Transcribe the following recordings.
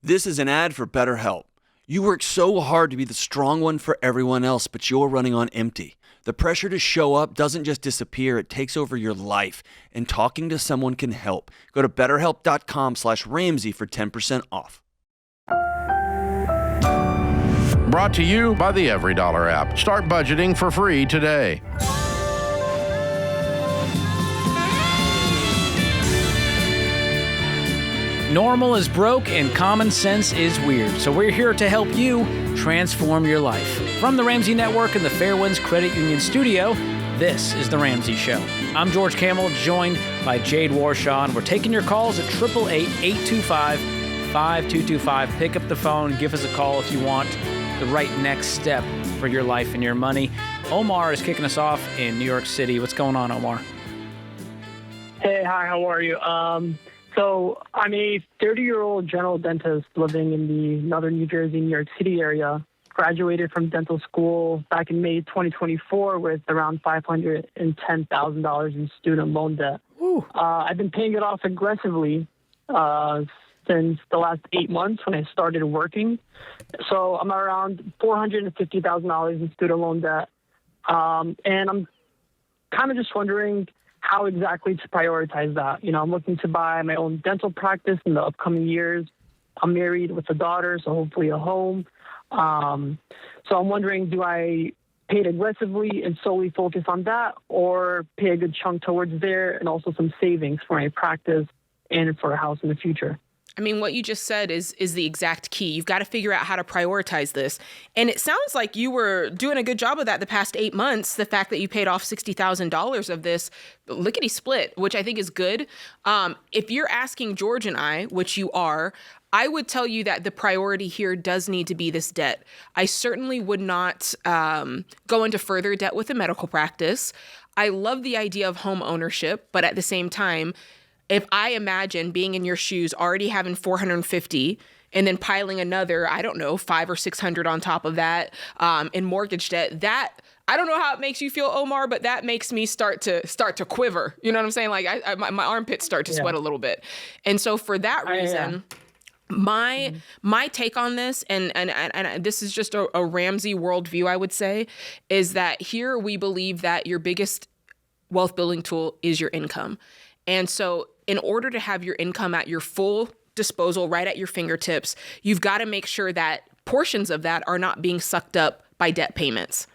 This is an ad for BetterHelp. You work so hard to be the strong one for everyone else, but you're running on empty. The pressure to show up doesn't just disappear, it takes over your life. And talking to someone can help. Go to betterhelp.com/Ramsey for 10% off. Brought to you by the EveryDollar app. Start budgeting for free today. Normal is broke and common sense is weird. So we're here to help you transform your life. From the Ramsey Network and the Fairwinds Credit Union studio, this is The Ramsey Show. I'm George Kamel, joined by Jade Warshaw, and we're taking your calls at 888-825-5225. Pick up the phone, give us a call if you want the right next step for your life and your money. Omar is kicking us off in New York City. What's going on, Omar? Hey, hi, how are you? So I'm a 30-year-old general dentist living in the northern New Jersey, New York City area. Graduated from dental school back in May 2024 with around $510,000 in student loan debt. I've been paying it off aggressively since the last 8 months when I started working. So I'm around $450,000 in student loan debt. And I'm kind of just wondering how exactly to prioritize that. You know, I'm looking to buy my own dental practice in the upcoming years. I'm married with a daughter, so hopefully a home. So I'm wondering, do I pay it aggressively and solely focus on that, or pay a good chunk towards there and also some savings for my practice and for a house in the future? I mean, what you just said is the exact key. You've got to figure out how to prioritize this. And it sounds like you were doing a good job of that the past 8 months. The fact that you paid off $60,000 of this lickety split, which I think is good. If you're asking George and I, which you are, I would tell you that the priority here does need to be this debt. I certainly would not go into further debt with a medical practice. I love the idea of home ownership, but at the same time, if I imagine being in your shoes, already having 450 and then piling another, I don't know, 500 or 600 on top of that in mortgage debt, that I don't know how it makes you feel, Omar, but that makes me start to quiver. You know what I'm saying? Like my armpits start to sweat a little bit. And so for that reason, my take on this, and this is just a Ramsey worldview, I would say, is that here we believe that your biggest wealth building tool is your income. And so in order to have your income at your full disposal, right at your fingertips, you've got to make sure that portions of that are not being sucked up by debt payments.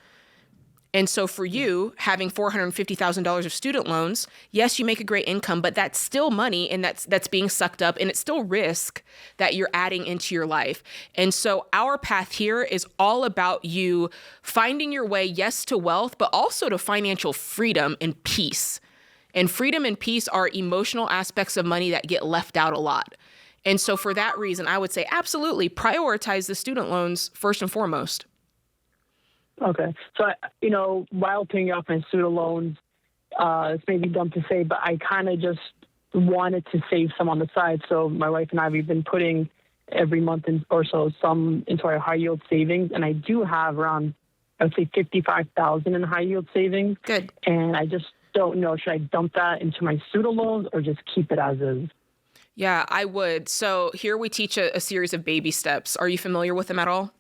And so for you, having $450,000 of student loans, yes, you make a great income, but that's still money, and that's being sucked up, and it's still risk that you're adding into your life. And so our path here is all about you finding your way, yes, to wealth, but also to financial freedom and peace. And freedom and peace are emotional aspects of money that get left out a lot. And so for that reason, I would say absolutely prioritize the student loans first and foremost. Okay. So, you know, while paying off my student loans, it's maybe dumb to say, but I kind of just wanted to save some on the side. So my wife and I, we've been putting every month or so some into our high yield savings. And I do have around, I would say, $55,000 in high yield savings. Good. And I just don't know, should I dump that into my student loans or just keep it as is? Yeah, I would. So here we teach a series of baby steps. Are you familiar with them at all?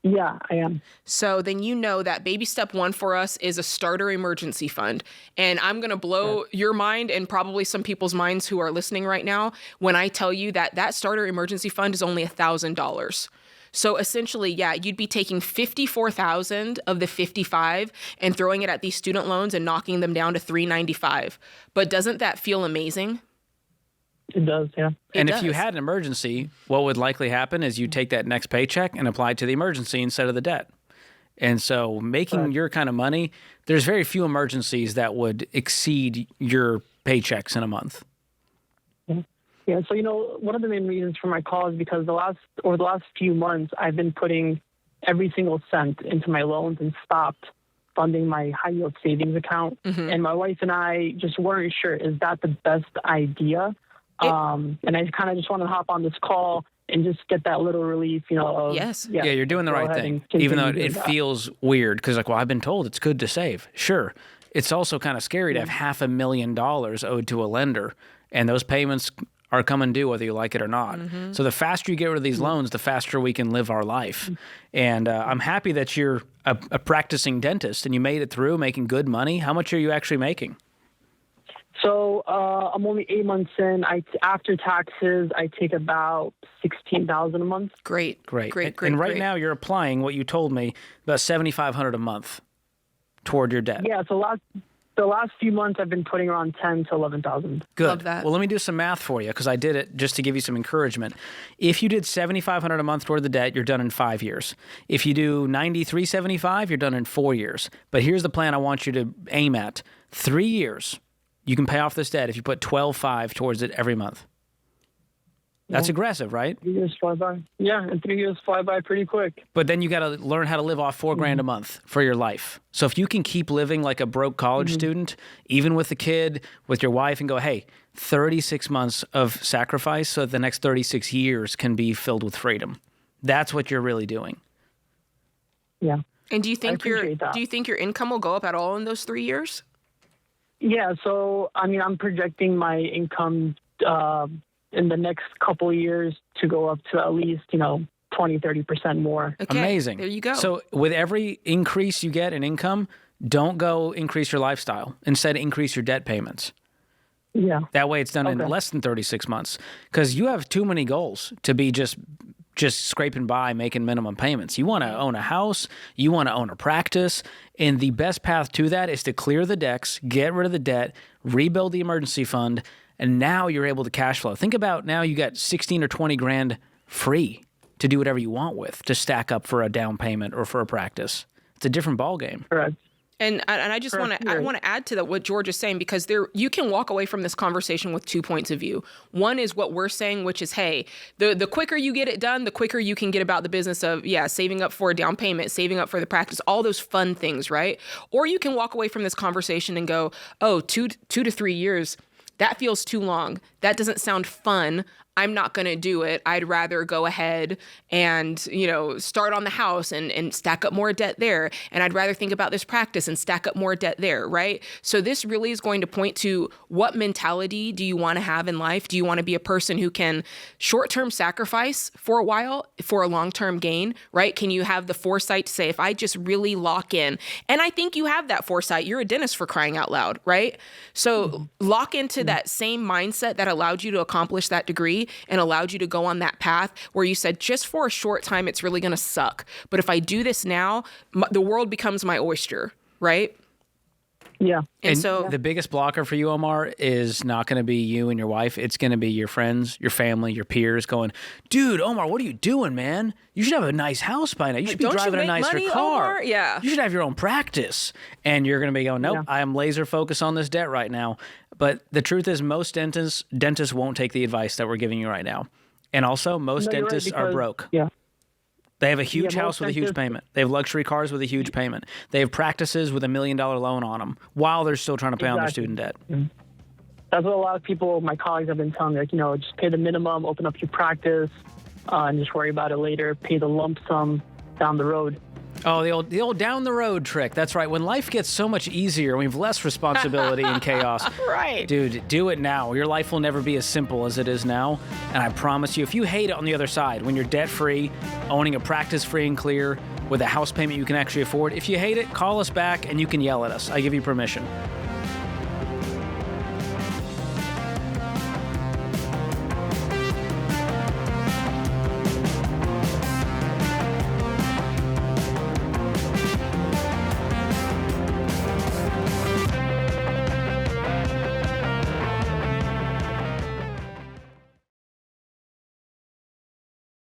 Yeah, I am. So then you know that baby step 1 for us is a starter emergency fund. And I'm going to blow your mind and probably some people's minds who are listening right now when I tell you that that starter emergency fund is only $1,000. So essentially, yeah, you'd be taking $54,000 of the $55 and throwing it at these student loans and knocking them down to $395. But doesn't that feel amazing? It does, yeah. And if you had an emergency, what would likely happen is you take that next paycheck and apply it to the emergency instead of the debt. And so making your kind of money, there's very few emergencies that would exceed your paychecks in a month. Yeah, so, you know, one of the main reasons for my call is because over the last few months, I've been putting every single cent into my loans and stopped funding my high yield savings account. Mm-hmm. And my wife and I just weren't sure, is that the best idea? And I kind of just want to hop on this call and just get that little relief, you know. Of, yes. Yeah, you're doing the right thing, even though it feels weird because, like, well, I've been told it's good to save. Sure. It's also kind of scary to have $500,000 owed to a lender, and those payments are coming due whether you like it or not. So the faster you get rid of these loans, the faster we can live our life. And I'm happy that you're a practicing dentist and you made it through making good money. How much are you actually making? So I'm only 8 months in. After taxes, I take about $16,000 a month. Great. And right now you're applying what you told me, about $7,500 a month toward your debt. Yeah. So the last few months, I've been putting around $10,000 to $11,000. Good. Love that. Well, let me do some math for you because I did it just to give you some encouragement. If you did $7,500 a month toward the debt, you're done in 5 years. If you do $93.75, you're done in 4 years. But here's the plan I want you to aim at: 3 years. You can pay off this debt if you put $12,500 towards it every month. That's aggressive, right? 3 years fly by. Yeah, and 3 years fly by pretty quick. But then you got to learn how to live off $4,000 a month for your life. So if you can keep living like a broke college student, even with the kid, with your wife, and go, hey, 36 months of sacrifice so that the next 36 years can be filled with freedom. That's what you're really doing. Yeah. And do you think that. do you think your income will go up at all in those 3 years? Yeah. So, I mean, I'm projecting my income in the next couple of years to go up to at least, 20-30% more. Okay, Amazing. There you go. So with every increase you get in income, don't go increase your lifestyle. Instead, increase your debt payments. Yeah. That way it's done in less than 36 months because you have too many goals to be just scraping by making minimum payments. You want to own a house. You want to own a practice. And the best path to that is to clear the decks, get rid of the debt, rebuild the emergency fund, and now you're able to cash flow. Think about now you got 16 or 20 grand free to do whatever you want with, to stack up for a down payment or for a practice. It's a different ballgame. Correct. And I just want to add to that what George is saying, because you can walk away from this conversation with 2 points of view. One is what we're saying, which is, hey, the quicker you get it done, the quicker you can get about the business of, saving up for a down payment, saving up for the practice, all those fun things, right? Or you can walk away from this conversation and go, oh, 2 to 3 years, that feels too long. That doesn't sound fun. I'm not going to do it. I'd rather go ahead and, start on the house and stack up more debt there. And I'd rather think about this practice and stack up more debt there, right? So this really is going to point to what mentality do you want to have in life? Do you want to be a person who can short-term sacrifice for a while for a long-term gain, right? Can you have the foresight to say, if I just really lock in, and I think you have that foresight, you're a dentist for crying out loud, right? So lock into that same mindset that allowed you to accomplish that degree and allowed you to go on that path where you said, just for a short time, it's really going to suck. But if I do this now, the world becomes my oyster, right? Yeah. And so the biggest blocker for you, Omar, is not going to be you and your wife. It's going to be your friends, your family, your peers going, dude, Omar, what are you doing, man? You should have a nice house by now. You should be driving a nicer car. Omar? Yeah. You should have your own practice. And you're going to be going, nope, I am laser focused on this debt right now. But the truth is most dentists won't take the advice that we're giving you right now. And also most dentists are broke. Yeah. They have a huge house with a huge payment. They have luxury cars with a huge payment. They have practices with $1 million loan on them while they're still trying to pay on their student debt. That's what a lot of people, my colleagues, have been telling me. Like, just pay the minimum, open up your practice, and just worry about it later. Pay the lump sum down the road. Oh, the old down the road trick. That's right. When life gets so much easier, we have less responsibility and chaos. Right. Dude, do it now. Your life will never be as simple as it is now. And I promise you, if you hate it on the other side, when you're debt-free, owning a practice free and clear, with a house payment you can actually afford, if you hate it, call us back and you can yell at us. I give you permission.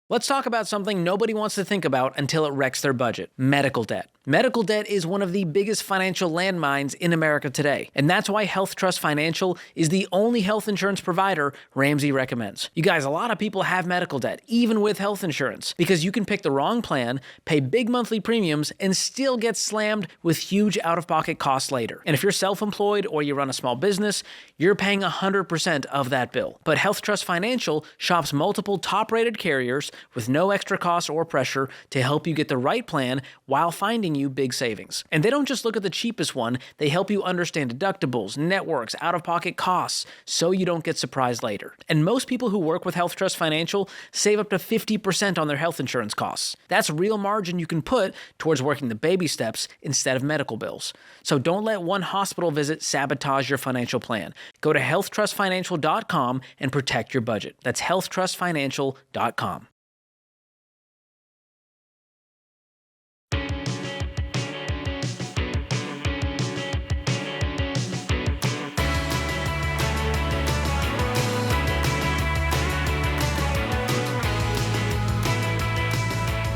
Let's talk about something nobody wants to think about until it wrecks their budget: medical debt. Medical debt is one of the biggest financial landmines in America today, and that's why Health Trust Financial is the only health insurance provider Ramsey recommends. You guys, a lot of people have medical debt, even with health insurance, because you can pick the wrong plan, pay big monthly premiums, and still get slammed with huge out-of-pocket costs later. And if you're self-employed or you run a small business, you're paying 100% of that bill. But Health Trust Financial shops multiple top-rated carriers with no extra cost or pressure to help you get the right plan while finding you big savings. And they don't just look at the cheapest one, they help you understand deductibles, networks, out-of-pocket costs, so you don't get surprised later. And most people who work with Health Trust Financial save up to 50% on their health insurance costs. That's real margin you can put towards working the baby steps instead of medical bills. So don't let one hospital visit sabotage your financial plan. Go to healthtrustfinancial.com and protect your budget. That's healthtrustfinancial.com.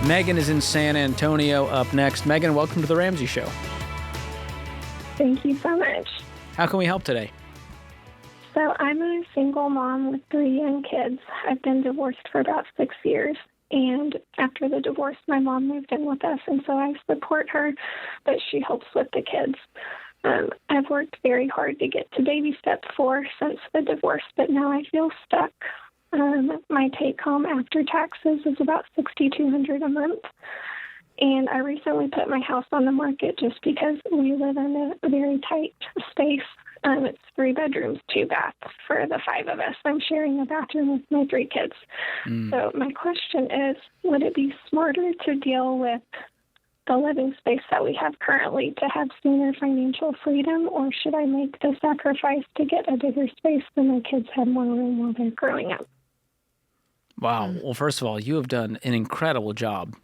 Megan is in San Antonio up next. Megan, welcome to The Ramsey Show. Thank you so much. How can we help today? So I'm a single mom with 3 young kids. I've been divorced for about 6 years. And after the divorce, my mom moved in with us, and so I support her, but she helps with the kids. I've worked very hard to get to baby step 4 since the divorce, but now I feel stuck. My take-home after taxes is about $6,200 a month. And I recently put my house on the market just because we live in a very tight space. It's 3 bedrooms, 2 baths for the 5 of us. I'm sharing a bathroom with my 3 kids. So my question is, would it be smarter to deal with the living space that we have currently to have sooner financial freedom, or should I make the sacrifice to get a bigger space so my kids have more room while they're growing up? Wow. Well, first of all, you have done an incredible job.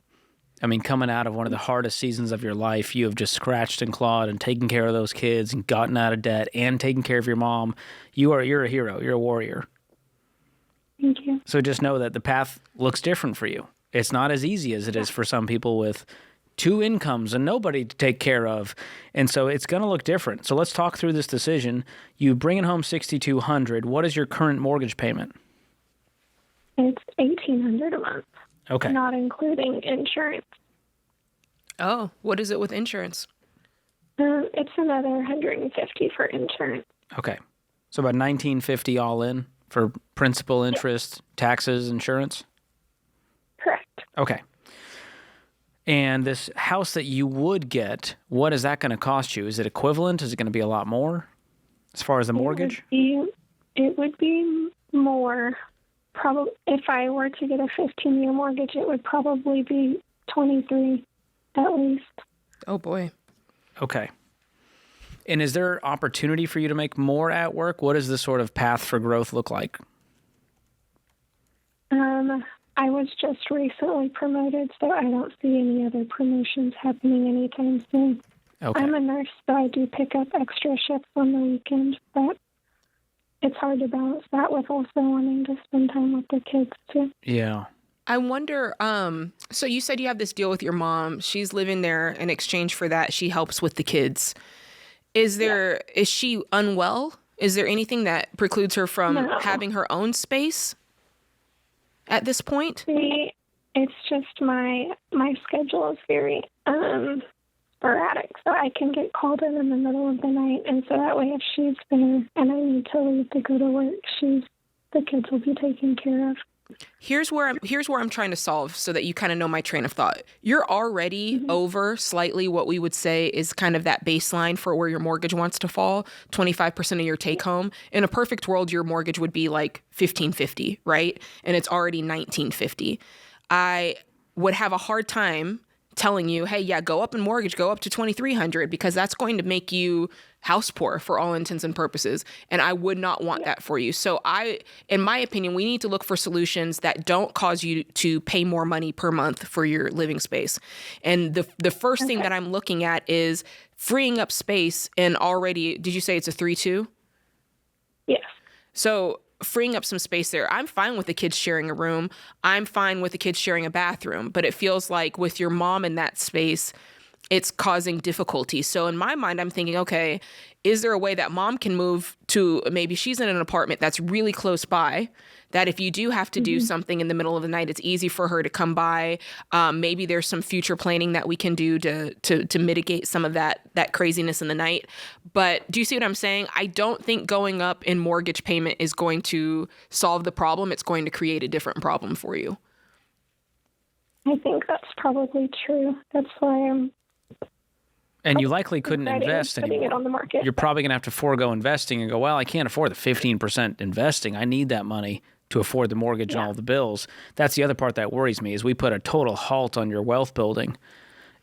I mean, coming out of one of the hardest seasons of your life, you have just scratched and clawed and taken care of those kids and gotten out of debt and taken care of your mom. You're a hero. You're a warrior. Thank you. So just know that the path looks different for you. It's not as easy as it is for some people with 2 incomes and nobody to take care of. And so it's going to look different. So let's talk through this decision. You bring home $6,200. What is your current mortgage payment? It's $1,800 a month. Okay. Not including insurance. Oh, what is it with insurance? It's another $150 for insurance. Okay. So about $1,950 all in for principal, interest, taxes, insurance? Correct. Okay. And this house that you would get, what is that going to cost you? Is it equivalent? Is it going to be a lot more as far as the mortgage? It would be more. Probably, if I were to get a 15-year mortgage, it would probably be 23 at least. Oh, boy. Okay. And is there opportunity for you to make more at work? What does this sort of path for growth look like? I was just recently promoted, so I don't see any other promotions happening anytime soon. Okay. I'm a nurse, so I do pick up extra shifts on the weekend, but it's hard to balance that with also wanting to spend time with the kids, too. Yeah. I wonder, so you said you have this deal with your mom. She's living there. In exchange for that, she helps with the kids. Is she unwell? Is there anything that precludes her from having her own space at this point? It's just my schedule is very sporadic, so I can get called in the middle of the night, and so that way if she's there and I need to leave to go to work, the kids will be taken care of. Here's where I'm trying to solve so that you kind of know my train of thought. You're already over slightly what we would say is kind of that baseline for where your mortgage wants to fall, 25% of your take home. In a perfect world, your mortgage would be like $1,550, right? And it's already $1,950. I would have a hard time telling you, hey, yeah, go up in mortgage, go up to $2,300, because that's going to make you house poor for all intents and purposes. And I would not want that for you. So in my opinion, we need to look for solutions that don't cause you to pay more money per month for your living space. And the first thing that I'm looking at is freeing up space. And already, did you say it's a 3-2? Yes. So freeing up some space there. I'm fine with the kids sharing a room. I'm fine with the kids sharing a bathroom. But it feels like with your mom in that space, it's causing difficulty. So in my mind, I'm thinking, okay, is there a way that mom can move to, maybe she's in an apartment that's really close by, that if you do have to do something in the middle of the night, it's easy for her to come by. Maybe there's some future planning that we can do to mitigate some of that craziness in the night. But do you see what I'm saying? I don't think going up in mortgage payment is going to solve the problem. It's going to create a different problem for you. I think that's probably true. That's why I'm And you likely couldn't deciding invest putting anymore. it on the market. You're probably going to have to forego investing and go, well, I can't afford the 15% investing. I need that money to afford the mortgage and all the bills. That's the other part that worries me is we put a total halt on your wealth building.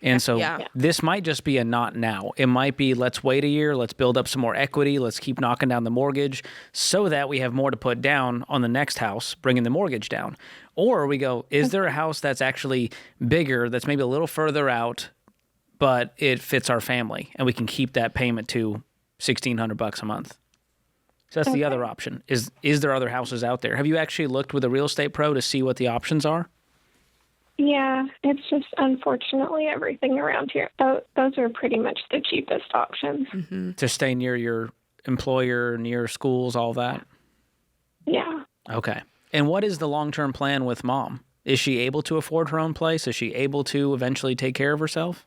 And so this might just be a not now. It might be let's wait a year, let's build up some more equity, let's keep knocking down the mortgage so that we have more to put down on the next house, bringing the mortgage down. Or we go, is there a house that's actually bigger, that's maybe a little further out, but it fits our family and we can keep that payment to $1,600 a month? So that's the other option. Is there other houses out there? Have you actually looked with a real estate pro to see what the options are? Yeah, it's just unfortunately everything around here. Those are pretty much the cheapest options. Mm-hmm. To stay near your employer, near schools, all that? Yeah. Okay. And what is the long-term plan with Mom? Is she able to afford her own place? Is she able to eventually take care of herself?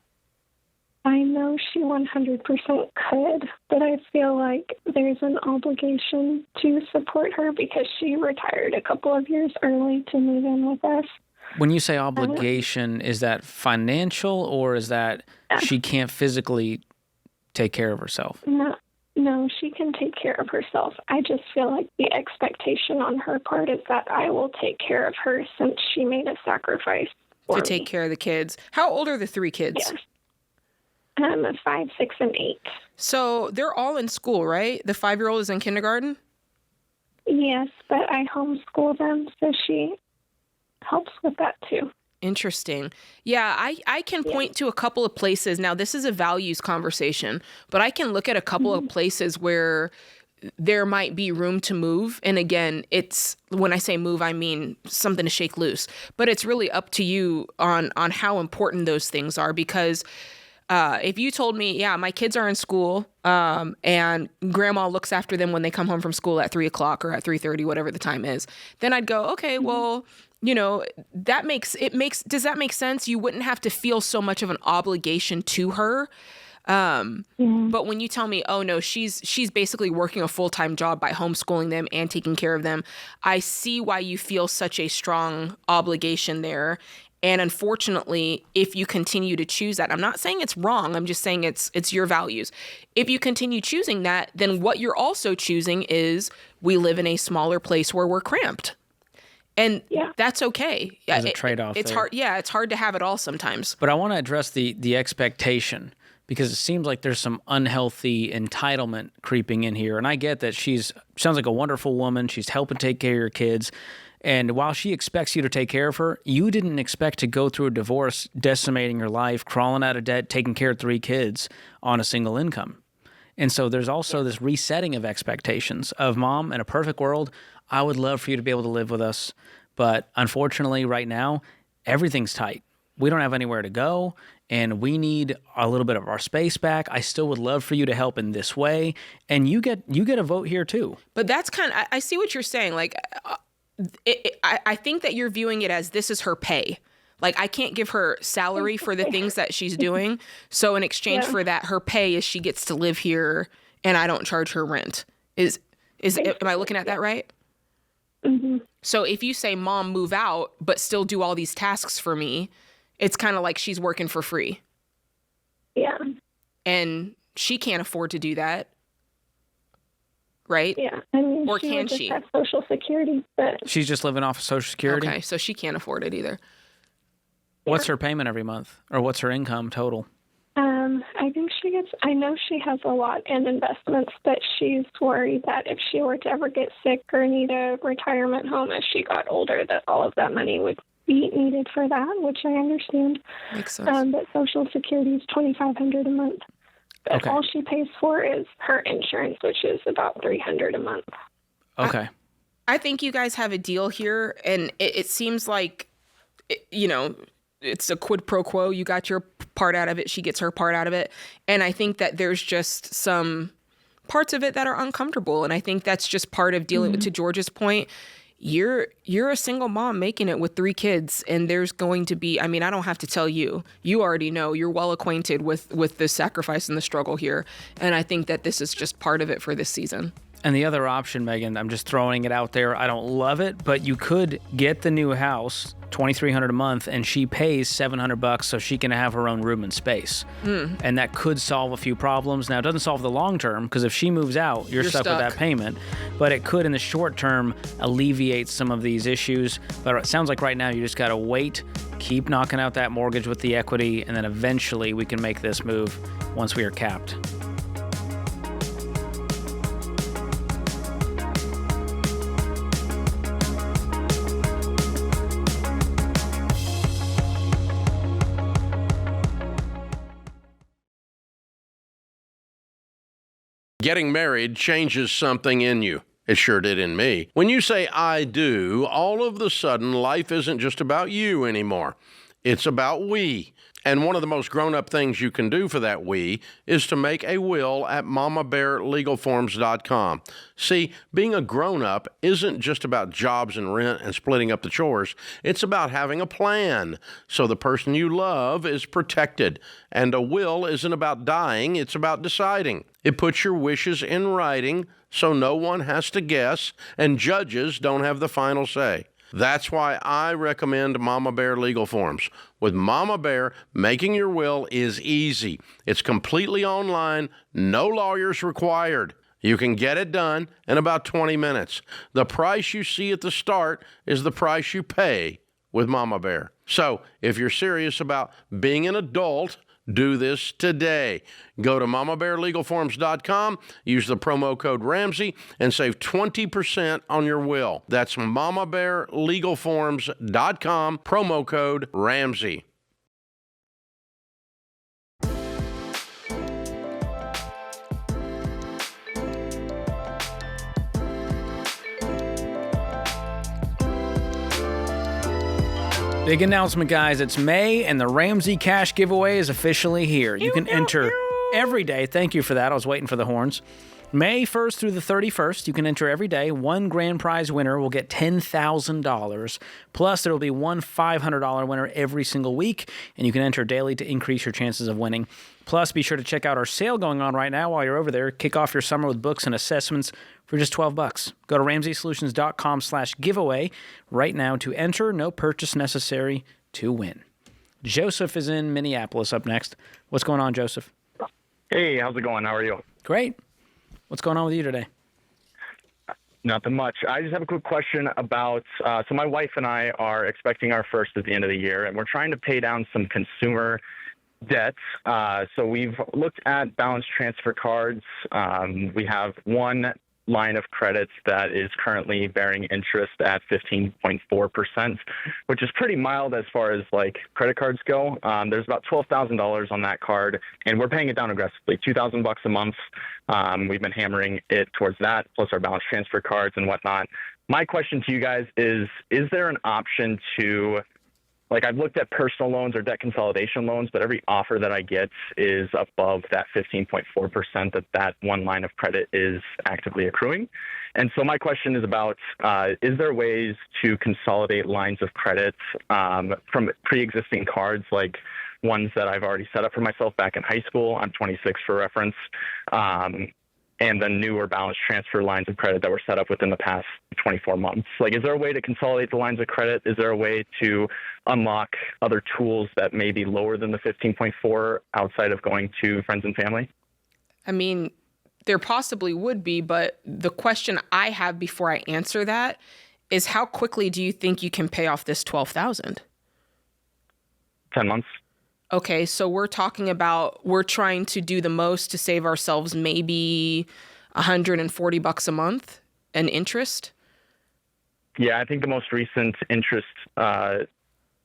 I know she 100% could, but I feel like there's an obligation to support her because she retired a couple of years early to move in with us. When you say obligation, is that financial or is that she can't physically take care of herself? No, she can take care of herself. I just feel like the expectation on her part is that I will take care of her since she made a sacrifice to take care of the kids. How old are the 3 kids? Yes. 5, 6, and 8. So they're all in school, right? The 5-year-old is in kindergarten? Yes, but I homeschool them, so she helps with that too. Interesting. Yeah, I can point to a couple of places. Now, this is a values conversation, but I can look at a couple of places where there might be room to move. And again, it's when I say move, I mean something to shake loose. But it's really up to you on how important those things are. Because if you told me, yeah, my kids are in school and grandma looks after them when they come home from school at 3 o'clock or at 3:30, whatever the time is, then I'd go, okay, well, you know, does that make sense? You wouldn't have to feel so much of an obligation to her. But when you tell me, oh no, she's basically working a full-time job by homeschooling them and taking care of them, I see why you feel such a strong obligation there. And unfortunately, if you continue to choose that, I'm not saying it's wrong. I'm just saying it's your values. If you continue choosing that, then what you're also choosing is we live in a smaller place where we're cramped. And that's okay. There's a trade-off It's there. hard. Yeah, it's hard to have it all sometimes. But I want to address the expectation because it seems like there's some unhealthy entitlement creeping in here. And I get that sounds like a wonderful woman. She's helping take care of your kids. And while she expects you to take care of her, you didn't expect to go through a divorce, decimating your life, crawling out of debt, taking care of 3 kids on a single income. And so there's also this resetting of expectations of Mom, in a perfect world, I would love for you to be able to live with us. But unfortunately, right now, everything's tight. We don't have anywhere to go, and we need a little bit of our space back. I still would love for you to help in this way. And you get a vote here too. But that's I see what you're saying. Like, I think that you're viewing it as this is her pay. Like, I can't give her salary for the things that she's doing. So in exchange for that, her pay is she gets to live here and I don't charge her rent. Am I looking at that right? Mm-hmm. So if you say, Mom, move out, but still do all these tasks for me, it's kind of like she's working for free. Yeah. And she can't afford to do that. Right? Yeah. I mean, or she can would just she? have Social Security, but She's just living off of Social Security? Okay, so she can't afford it either. What's her payment every month? Or what's her income total? I think I know she has a lot in investments, but she's worried that if she were to ever get sick or need a retirement home as she got older, that all of that money would be needed for that, which I understand. Makes sense. But Social Security is $2,500 a month. But Okay. all she pays for is her insurance, which is about $300 a month. Okay. I think you guys have a deal here, and it seems like, it's a quid pro quo. You got your part out of it. She gets her part out of it. And I think that there's just some parts of it that are uncomfortable. And I think that's just part of dealing with, to George's point, you're a single mom making it with 3 kids. And there's going to be, I mean, I don't have to tell you, you already know, you're well acquainted with the sacrifice and the struggle here. And I think that this is just part of it for this season. And the other option, Megan, I'm just throwing it out there. I don't love it, but you could get the new house, $2,300 a month, and she pays $700 so she can have her own room and space. And that could solve a few problems. Now, it doesn't solve the long term, because if she moves out, you're stuck with that payment. But it could, in the short term, alleviate some of these issues. But it sounds like right now you just got to wait, keep knocking out that mortgage with the equity, and then eventually we can make this move once we are capped. Getting married changes something in you. It sure did in me. When you say I do, all of a sudden life isn't just about you anymore. It's about we. And one of the most grown-up things you can do for that we is to make a will at mamabearlegalforms.com. See, being a grown-up isn't just about jobs and rent and splitting up the chores. It's about having a plan so the person you love is protected. And a will isn't about dying, it's about deciding. It puts your wishes in writing so no one has to guess and judges don't have the final say. That's why I recommend Mama Bear Legal Forms. With Mama Bear, making your will is easy. It's completely online, no lawyers required. You can get it done in about 20 minutes. The price you see at the start is the price you pay with Mama Bear. So, if you're serious about being an adult, do this today. Go to mamabearlegalforms.com, use the promo code Ramsey, and save 20% on your will. That's mamabearlegalforms.com, promo code Ramsey. Big announcement, guys. It's May, and the Ramsey Cash Giveaway is officially here. You can enter every day. Thank you for that. I was waiting for the horns. May 1st through the 31st, you can enter every day. One grand prize winner will get $10,000. Plus, there will be one $500 winner every single week, and you can enter daily to increase your chances of winning. Plus, be sure to check out our sale going on right now while you're over there. Kick off your summer with books and assessments for just $12. Go to RamseySolutions.com/giveaway right now to enter. No purchase necessary to win. Joseph is in Minneapolis up next. What's going on, Joseph? Hey, how's it going? How are you? Great. What's going on with you today? Nothing much. I just have a quick question about, so my wife and I are expecting our first at the end of the year, and we're trying to pay down some consumer debts. So we've looked at balance transfer cards. We have one line of credit that is currently bearing interest at 15.4%, which is pretty mild as far as like credit cards go. There's about $12,000 on that card, and we're paying it down aggressively, $2,000 a month. We've been hammering it towards that, plus our balance transfer cards and whatnot. My question to you guys is there an option to, like, I've looked at personal loans or debt consolidation loans, but every offer that I get is above that 15.4% that one line of credit is actively accruing. And so my question is about, is there ways to consolidate lines of credit from pre-existing cards, like ones that I've already set up for myself back in high school? I'm 26 for reference. And then newer balance transfer lines of credit that were set up within the past 24 months. Like, is there a way to consolidate the lines of credit? Is there a way to unlock other tools that may be lower than the 15.4 outside of going to friends and family? I mean, there possibly would be, but the question I have before I answer that is, how quickly do you think you can pay off this $12,000? 10 months. Okay, so we're talking about, we're trying to do the most to save ourselves maybe $140 a month in interest. Yeah, I think the most recent interest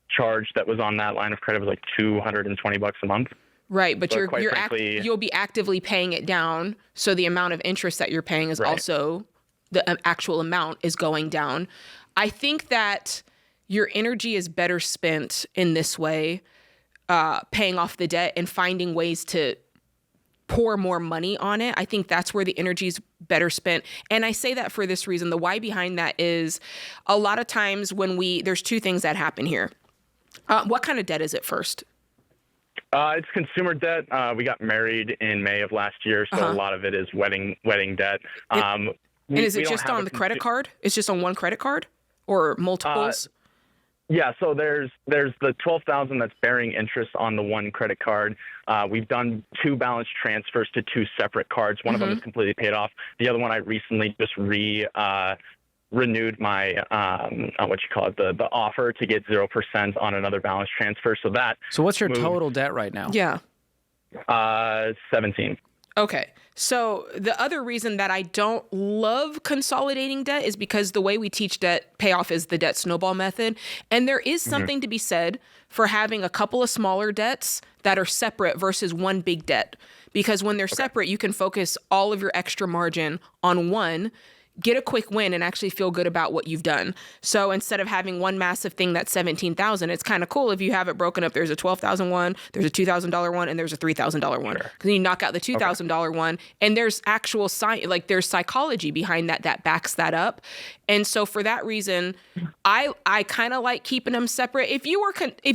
charge that was on that line of credit was like $220 a month. Right, but frankly, you'll be actively paying it down, so the amount of interest that you're paying is also, the actual amount is going down. I think that your energy is better spent in this way, paying off the debt and finding ways to pour more money on it. I think that's where the energy is better spent. And I say that for this reason. The why behind that is, a lot of times when there's two things that happen here. What kind of debt is it first? It's consumer debt. We got married in May of last year, so a lot of it is wedding debt. And is we it don't just have on the credit card? It's just on one credit card or multiples? Yeah, so there's the $12,000 that's bearing interest on the one credit card. We've done 2 balance transfers to 2 separate cards. One of them is completely paid off. The other one I recently just renewed my the offer to get 0% on another balance transfer. So what's your total debt right now? Yeah. 17. Okay. So the other reason that I don't love consolidating debt is because the way we teach debt payoff is the debt snowball method. And there is something to be said for having a couple of smaller debts that are separate versus one big debt. Because when they're separate, you can focus all of your extra margin on one, get a quick win, and actually feel good about what you've done. So instead of having one massive thing that's $17,000, it's kind of cool if you have it broken up. There's a $12,000 one, there's a $2,000 one, and there's a $3,000 one. Because you knock out the $2,000 one, and there's actual there's psychology behind that backs that up. And so for that reason, I kind of like keeping them separate. If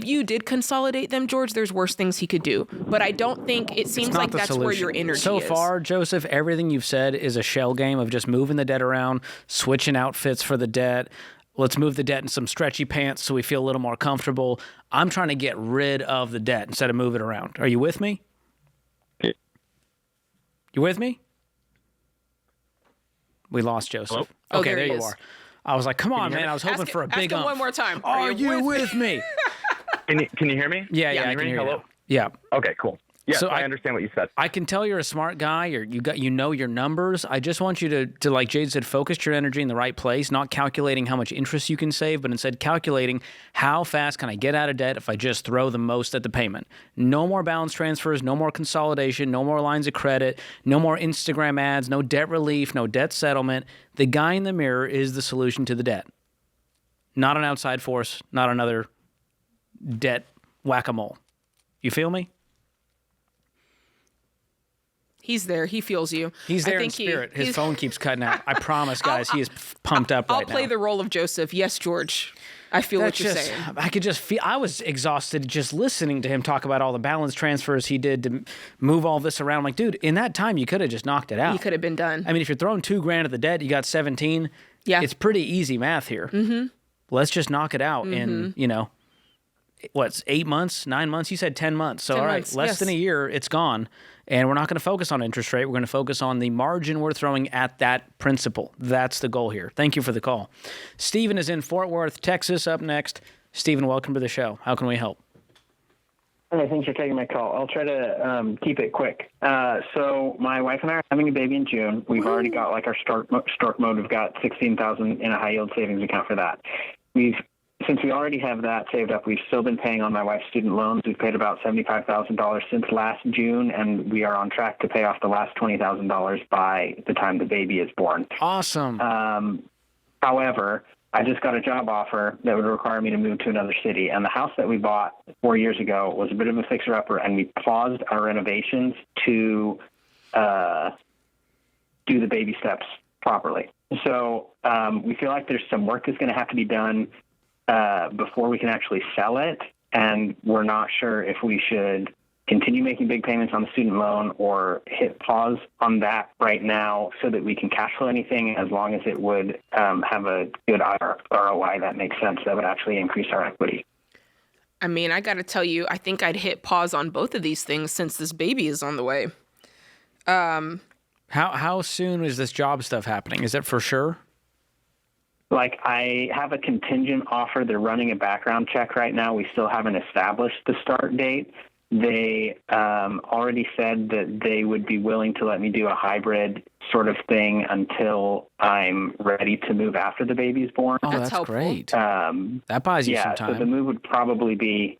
you did consolidate them, George, there's worse things he could do. But I don't think it seems like that's where your energy is. So far, Joseph, everything you've said is a shell game of just moving the debt around, switching outfits for the debt. Let's move the debt in some stretchy pants so we feel a little more comfortable. I'm trying to get rid of the debt instead of move it around. Are you with me? You with me? We lost Joseph. Hello? Okay, there there he you is. are. I was like, come on, man. I was hoping for a big ask him one more time. Are you with me? Can you hear me? Yeah, Can I you can hear me? hear you. Hello? Yeah. Okay, cool. Yeah, So I understand what you said. I can tell you're a smart guy. You know your numbers. I just want you to, like Jade said, focus your energy in the right place, not calculating how much interest you can save, but instead calculating how fast can I get out of debt if I just throw the most at the payment. No more balance transfers, no more consolidation, no more lines of credit, no more Instagram ads, no debt relief, no debt settlement. The guy in the mirror is the solution to the debt. Not an outside force, not another debt whack-a-mole. You feel me? He's there. He feels you. He's there in spirit. His phone keeps cutting out. I promise, guys, he is pumped up right now. I'll play the role of Joseph. Yes, George. I feel what you're saying. I could just feel, I was exhausted just listening to him talk about all the balance transfers he did to move all this around. I'm like, dude, in that time, you could have just knocked it out. He could have been done. I mean, if you're throwing $2,000 at the debt, you got 17. Yeah. It's pretty easy math here. Mm-hmm. Let's just knock it out in, what's 8 months, 9 months? You said 10 months. So, 10 all right, months, less yes. than a year, it's gone. And we're not going to focus on interest rate. We're going to focus on the margin we're throwing at that principal. That's the goal here. Thank you for the call. Stephen is in Fort Worth, Texas, up next. Stephen, welcome to the show. How can we help? Hey, thanks for taking my call. I'll try to keep it quick. So my wife and I are having a baby in June. We've already got like our start mode. We've got $16,000 in a high yield savings account for that. Since we already have that saved up, we've still been paying on my wife's student loans. We've paid about $75,000 since last June, and we are on track to pay off the last $20,000 by the time the baby is born. Awesome. However, I just got a job offer that would require me to move to another city, and the house that we bought 4 years ago was a bit of a fixer-upper, and we paused our renovations to do the baby steps properly. So we feel like there's some work that's going to have to be done before we can actually sell it, and we're not sure if we should continue making big payments on the student loan or hit pause on that right now so that we can cash flow anything, as long as it would have a good ROI that makes sense, that would actually increase our equity. I mean, I got to tell you, I think I'd hit pause on both of these things since this baby is on the way. How soon is this job stuff happening? Is it for sure? Like, I have a contingent offer. They're running a background check right now. We still haven't established the start date. They already said that they would be willing to let me do a hybrid sort of thing until I'm ready to move after the baby's born. Oh, that's helpful. great. That buys you some time. So the move would probably be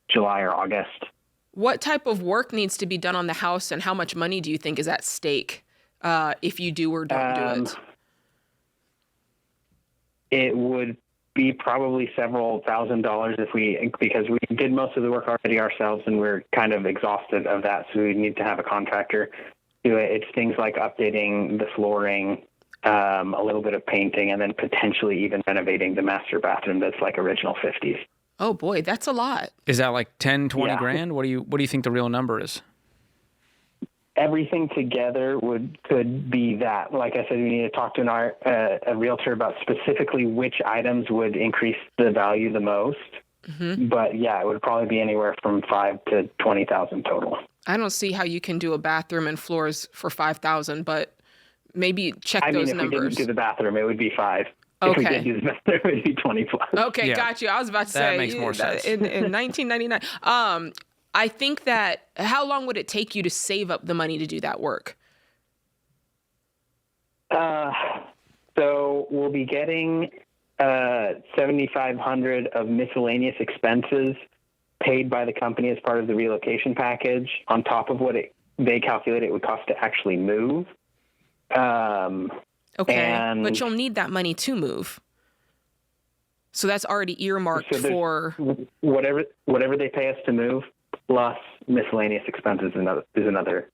July or August. What type of work needs to be done on the house, and how much money do you think is at stake if you do or don't do it? It would be probably several $1,000s because we did most of the work already ourselves, and we're kind of exhausted of that, so we need to have a contractor do it. It's things like updating the flooring, a little bit of painting, and then potentially even renovating the master bathroom that's like original 50s. Oh boy, that's a lot. Is that like 10, 20 Yeah. grand? What do you think the real number is? everything together could be that. Like I said, we need to talk to a realtor about specifically which items would increase the value the most. Mm-hmm. But yeah, it would probably be anywhere from $5,000 to $20,000 total. I don't see how you can do a bathroom and floors for $5,000, but maybe check those numbers. If we didn't do the bathroom, it would be $5,000. Okay. If we did do the bathroom, it would be $20,000 plus. Okay, got you. I was about to say that makes more sense. In 1999. I think that how long would it take you to save up the money to do that work? So we'll be getting $7,500 of miscellaneous expenses paid by the company as part of the relocation package on top of what they calculate it would cost to actually move. Okay, but you'll need that money to move. So that's already earmarked for whatever they pay us to move plus miscellaneous expenses is another.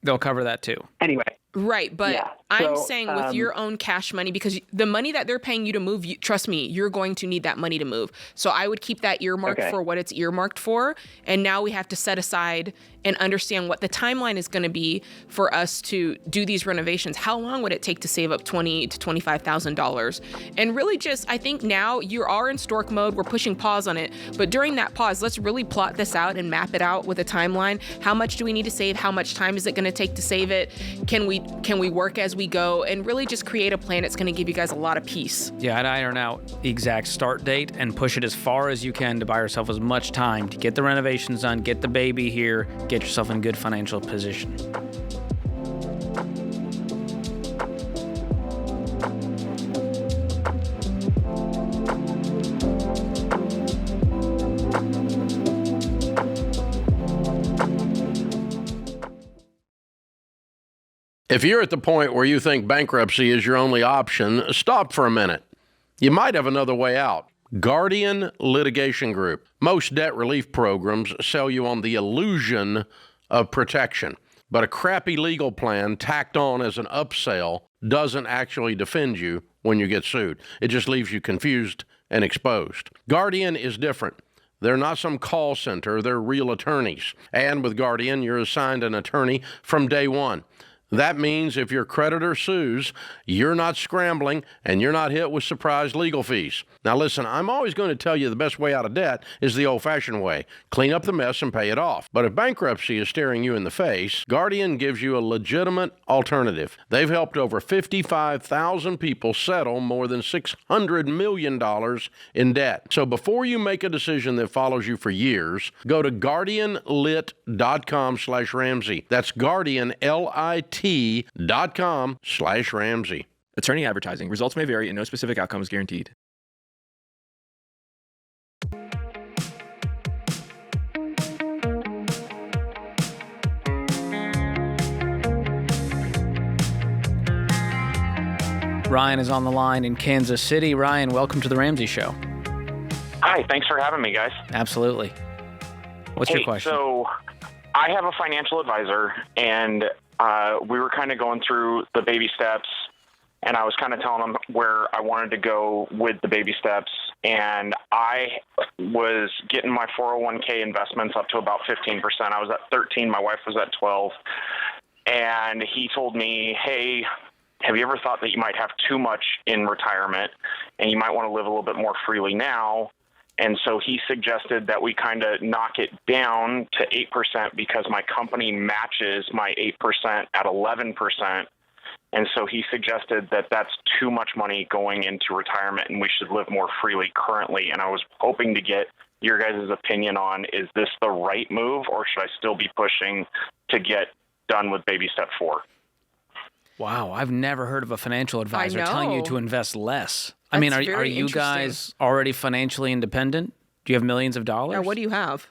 They'll cover that too. Anyway. Right, but I'm saying with your own cash money, because the money that they're paying you to move, trust me, you're going to need that money to move. So I would keep that earmarked for what it's earmarked for. And now we have to set aside and understand what the timeline is going to be for us to do these renovations. How long would it take to save up $20,000 to $25,000? And really just, I think now you are in stork mode. We're pushing pause on it. But during that pause, let's really plot this out and map it out with a timeline. How much do we need to save? How much time is it going to take to save it? Can we work as we go, and really just create a plan that's going to give you guys a lot of peace? Yeah, I'd iron out the exact start date and push it as far as you can to buy yourself as much time to get the renovations done, get the baby here, get yourself in good financial position. If you're at the point where you think bankruptcy is your only option, stop for a minute. You might have another way out. Guardian Litigation Group. Most debt relief programs sell you on the illusion of protection, but a crappy legal plan tacked on as an upsell doesn't actually defend you when you get sued. It just leaves you confused and exposed. Guardian is different. They're not some call center, they're real attorneys. And with Guardian, you're assigned an attorney from day one. That means if your creditor sues, you're not scrambling and you're not hit with surprise legal fees. Now listen, I'm always going to tell you the best way out of debt is the old-fashioned way. Clean up the mess and pay it off. But if bankruptcy is staring you in the face, Guardian gives you a legitimate alternative. They've helped over 55,000 people settle more than $600 million in debt. So before you make a decision that follows you for years, go to guardianlit.com/Ramsey. That's Guardian, LIT.com/Ramsey. Attorney advertising. Results may vary and no specific outcome is guaranteed. Ryan is on the line in Kansas City. Ryan, welcome to the Ramsey Show. Hi, thanks for having me, guys. Absolutely. What's your question? So I have a financial advisor, and we were kind of going through the baby steps, and I was kind of telling him where I wanted to go with the baby steps, and I was getting my 401k investments up to about 15%. I was at 13, my wife was at 12, and he told me, hey, have you ever thought that you might have too much in retirement and you might want to live a little bit more freely now? And so he suggested that we kind of knock it down to 8% because my company matches my 8% at 11%. And so he suggested that that's too much money going into retirement and we should live more freely currently. And I was hoping to get your guys' opinion on, is this the right move or should I still be pushing to get done with baby step 4? Wow, I've never heard of a financial advisor telling you to invest less. I mean, are you guys already financially independent? Do you have millions of dollars? Yeah, what do you have?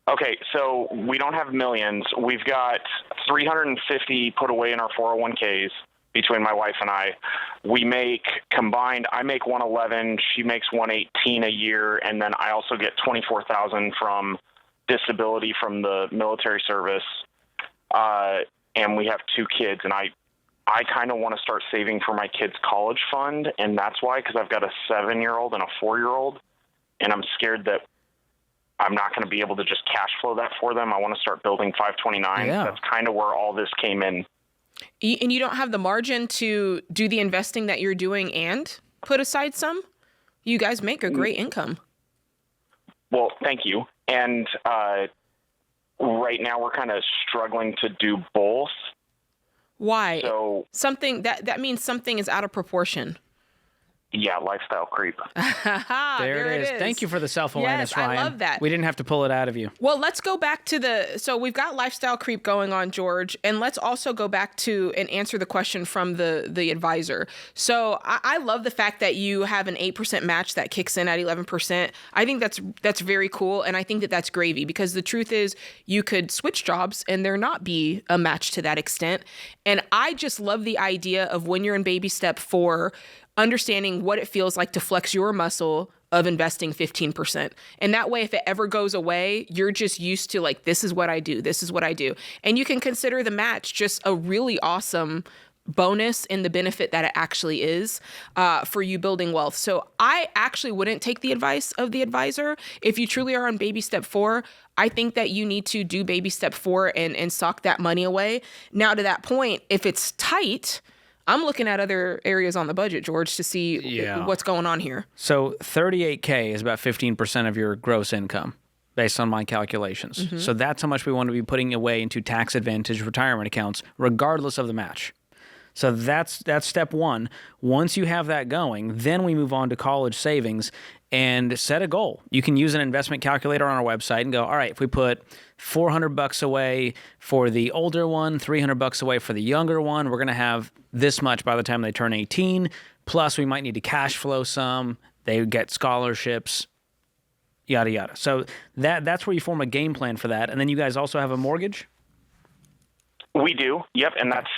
Okay, so we don't have millions. We've got $350 put away in our 401ks between my wife and I. We make combined, I make $111, she makes $118 a year, and then I also get $24,000 from disability from the military service. And we have 2 kids, and I kind of want to start saving for my kids' college fund, and that's why, because I've got a 7-year-old and a 4-year-old, and I'm scared that I'm not going to be able to just cash flow that for them. I want to start building 529. Yeah. That's kind of where all this came in. And you don't have the margin to do the investing that you're doing and put aside some? You guys make a great income. Well, thank you. And right now we're kind of struggling to do both. Why? So something that means something is out of proportion. Yeah, lifestyle creep. There it is. Thank you for the self-awareness, Yes, Ryan. I love that. We didn't have to pull it out of you. Well, let's go back to so we've got lifestyle creep going on, George, and let's also go back to and answer the question from the advisor. So I love the fact that you have an 8% match that kicks in at 11%. I think that's very cool, and I think that's gravy, because the truth is you could switch jobs and there not be a match to that extent. And I just love the idea of when you're in baby step 4, understanding what it feels like to flex your muscle of investing 15%. And that way, if it ever goes away, you're just used to like, this is what I do. This is what I do. And you can consider the match just a really awesome bonus in the benefit that it actually is for you building wealth. So I actually wouldn't take the advice of the advisor. If you truly are on baby step 4, I think that you need to do baby step 4 and sock that money away. Now, to that point, if it's tight, I'm looking at other areas on the budget, George, to see what's going on here. So $38K is about 15% of your gross income, based on my calculations. Mm-hmm. So that's how much we want to be putting away into tax-advantaged retirement accounts, regardless of the match. So that's step 1. Once you have that going, then we move on to college savings and set a goal. You can use an investment calculator on our website and go, all right, if we put $400 away for the older one, $300 away for the younger one, we're going to have this much by the time they turn 18. Plus, we might need to cash flow some. They get scholarships, yada, yada. So that's where you form a game plan for that. And then you guys also have a mortgage? We do. Yep. And that's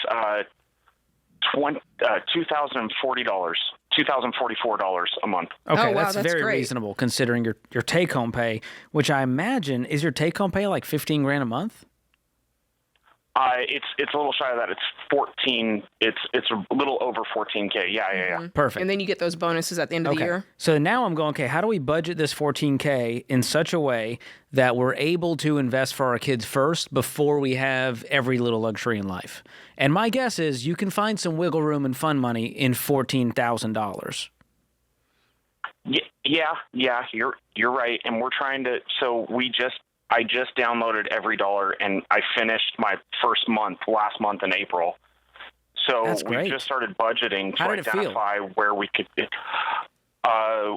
$2,044 a month. Okay, Oh, wow, that's very great. reasonable considering your take-home pay, which I imagine is your take-home pay like $15,000 a month. It's a little shy of that. It's 14. It's a little over 14K. Yeah. Perfect. And then you get those bonuses at the end of the year. So now I'm going, okay, how do we budget this $14K in such a way that we're able to invest for our kids first before we have every little luxury in life? And my guess is you can find some wiggle room and fun money in $14,000. Yeah. You're right. And we're trying to. So I just downloaded Every Dollar, and I finished my first month last month in April. So That's we great. just started budgeting to How did it feel? identify where we could.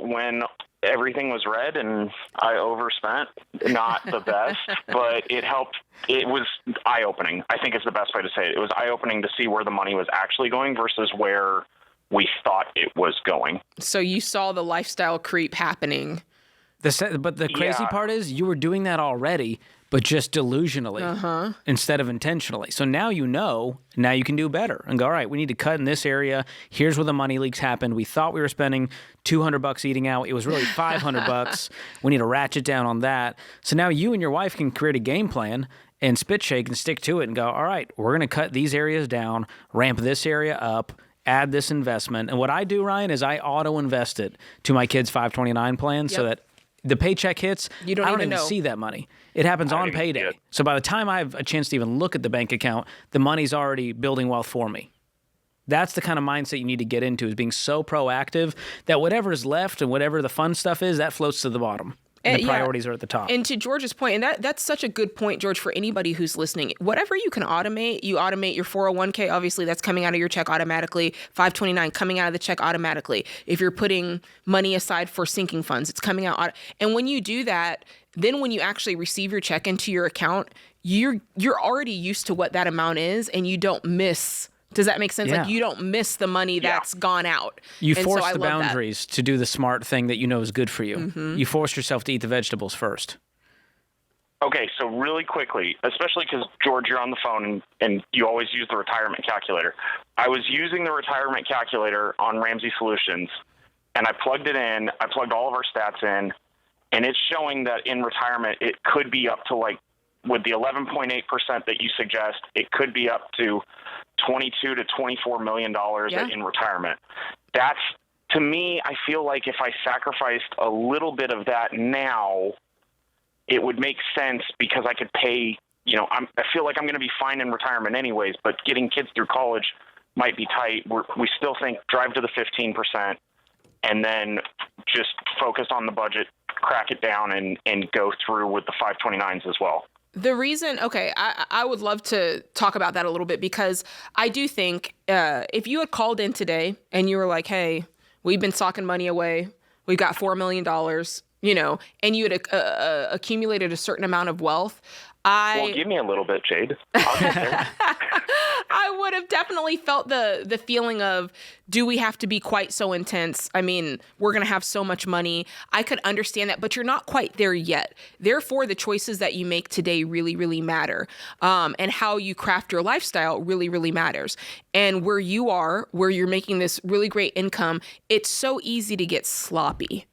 When everything was red and I overspent, not the best, but it helped. It was eye-opening, I think is the best way to say it. It was eye-opening to see where the money was actually going versus where we thought it was going. So you saw the lifestyle creep happening. But the crazy part is you were doing that already, but just delusionally instead of intentionally. So now now you can do better and go, all right, we need to cut in this area. Here's where the money leaks happened. We thought we were spending $200 eating out. It was really $500. We need to ratchet down on that. So now you and your wife can create a game plan and spit shake and stick to it and go, all right, we're going to cut these areas down, ramp this area up, add this investment. And what I do, Ryan, is I auto-invest it to my kids' 529 plan so that the paycheck hits, You don't I don't even even know. see that money. It happens on payday. So by the time I have a chance to even look at the bank account, the money's already building wealth for me. That's the kind of mindset you need to get into, is being so proactive that whatever is left and whatever the fun stuff is, that floats to the bottom. And the priorities are at the top. And to George's point, and that's such a good point, George, for anybody who's listening. Whatever you can automate, you automate your 401k. Obviously, that's coming out of your check automatically. 529 coming out of the check automatically. If you're putting money aside for sinking funds, it's coming out. And when you do that, then when you actually receive your check into your account, you're already used to what that amount is, and you don't miss. Does that make sense? Yeah. Like, you don't miss the money that's gone out. You And force so I the love that. boundaries to do the smart thing that you know is good for you. You force yourself to eat the vegetables first. Okay, so really quickly, especially because, George, you're on the phone and you always use the retirement calculator. I was using the retirement calculator on Ramsey Solutions, and I plugged it in. I plugged all of our stats in, and it's showing that in retirement it could be up to, like, with the 11.8% that you suggest, it could be up to $22 to $24 million in retirement. That's, to me, I feel like if I sacrificed a little bit of that now, it would make sense because I could pay, I feel like I'm going to be fine in retirement anyways, but getting kids through college might be tight. We still think drive to the 15% and then just focus on the budget, crack it down, and go through with the 529s as well. The reason, okay, I would love to talk about that a little bit, because I do think if you had called in today and you were like, hey, we've been socking money away, we've got $4 million, and you had accumulated a certain amount of wealth, Well, give me a little bit, Jade. I'll get there. I would have definitely felt the feeling of, do we have to be quite so intense? I mean, we're going to have so much money. I could understand that, but you're not quite there yet. Therefore, the choices that you make today really, really matter. And how you craft your lifestyle really, really matters. And where you are, where you're making this really great income, it's so easy to get sloppy,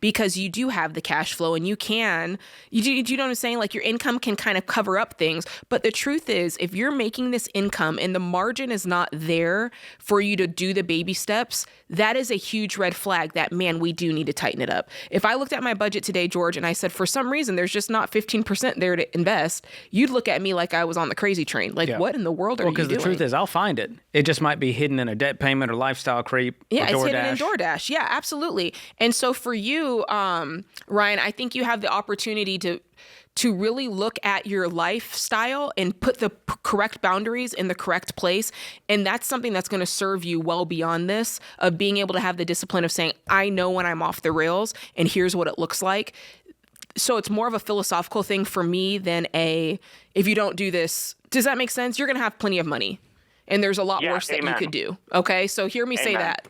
because you do have the cash flow and you know what I'm saying? Like, your income can kind of cover up things. But the truth is, if you're making this income and the margin is not there for you to do the baby steps, that is a huge red flag that, man, we do need to tighten it up. If I looked at my budget today, George, and I said, for some reason, there's just not 15% there to invest, you'd look at me like I was on the crazy train. Like, what in the world are you doing? Because the truth is, I'll find it. It just might be hidden in a debt payment or lifestyle creep. Yeah, or it's hidden in DoorDash. Yeah, absolutely. And so for you, Ryan, I think you have the opportunity to really look at your lifestyle and put the correct boundaries in the correct place. And that's something that's going to serve you well beyond this, of being able to have the discipline of saying, I know when I'm off the rails and here's what it looks like. So it's more of a philosophical thing for me than if you don't do this, does that make sense? You're going to have plenty of money. And there's a lot worse that you could do. Okay, so hear me say that.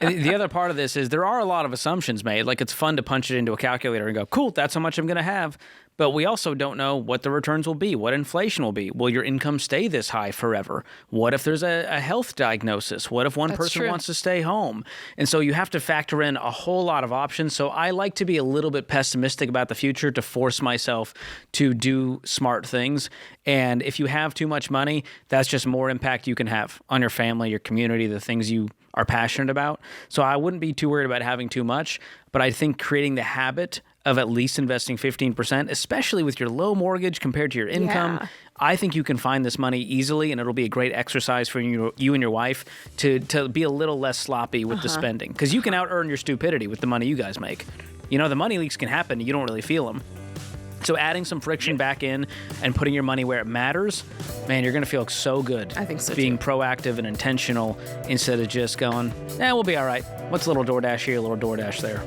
And the other part of this is there are a lot of assumptions made. Like, it's fun to punch it into a calculator and go, cool, that's how much I'm going to have. But we also don't know what the returns will be, what inflation will be. Will your income stay this high forever? What if there's a health diagnosis? What if one person wants to stay home? And so you have to factor in a whole lot of options. So I like to be a little bit pessimistic about the future to force myself to do smart things. And if you have too much money, that's just more impact you can have on your family, your community, the things you are passionate about. So I wouldn't be too worried about having too much, but I think creating the habit of at least investing 15%, especially with your low mortgage compared to your income, I think you can find this money easily, and it'll be a great exercise for you and your wife to be a little less sloppy with the spending, because you can out-earn your stupidity with the money you guys make. The money leaks can happen, you don't really feel them. So adding some friction back in and putting your money where it matters, man, you're going to feel so good. I think so, being too. proactive and intentional instead of just going, we'll be all right. What's a little DoorDash here, a little DoorDash there?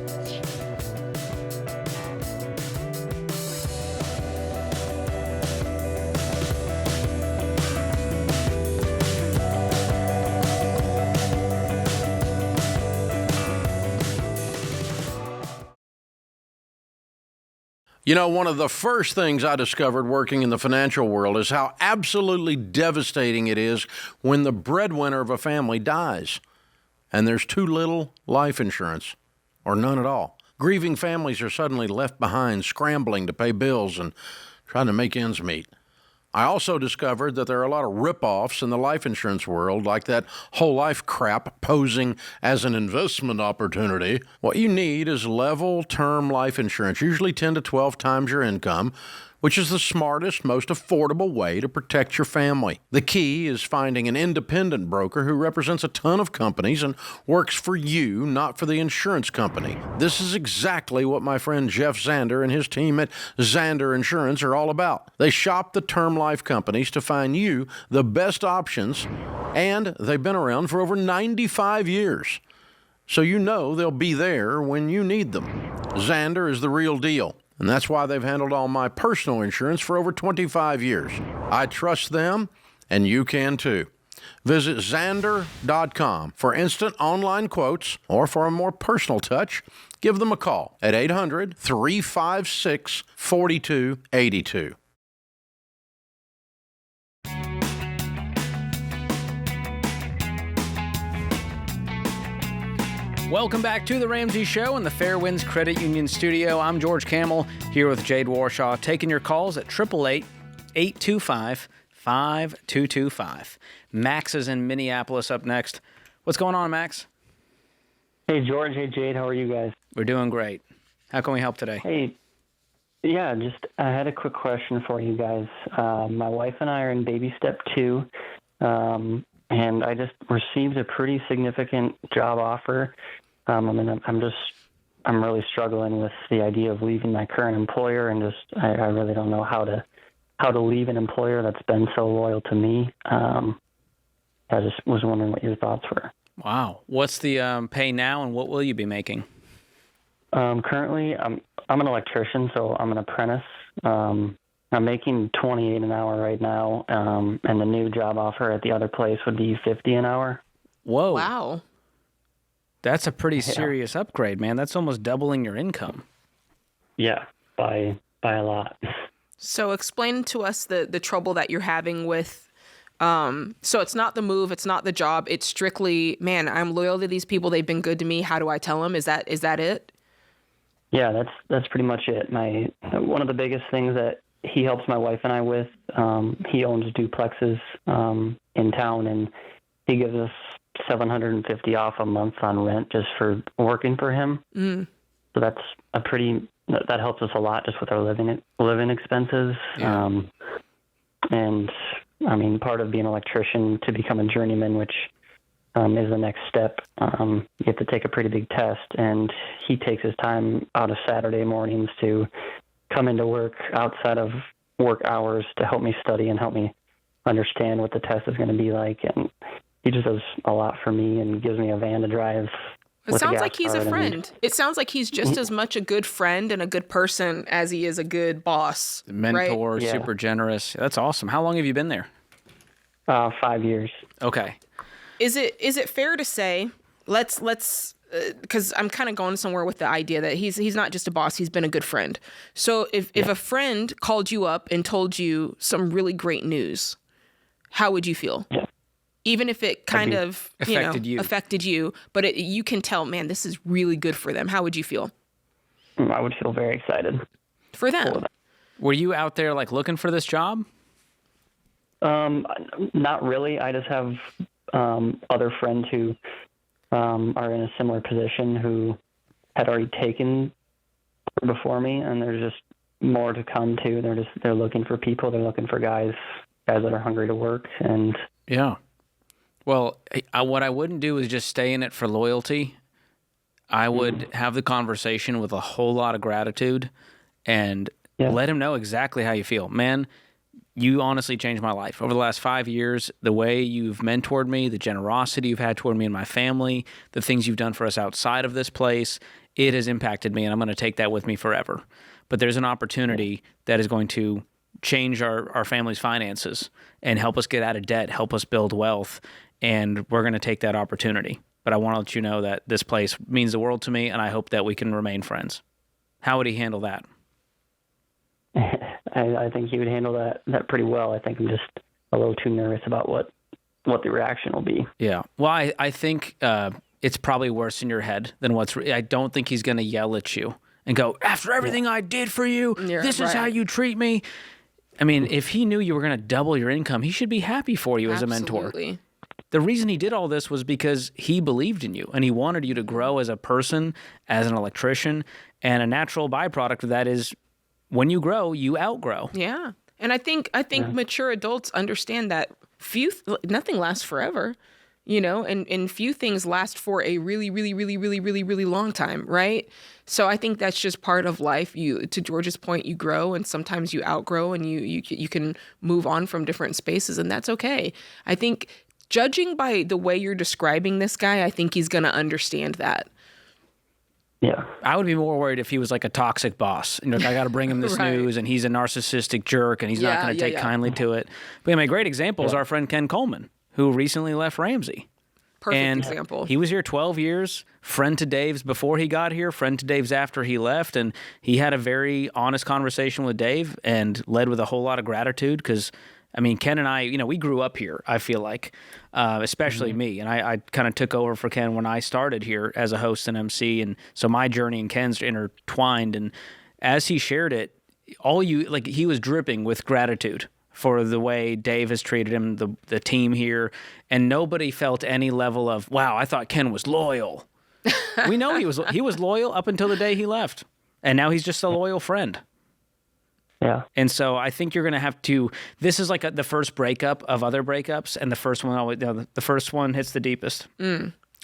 One of the first things I discovered working in the financial world is how absolutely devastating it is when the breadwinner of a family dies and there's too little life insurance or none at all. Grieving families are suddenly left behind, scrambling to pay bills and trying to make ends meet. I also discovered that there are a lot of rip-offs in the life insurance world, like that whole life crap posing as an investment opportunity. What you need is level term life insurance, usually 10 to 12 times your income, which is the smartest, most affordable way to protect your family. The key is finding an independent broker who represents a ton of companies and works for you, not for the insurance company. This is exactly what my friend Jeff Zander and his team at Zander Insurance are all about. They shop the term life companies to find you the best options, and they've been around for over 95 years. So they'll be there when you need them. Zander is the real deal. And that's why they've handled all my personal insurance for over 25 years. I trust them, and you can too. Visit Zander.com for instant online quotes, or for a more personal touch, give them a call at 800-356-4282. Welcome back to The Ramsey Show in the Fairwinds Credit Union studio. I'm George Kamel here with Jade Warshaw, taking your calls at 888-825-5225. Max is in Minneapolis up next. What's going on, Max? Hey, George. Hey, Jade. How are you guys? We're doing great. How can we help today? Hey, Yeah, just I had a quick question for you guys. My wife and I are in baby step 2, and I just received a pretty significant job offer. I'm really struggling with the idea of leaving my current employer, and I really don't know how to leave an employer that's been so loyal to me. I just was wondering what your thoughts were. Wow. What's the pay now, and what will you be making? Currently, I'm an electrician, so I'm an apprentice. I'm making $28 an hour right now, and the new job offer at the other place would be $50 an hour. Whoa. Wow. That's a pretty serious upgrade, man. That's almost doubling your income. Yeah, by a lot. So explain to us the trouble that you're having with, so it's not the move, it's not the job, it's strictly, man, I'm loyal to these people, they've been good to me, how do I tell them? Is that it? Yeah, that's pretty much it. One of the biggest things that he helps my wife and I with, he owns duplexes in town, and he gives us $750 off a month on rent just for working for him. Mm. So that helps us a lot just with our living expenses. Yeah. And I mean, part of being an electrician to become a journeyman, which is the next step, you have to take a pretty big test, and he takes his time out of Saturday mornings to come into work outside of work hours to help me study and help me understand what the test is going to be like. And he just does a lot for me and gives me a van to drive. It sounds like he's a friend. It sounds like he's just as much a good friend and a good person as he is a good boss. Mentor, right? Super generous. That's awesome. How long have you been there? 5 years. Okay. Is it fair to say, let's because I'm kind of going somewhere with the idea that he's not just a boss, he's been a good friend. So if a friend called you up and told you some really great news, how would you feel? Yeah. Even if it kind of affected you, but you can tell, man, this is really good for them. How would you feel? I would feel very excited. For them. Were you out there like looking for this job? Not really. I just have other friends who are in a similar position who had already taken before me, and there's just more to come too. They're looking for people. They're looking for guys that are hungry to work. And yeah. Well, what I wouldn't do is just stay in it for loyalty. I would have the conversation with a whole lot of gratitude and let him know exactly how you feel. Man, you honestly changed my life. Over the last 5 years, the way you've mentored me, the generosity you've had toward me and my family, the things you've done for us outside of this place, it has impacted me, and I'm going to take that with me forever. But there's an opportunity that is going to change our family's finances and help us get out of debt, help us build wealth, and we're going to take that opportunity. But I want to let you know that this place means the world to me, and I hope that we can remain friends. How would he handle that? I think he would handle that pretty well. I think I'm just a little too nervous about what the reaction will be. Yeah. Well, I think it's probably worse in your head than I don't think he's going to yell at you and go, after everything I did for you, this is how you treat me. I mean, if he knew you were going to double your income, he should be happy for you as a mentor. Absolutely. The reason he did all this was because he believed in you and he wanted you to grow as a person, as an electrician, and a natural byproduct of that is when you grow, you outgrow. Yeah. And I think mature adults understand that nothing lasts forever, and few things last for a really, really, really, really, really, really long time, right? So I think that's just part of life. To George's point, you grow and sometimes you outgrow and you can move on from different spaces, and that's okay. I think judging by the way you're describing this guy, I think he's going to understand that. Yeah. I would be more worried if he was like a toxic boss. I got to bring him this news and he's a narcissistic jerk and he's not going to take kindly to it. But a great example is our friend Ken Coleman, who recently left Ramsey. Perfect example. He was here 12 years, friend to Dave's before he got here, friend to Dave's after he left, and he had a very honest conversation with Dave and led with a whole lot of gratitude because, Ken and I, we grew up here, I feel like, especially me. And I kind of took over for Ken when I started here as a host and MC. And so my journey and Ken's intertwined. And as he shared it, he was dripping with gratitude for the way Dave has treated him, the team here. And nobody felt any level of, wow, I thought Ken was loyal. We know he was loyal up until the day he left. And now he's just a loyal friend. Yeah. And so I think you're going to have to. This is like the first breakup of other breakups, and the first one always the first one hits the deepest.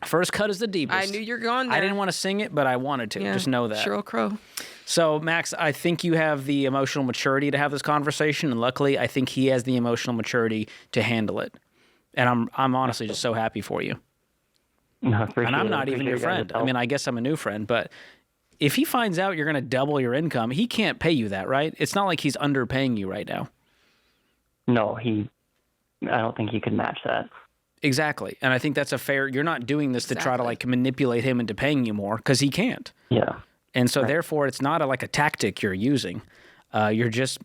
First cut is the deepest. I knew you were going there. I didn't want to sing it, but I wanted to. Yeah, Just know that. Sheryl Crow. So Max, I think you have the emotional maturity to have this conversation, and luckily, I think he has the emotional maturity to handle it. And I'm honestly just so happy for you. No, and I'm not even your friend. I mean, I guess I'm a new friend, but if he finds out you're going to double your income, he can't pay you that, right? It's not like he's underpaying you right now. No, I don't think he could match that. Exactly. And I think that's a fair, you're not doing this to try to like manipulate him into paying you more because he can't. Yeah. And so therefore it's not like a tactic you're using. You're just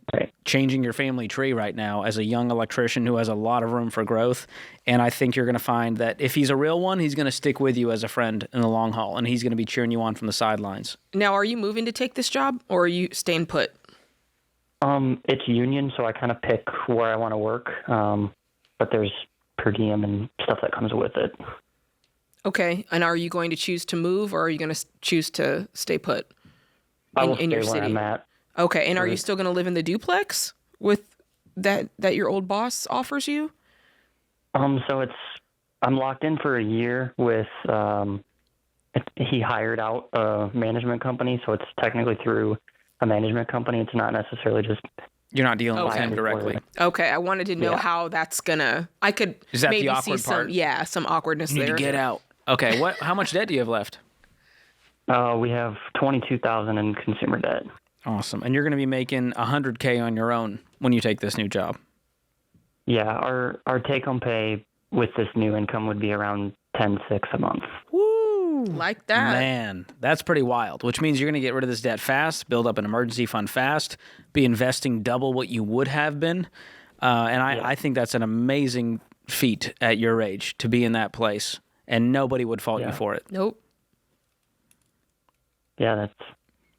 changing your family tree right now as a young electrician who has a lot of room for growth. And I think you're going to find that if he's a real one, he's going to stick with you as a friend in the long haul, and he's going to be cheering you on from the sidelines. Now, are you moving to take this job, or are you staying put? It's union, so I kind of pick where I want to work. But there's per diem and stuff that comes with it. Okay. And are you going to choose to move, or are you going to choose to stay put I will in your stay city? where I'm at. Okay, and are you still going to live in the duplex with that your old boss offers you? So I'm locked in for a year with he hired out a management company, so it's technically through a management company. It's not necessarily just you're not dealing with him directly. Okay, I wanted to know how that's gonna. I could Is that maybe the awkward see part? some awkwardness You need there. to get out. Okay, how much debt do you have left? We have $22,000 in consumer debt. Awesome. And you're going to be making $100K on your own when you take this new job. Yeah, our take-home pay with this new income would be around $10,600 a month. Woo! Like that. Man, that's pretty wild, which means you're going to get rid of this debt fast, build up an emergency fund fast, be investing double what you would have been. I think that's an amazing feat at your age to be in that place, and nobody would fault you for it. Nope. Yeah,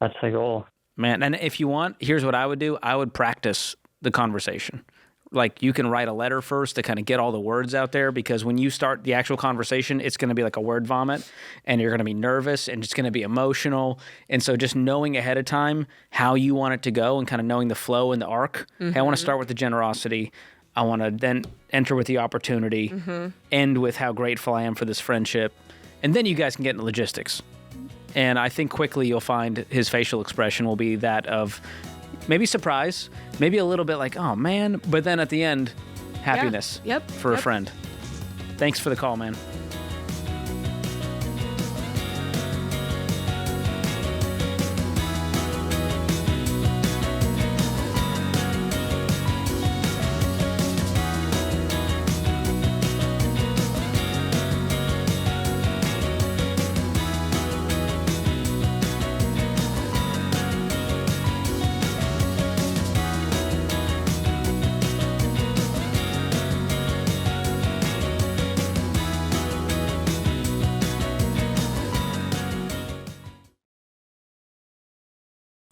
that's the goal. Man, and if you want, here's what I would do. I would practice the conversation. Like, you can write a letter first to kind of get all the words out there, because when you start the actual conversation, it's going to be like a word vomit, and you're going to be nervous, and it's going to be emotional. And so just knowing ahead of time how you want it to go and kind of knowing the flow and the arc. Hey, I want to start with the generosity. I want to then enter with the opportunity, end with how grateful I am for this friendship. And then you guys can get into logistics. And I think quickly you'll find his facial expression will be that of maybe surprise, maybe a little bit like, oh, man. But then at the end, happiness for a friend. Thanks for the call, man.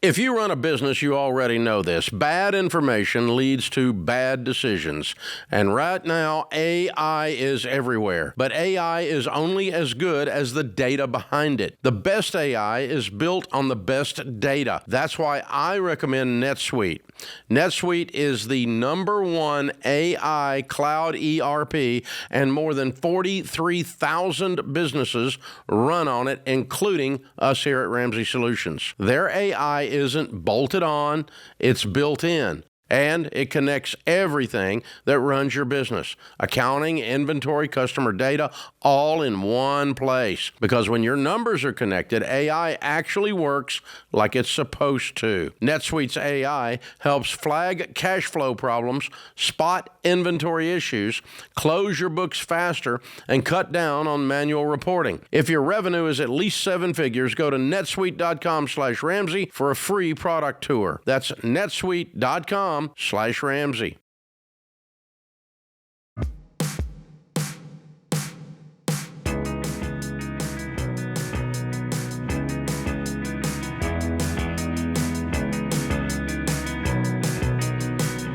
If you run a business, you already know this. Bad information leads to bad decisions. And right now, AI is everywhere. But AI is only as good as the data behind it. The best AI is built on the best data. That's why I recommend NetSuite. NetSuite is the #1 AI cloud ERP, and more than 43,000 businesses run on it, including us here at Ramsey Solutions. Their AI isn't bolted on, it's built in. And it connects everything that runs your business. Accounting, inventory, customer data, all in one place. Because when your numbers are connected, AI actually works like it's supposed to. NetSuite's AI helps flag cash flow problems, spot inventory issues, close your books faster, and cut down on manual reporting. If your revenue is at least 7 figures, go to netsuite.com/Ramsey for a free product tour. That's netsuite.com/Ramsey.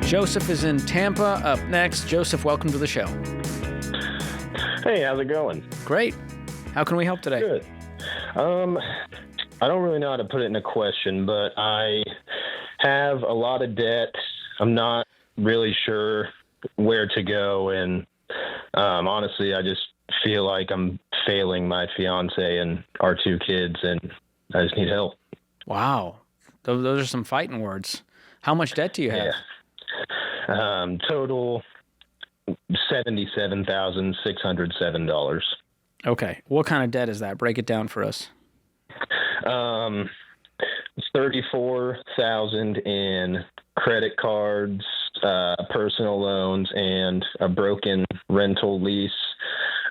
Joseph is in Tampa up next. Joseph, welcome to the show. Hey, how's it going? Great. How can we help today? Good. I don't really know how to put it in a question, but I have a lot of debt. I'm not really sure where to go. And honestly, I just feel like I'm failing my fiance and our 2 kids, and I just need help. Wow. Those are some fighting words. How much debt do you have? Yeah. Total $77,607. Okay. What kind of debt is that? Break it down for us. $34,000 in credit cards, personal loans, and a broken rental lease.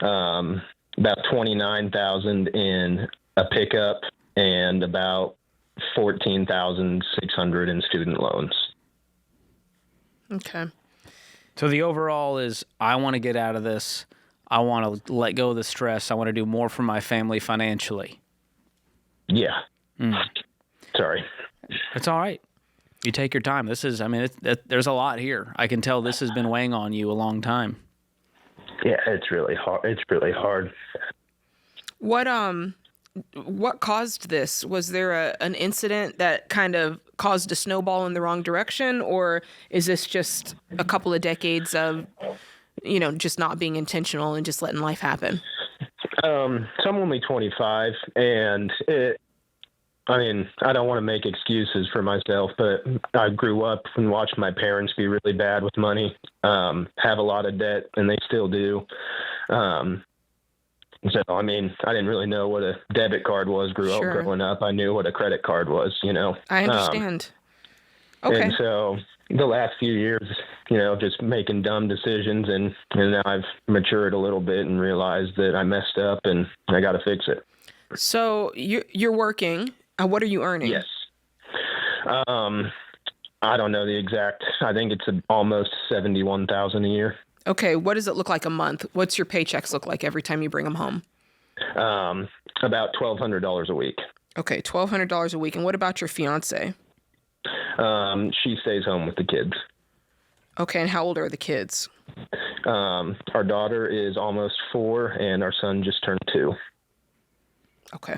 About $29,000 in a pickup, and about $14,600 in student loans. Okay. So the overall is, I want to get out of this. I want to let go of the stress. I want to do more for my family financially. Yeah. Sorry. It's all right. You take your time. This is, there's a lot here. I can tell this has been weighing on you a long time. Yeah, it's really hard. It's really hard. What caused this? Was there an incident that kind of caused a snowball in the wrong direction, or is this just a couple of decades of, just not being intentional and just letting life happen? So I'm only 25, and I don't want to make excuses for myself, but I grew up and watched my parents be really bad with money, have a lot of debt, and they still do. So, I didn't really know what a debit card was growing up. I knew what a credit card was, I understand. Okay. And so the last few years, just making dumb decisions, and now I've matured a little bit and realized that I messed up and I got to fix it. So you're working. What are you earning? Yes. I don't know the exact. I think it's almost $71,000 a year. Okay. What does it look like a month? What's your paychecks look like every time you bring them home? About $1,200 a week. Okay. $1,200 a week. And what about your fiance? She stays home with the kids. Okay. And how old are the kids? Our daughter is almost 4 and our son just turned 2. Okay.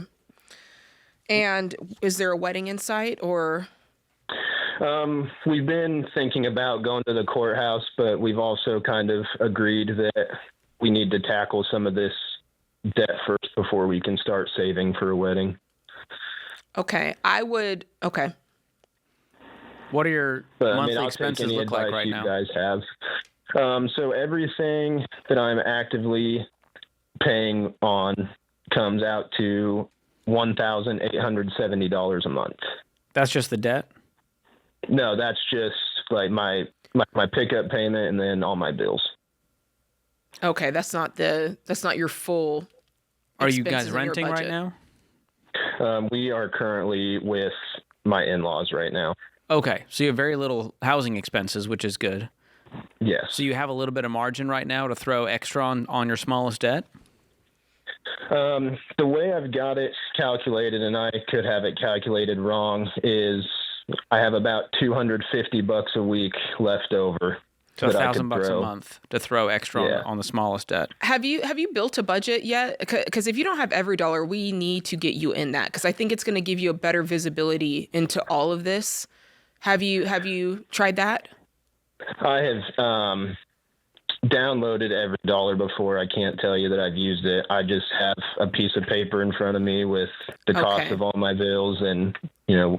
And is there a wedding in sight, or? We've been thinking about going to the courthouse, but we've also kind of agreed that we need to tackle some of this debt first before we can start saving for a wedding. Okay. Okay. What are your monthly expenses look like right now? You guys have. So everything that I'm actively paying on comes out to $1,870 a month. That's just the debt? No, that's just like my pickup payment and then all my bills. Okay, that's not your full. Are you guys renting right now? We are currently with my in-laws right now. Okay, so you have very little housing expenses, which is good. Yes. So you have a little bit of margin right now to throw extra on your smallest debt? The way I've got it calculated, and I could have it calculated wrong, is I have about $250 a week left over. So $1,000 a month to throw extra on the smallest debt. Have you built a budget yet? Because if you don't have every dollar, we need to get you in that, because I think it's going to give you a better visibility into all of this. Have you tried that? I have downloaded every dollar before. I can't tell you that I've used it. I just have a piece of paper in front of me with the cost of all my bills and,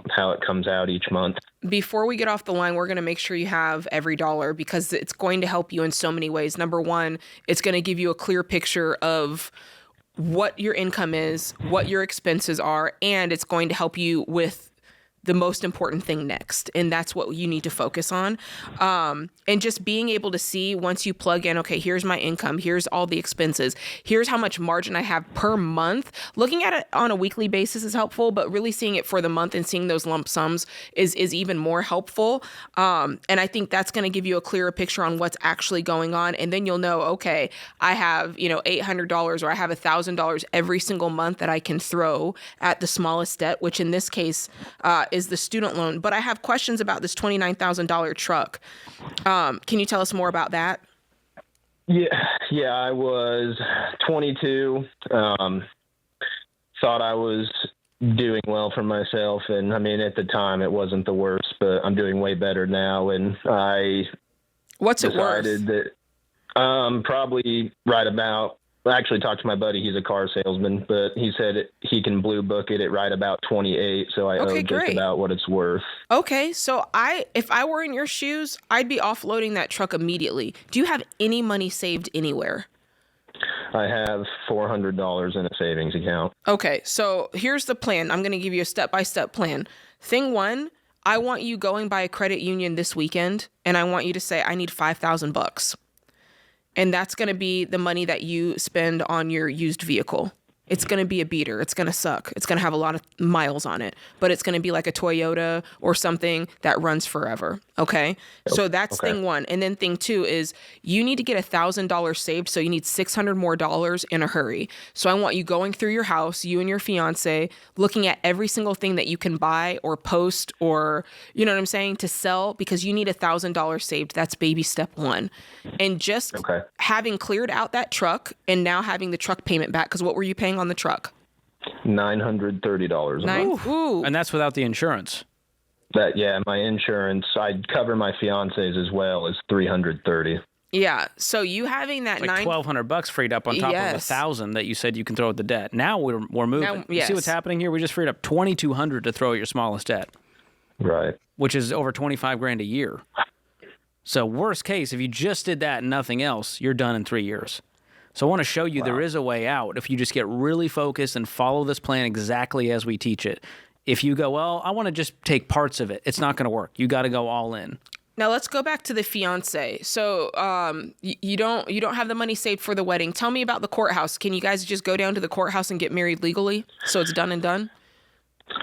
how it comes out each month. Before we get off the line, we're going to make sure you have every dollar, because it's going to help you in so many ways. Number one, it's going to give you a clear picture of what your income is, what your expenses are, and it's going to help you with the most important thing next. And that's what you need to focus on. And just being able to see, once you plug in, okay, here's my income, here's all the expenses, here's how much margin I have per month. Looking at it on a weekly basis is helpful, but really seeing it for the month and seeing those lump sums is even more helpful. And I think that's going to give you a clearer picture on what's actually going on. And then you'll know, okay, I have, $800 or I have $1,000 every single month that I can throw at the smallest debt, which in this case, is the student loan. But I have questions about this $29,000 truck. Can you tell us more about that? Yeah, I was 22. Thought I was doing well for myself. And I mean, at the time it wasn't the worst, but I'm doing way better now. And I What's it worth? decided that probably right about, I actually talked to my buddy. He's a car salesman, but he said he can blue book it at right about 28. So I owe just about what it's worth. Okay. So if I were in your shoes, I'd be offloading that truck immediately. Do you have any money saved anywhere? I have $400 in a savings account. Okay. So here's the plan. I'm going to give you a step-by-step plan. Thing one, I want you going by a credit union this weekend, and I want you to say, I need $5,000. And that's going to be the money that you spend on your used vehicle. It's going to be a beater. It's going to suck. It's going to have a lot of miles on it, but it's going to be like a Toyota or something that runs forever. Okay. So that's thing one. And then thing two is you need to get $1,000 saved. So you need $600 more in a hurry. So I want you going through your house, you and your fiance, looking at every single thing that you can buy or post or, you know what I'm saying, to sell, because you need $1,000 saved. That's baby step one. And just having cleared out that truck and now having the truck payment back. Because what were you paying on the truck? $930. Ooh. And that's without the insurance. My insurance, I'd cover my fiance's as well, as $330. Yeah. So you having that like $1,200 freed up on top of $1,000 that you said you can throw at the debt. Now we're moving. Now, You see what's happening here? We just freed up $2,200 to throw at your smallest debt. Right. Which is over $25,000 a year. So worst case, if you just did that and nothing else, you're done in 3 years. So I want to show you there is a way out if you just get really focused and follow this plan exactly as we teach it. If you go, well, I want to just take parts of it, it's not going to work. You got to go all in. Now let's go back to the fiance. So you don't have the money saved for the wedding. Tell me about the courthouse. Can you guys just go down to the courthouse and get married legally so it's done and done?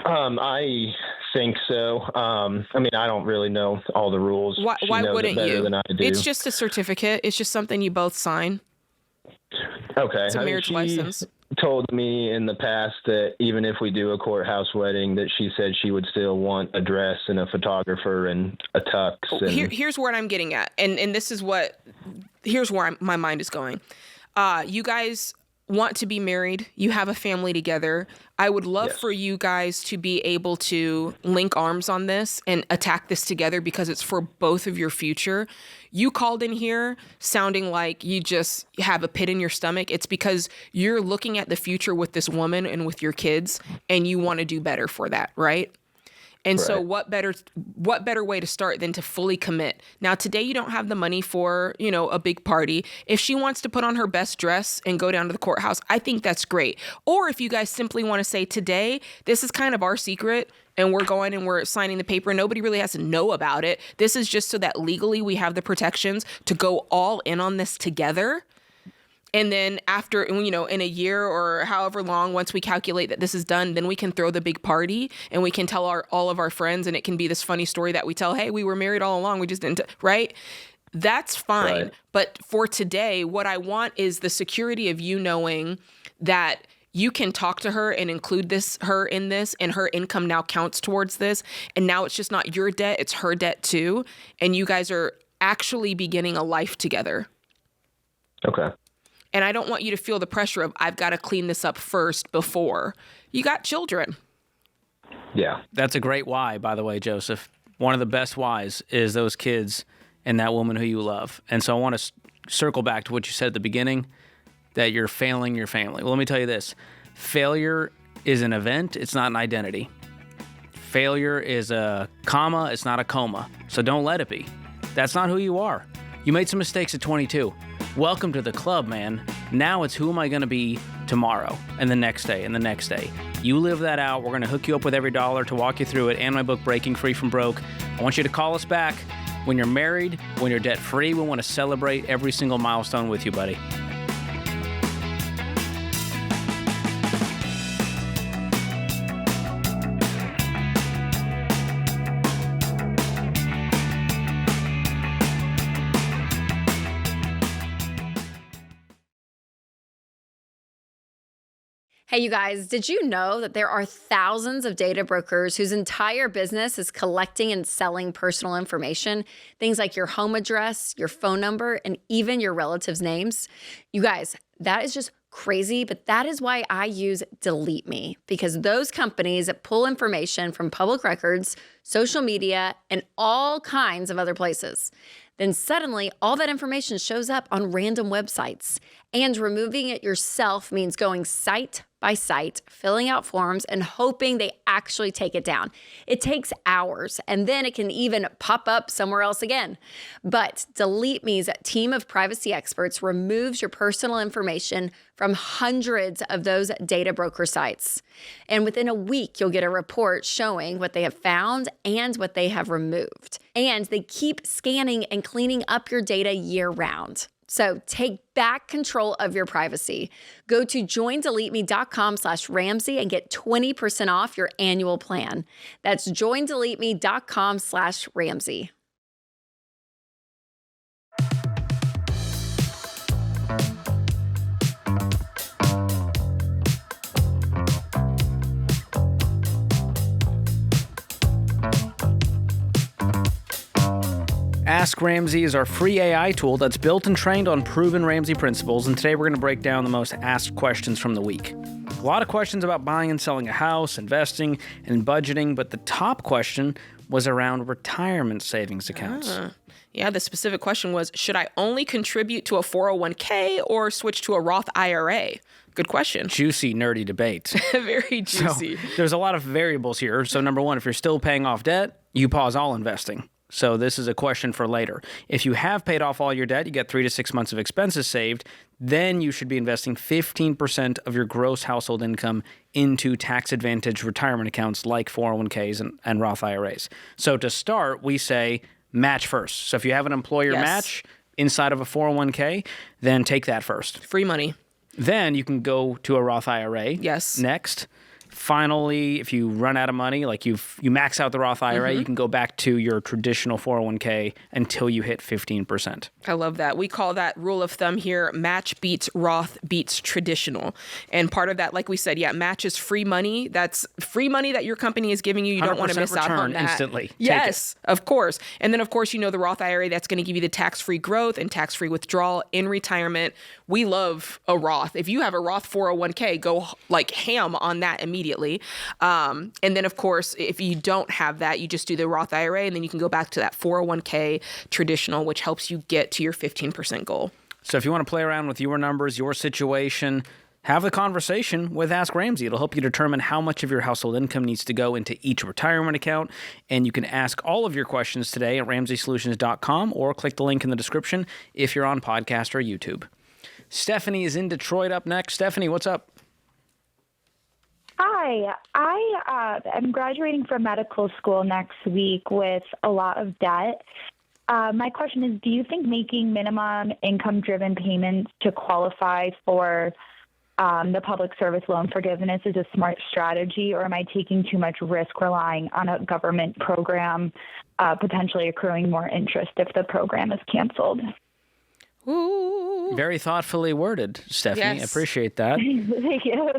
I think so. I mean, I don't really know all the rules. Why wouldn't you? Than I do. It's just a certificate. It's just something you both sign. Okay. It's a marriage license. Told me in the past that even if we do a courthouse wedding, that she said she would still want a dress and a photographer and a tux. And Here's where I'm getting at, and here's where my mind is going. You guys want to be married. You have a family together. I would love for you guys to be able to link arms on this and attack this together because it's for both of your future. You called in here sounding like you just have a pit in your stomach. It's because you're looking at the future with this woman and with your kids, and you want to do better for that, right? And so what better way to start than to fully commit? Now, today you don't have the money for, a big party. If she wants to put on her best dress and go down to the courthouse, I think that's great. Or if you guys simply want to say today, this is kind of our secret and we're going and we're signing the paper. Nobody really has to know about it. This is just so that legally we have the protections to go all in on this together. And then after, in a year or however long, once we calculate that this is done, then we can throw the big party and we can tell all of our friends, and it can be this funny story that we tell, hey, we were married all along. We just didn't, right? That's fine. Right. But for today, what I want is the security of you knowing that you can talk to her and include her in this, and her income now counts towards this. And now it's just not your debt, it's her debt too. And you guys are actually beginning a life together. Okay. And I don't want you to feel the pressure of, I've got to clean this up first before. You got children. Yeah. That's a great why, by the way, Joseph. One of the best whys is those kids and that woman who you love. And so I want to circle back to what you said at the beginning, that you're failing your family. Well, let me tell you this. Failure is an event. It's not an identity. Failure is a comma. It's not a coma. So don't let it be. That's not who you are. You made some mistakes at 22. Welcome to the club, man. Now it's who am I going to be tomorrow and the next day and the next day. You live that out. We're going to hook you up with every dollar to walk you through it and my book, Breaking Free from Broke. I want you to call us back when you're married, when you're debt-free. We want to celebrate every single milestone with you, buddy. Hey, you guys, did you know that there are thousands of data brokers whose entire business is collecting and selling personal information? Things like your home address, your phone number, and even your relatives' names. You guys, that is just crazy, but that is why I use Delete Me, because those companies pull information from public records, social media, and all kinds of other places. Then suddenly all that information shows up on random websites. And removing it yourself means going site by site, filling out forms, and hoping they actually take it down. It takes hours, and then it can even pop up somewhere else again. But Delete Me's team of privacy experts removes your personal information from hundreds of those data broker sites. And within a week, you'll get a report showing what they have found and what they have removed. And they keep scanning and cleaning up your data year-round. So take back control of your privacy. Go to joindeleteme.com/Ramsey and get 20% off your annual plan. That's joindeleteme.com/Ramsey. Ask Ramsey is our free AI tool that's built and trained on proven Ramsey principles, and today we're going to break down the most asked questions from the week. A lot of questions about buying and selling a house, investing, and budgeting, but the top question was around retirement savings accounts. Yeah, the specific question was, should I only contribute to a 401k or switch to a Roth IRA? Good question. Juicy, nerdy debate. Very juicy. So, there's a lot of variables here. So number one, if you're still paying off debt, you pause all investing. So this is a question for later. If you have paid off all your debt, you get 3 to 6 months of expenses saved, then you should be investing 15% of your gross household income into tax-advantaged retirement accounts like 401ks and Roth IRAs. So to start, we say match first. So if you have an employer match inside of a 401k, then take that first. Free money. Then you can go to a Roth IRA. Yes. Next. Finally, if you run out of money, like you max out the Roth IRA, you can go back to your traditional 401k until you hit 15%. I love that. We call that rule of thumb here, match beats Roth beats traditional. And part of that, like we said, match is free money. That's free money that your company is giving you. You don't want to miss out on that. Instantly. Yes, of course. And then, of course, the Roth IRA, that's going to give you the tax-free growth and tax-free withdrawal in retirement. We love a Roth. If you have a Roth 401k, go like ham on that immediately. And then, of course, if you don't have that, you just do the Roth IRA, and then you can go back to that 401k traditional, which helps you get to your 15% goal. So if you want to play around with your numbers, your situation, have the conversation with Ask Ramsey. It'll help you determine how much of your household income needs to go into each retirement account. And you can ask all of your questions today at RamseySolutions.com or click the link in the description if you're on podcast or YouTube. Stephanie is in Detroit up next. Stephanie, what's up? Hi, I am graduating from medical school next week with a lot of debt. My question is, do you think making minimum income-driven payments to qualify for the public service loan forgiveness is a smart strategy, or am I taking too much risk relying on a government program, potentially accruing more interest if the program is canceled? Ooh. Very thoughtfully worded, Stephanie. Yes. I appreciate that. Thank you.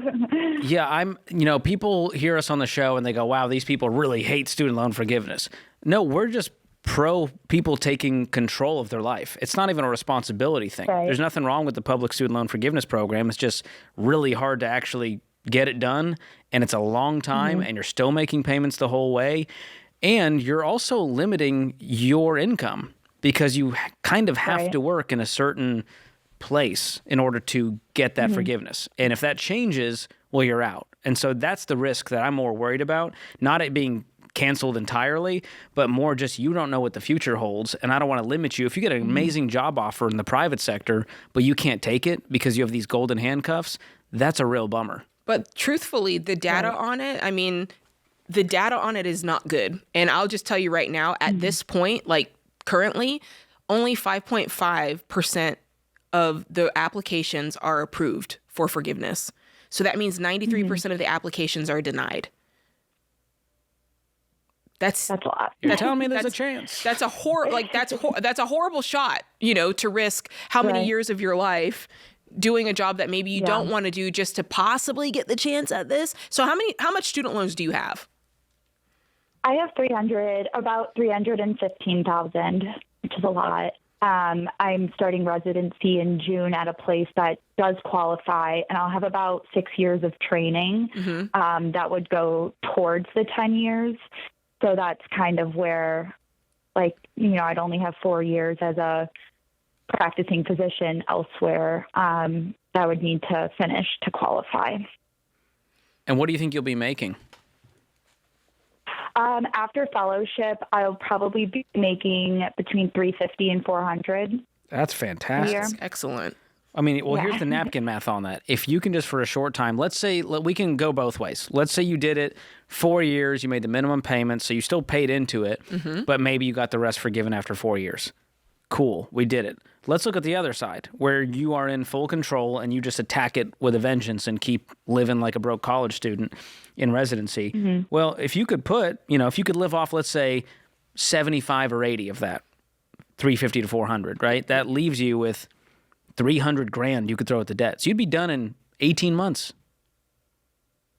Yeah, people hear us on the show and they go, wow, these people really hate student loan forgiveness. No, we're just pro people taking control of their life. It's not even a responsibility thing. Right. There's nothing wrong with the public student loan forgiveness program. It's just really hard to actually get it done, and it's a long time, and you're still making payments the whole way, and you're also limiting your income because you kind of have to work in a certain place in order to get that forgiveness. And if that changes, well, you're out. And so that's the risk that I'm more worried about, not it being canceled entirely, but more just you don't know what the future holds, and I don't want to limit you. If you get an amazing job offer in the private sector, but you can't take it because you have these golden handcuffs, that's a real bummer. But truthfully, the data on it, the data on it is not good. And I'll just tell you right now, at this point, like currently, only 5.5% of the applications are approved for forgiveness. So that means 93% of the applications are denied. That's a lot. You're telling me there's a chance. That's a that's a horrible shot, to risk how many years of your life doing a job that maybe you don't want to do just to possibly get the chance at this. So how much student loans do you have? I have about 315,000, which is a lot. I'm starting residency in June at a place that does qualify, and I'll have about 6 years of training that would go towards the 10 years. So that's kind of where, like, you know, I'd only have 4 years as a practicing physician elsewhere that would need to finish to qualify. And what do you think you'll be making? After fellowship, I'll probably be making between $350 and $400. That's fantastic. Yeah. Excellent. I mean, well, Yeah. here's the napkin math on that. If you can just for a short time, let's say we can go both ways. Let's say you did it 4 years, you made the minimum payment, so you still paid into it, but maybe you got the rest forgiven after 4 years. Cool, we did it. Let's look at the other side, where you are in full control and you just attack it with a vengeance and keep living like a broke college student in residency. Well, if you could if you could live off, let's say, 75 or 80 of that, 350 to 400, right? That leaves you with 300 grand you could throw at the debt. So you'd be done in 18 months.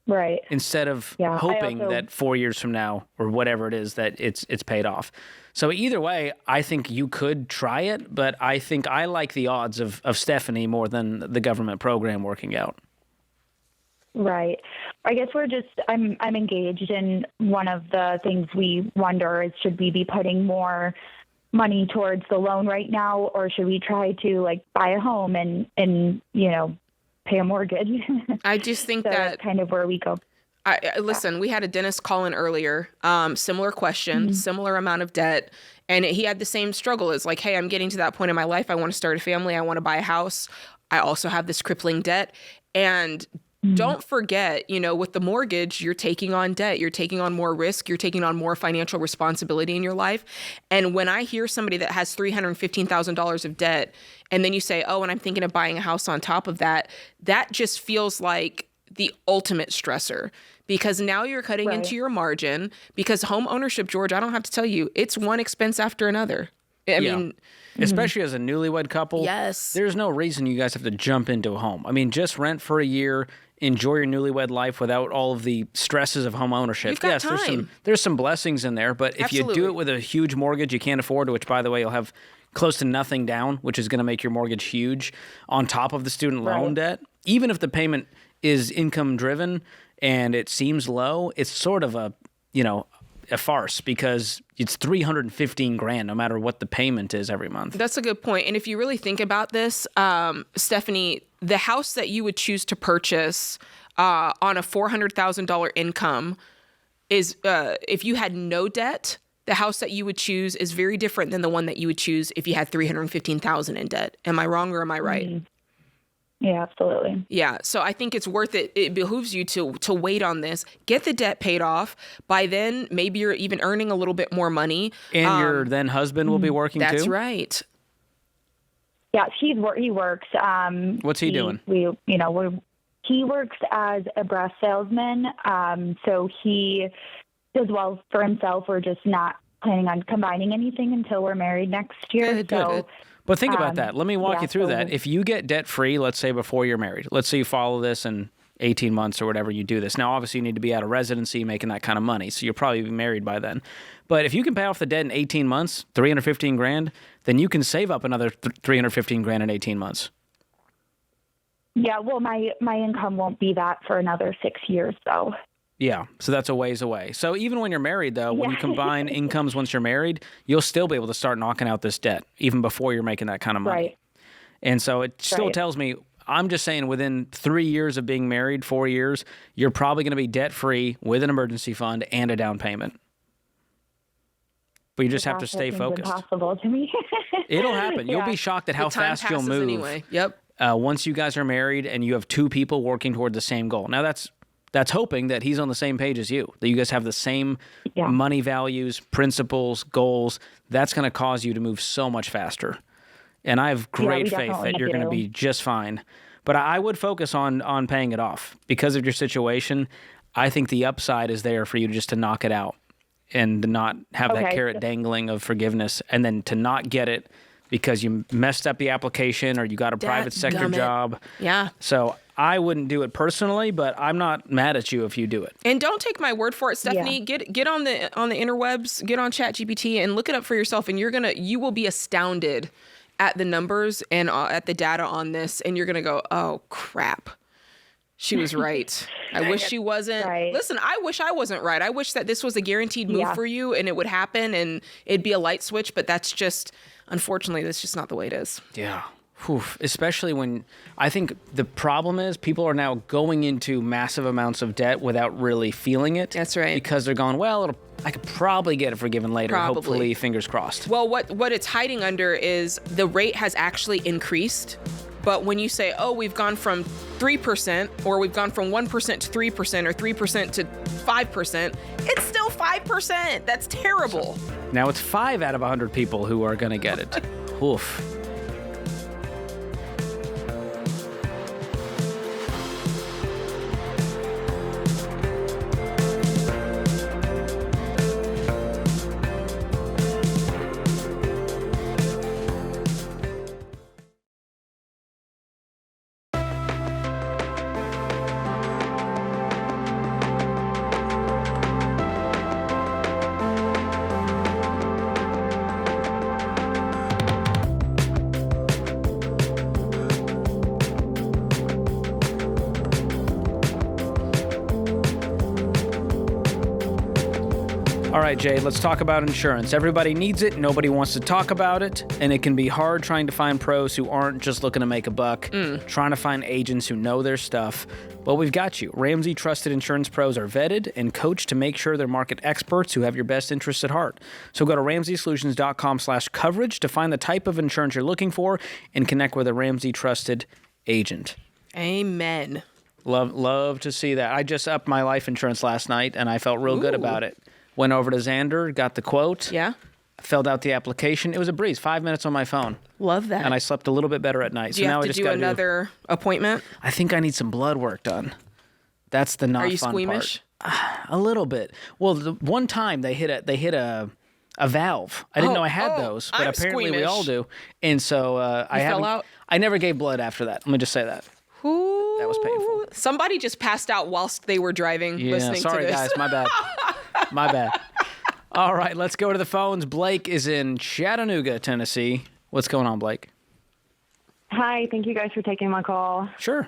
Right. Instead of Yeah, hoping that 4 years from now or whatever it is that it's paid off. So either way, I think you could try it, but I think I like the odds of Stephanie more than the government program working out. Right. I guess I'm engaged, and one of the things we wonder is, should we be putting more money towards the loan right now, or should we try to, like, buy a home and pay a mortgage? I just think so that that's kind of where we go. Listen, we had a dentist call in earlier, similar question, similar amount of debt. And he had the same struggle. It's like, hey, I'm getting to that point in my life. I want to start a family. I want to buy a house. I also have this crippling debt. And don't forget, with the mortgage, you're taking on debt. You're taking on more risk. You're taking on more financial responsibility in your life. And when I hear somebody that has $315,000 of debt, and then you say, oh, and I'm thinking of buying a house on top of that, that just feels like the ultimate stressor, because now you're cutting into your margin, because home ownership, George, I don't have to tell you, it's one expense after another. I mean, especially as a newlywed couple. Yes. There's no reason you guys have to jump into a home. I mean, just rent for a year, enjoy your newlywed life without all of the stresses of home ownership. You've got time. There's some blessings in there, but if you do it with a huge mortgage you can't afford, which, by the way, you'll have close to nothing down, which is going to make your mortgage huge on top of the student loan debt, even if the payment is income driven and it seems low, it's sort of a farce, because it's $315,000 no matter what the payment is every month. That's a good point. And if you really think about this, Stephanie, the house that you would choose to purchase on a $400,000 income is, if you had no debt, the house that you would choose is very different than the one that you would choose if you had $315,000 in debt. Am I wrong or am I right? Yeah, absolutely. Yeah, so I think it's worth it. It behooves you to wait on this, get the debt paid off. By then, maybe you're even earning a little bit more money. And your then husband will be working too? That's right. Yeah, he works. What's he doing? He works as a brass salesman. So he does well for himself. We're just not planning on combining anything until we're married next year. Good. But think about that. Let me walk you through that. If you get debt-free, let's say before you're married, let's say you follow this in 18 months or whatever, you do this. Now, obviously, you need to be out of residency making that kind of money, so you'll probably be married by then. But if you can pay off the debt in 18 months, $315,000, then you can save up another $315,000 in 18 months. Yeah, well, my income won't be that for another 6 years, though. Yeah, so that's a ways away. So even when you're married, though, when you combine incomes once you're married, you'll still be able to start knocking out this debt, even before you're making that kind of money. Right. And so it still tells me, I'm just saying within 3 years of being married, 4 years, you're probably going to be debt-free with an emergency fund and a down payment. But you just have to stay focused. Impossible to me. It'll happen. You'll be shocked at how fast you'll move. Anyway. Yep. Once you guys are married and you have two people working toward the same goal. Now, that's hoping that he's on the same page as you, that you guys have the same money values, principles, goals. That's going to cause you to move so much faster. And I have great faith that you're going to be just fine. But I would focus on paying it off. Because of your situation, I think the upside is there for you just to knock it out and not have that carrot dangling of forgiveness, and then to not get it because you messed up the application or you got a private sector job. Yeah. So I wouldn't do it personally, but I'm not mad at you if you do it. And don't take my word for it, Stephanie. Yeah. Get on the interwebs, get on ChatGPT and look it up for yourself, and you will be astounded at the numbers and at the data on this, and you're gonna go, oh crap. She was right. I wish she wasn't. Right. Listen, I wish I wasn't right. I wish that this was a guaranteed move for you and it would happen and it'd be a light switch, but that's just, unfortunately, that's just not the way it is. Yeah. Whew. Especially when I think the problem is people are now going into massive amounts of debt without really feeling it. That's right. Because they're going, well, I could probably get it forgiven later. Probably. Hopefully, fingers crossed. Well, what it's hiding under is the rate has actually increased. But when you say, oh, we've gone from 3% or we've gone from 1% to 3% or 3% to 5%, it's still 5%. That's terrible. So, now it's 5 out of 100 people who are going to get it. Oof. All right, Jade, let's talk about insurance. Everybody needs it. Nobody wants to talk about it. And it can be hard trying to find pros who aren't just looking to make a buck, trying to find agents who know their stuff. But we've got you. Ramsey Trusted Insurance Pros are vetted and coached to make sure they're market experts who have your best interests at heart. So go to RamseySolutions.com/coverage to find the type of insurance you're looking for and connect with a Ramsey Trusted agent. Amen. Love to see that. I just upped my life insurance last night, and I felt real good about it. Went over to Xander, got the quote. Yeah. Filled out the application. It was a breeze. 5 minutes on my phone. Love that. And I slept a little bit better at night. Do you have to do another appointment? I think I need some blood work done. That's the not fun part. Are you squeamish? A little bit. Well, the one time they hit a valve. I didn't know I had those, but apparently squeamish. we all do. And so fell out? I never gave blood after that. Let me just say that. Ooh. That was painful. Somebody just passed out whilst they were driving listening sorry, to this. guys. My bad. My bad. All right, let's go to the phones. Blake is in Chattanooga, Tennessee. What's going on, Blake? Hi, thank you guys for taking my call. Sure.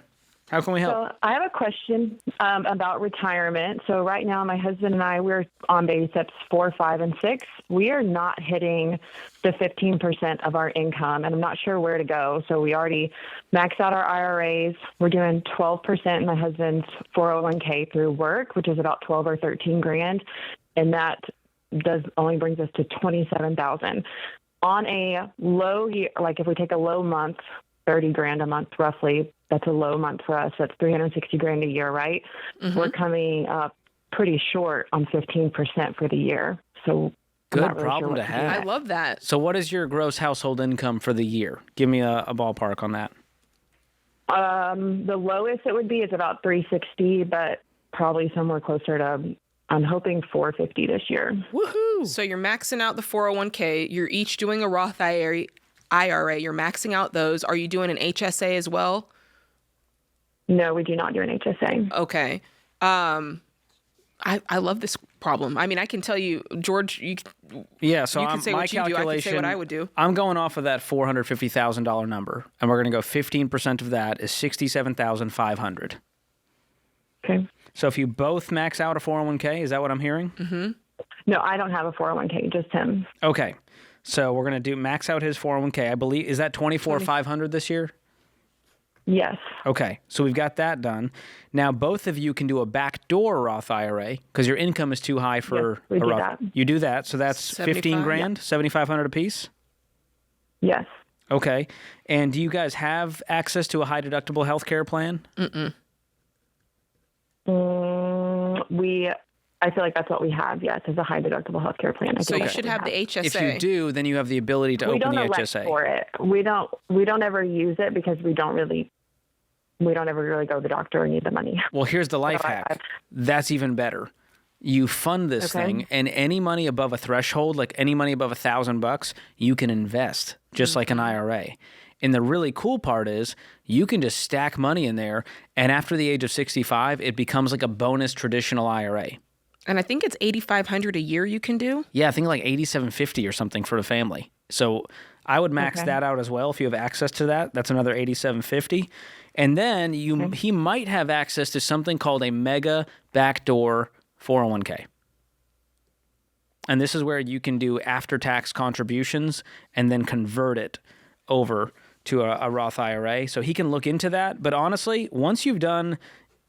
How can we help? So I have a question about retirement. So right now, my husband and I, we're on baby steps 4, 5, and 6. We are not hitting the 15% of our income, and I'm not sure where to go. So we already maxed out our IRAs. We're doing 12% in my husband's 401k through work, which is about 12 or 13 grand, and that only brings us to 27,000. On a low year, like if we take a low month, 30 grand a month roughly, that's a low month for us. That's 360 grand a year, right? Mm-hmm. We're coming up pretty short on 15% for the year. So good problem to have. I love that. So what is your gross household income for the year? Give me a ballpark on that. The lowest it would be is about 360, but probably somewhere closer to, I'm hoping 450 this year. Woohoo! So you're maxing out the 401k. You're each doing a Roth IRA. You're maxing out those. Are you doing an HSA as well? No, we do not do an HSA. Okay. I love this problem. I mean, I can tell you, George, you can say what you do. I can say what I would do. I'm going off of that $450,000 number, and we're going to go 15% of that is $67,500. Okay. So if you both max out a 401k, is that what I'm hearing? Mm-hmm. No, I don't have a 401k, just him. Okay. So we're going to max out his 401k. I believe, is that $24,500 this year? Yes. Okay. So we've got that done. Now both of you can do a backdoor Roth IRA because your income is too high for we a do Roth. that. You do that. So that's 15 grand, 7,500 apiece? Yes. Okay. And do you guys have access to a high deductible health care plan? Mm-mm. I feel like that's what we have, yes, is a high deductible healthcare plan. So you should have the HSA. If you do, then you have the ability to open the HSA. We don't elect for it. We don't ever use it because we don't ever really go to the doctor or need the money. Well, here's the life hack. That's even better. you fund this thing, and any money above a threshold, like any money above $1,000, you can invest just like an IRA. And the really cool part is you can just stack money in there, and after the age of 65, it becomes like a bonus traditional IRA. And I think it's $8,500 a year you can do. Yeah, I think like $8,750 or something for the family. So I would max that out as well if you have access to that. That's another $8,750. And then he might have access to something called a mega backdoor 401k. And this is where you can do after-tax contributions and then convert it over to a Roth IRA. So he can look into that. But honestly, once you've done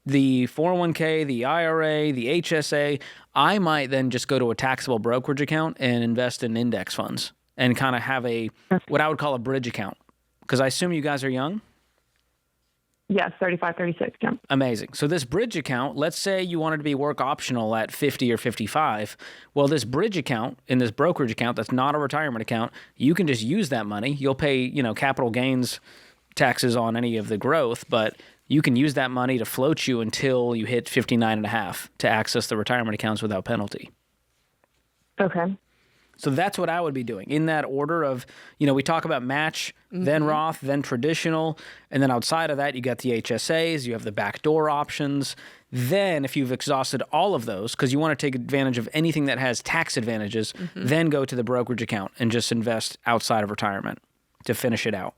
the 401k, the IRA, the HSA, I might then just go to a taxable brokerage account and invest in index funds and kind of have what I would call a bridge account. Because I assume you guys are young? Yes, 35, 36, yeah. Amazing. So this bridge account, let's say you wanted to be work optional at 50 or 55. Well, this bridge account in this brokerage account that's not a retirement account, you can just use that money. You'll pay, capital gains taxes on any of the growth, but you can use that money to float you until you hit 59 and a half to access the retirement accounts without penalty. Okay. So that's what I would be doing in that order of, we talk about match, then Roth, then traditional. And then outside of that, you got the HSAs, you have the backdoor options. Then if you've exhausted all of those, because you want to take advantage of anything that has tax advantages, then go to the brokerage account and just invest outside of retirement to finish it out.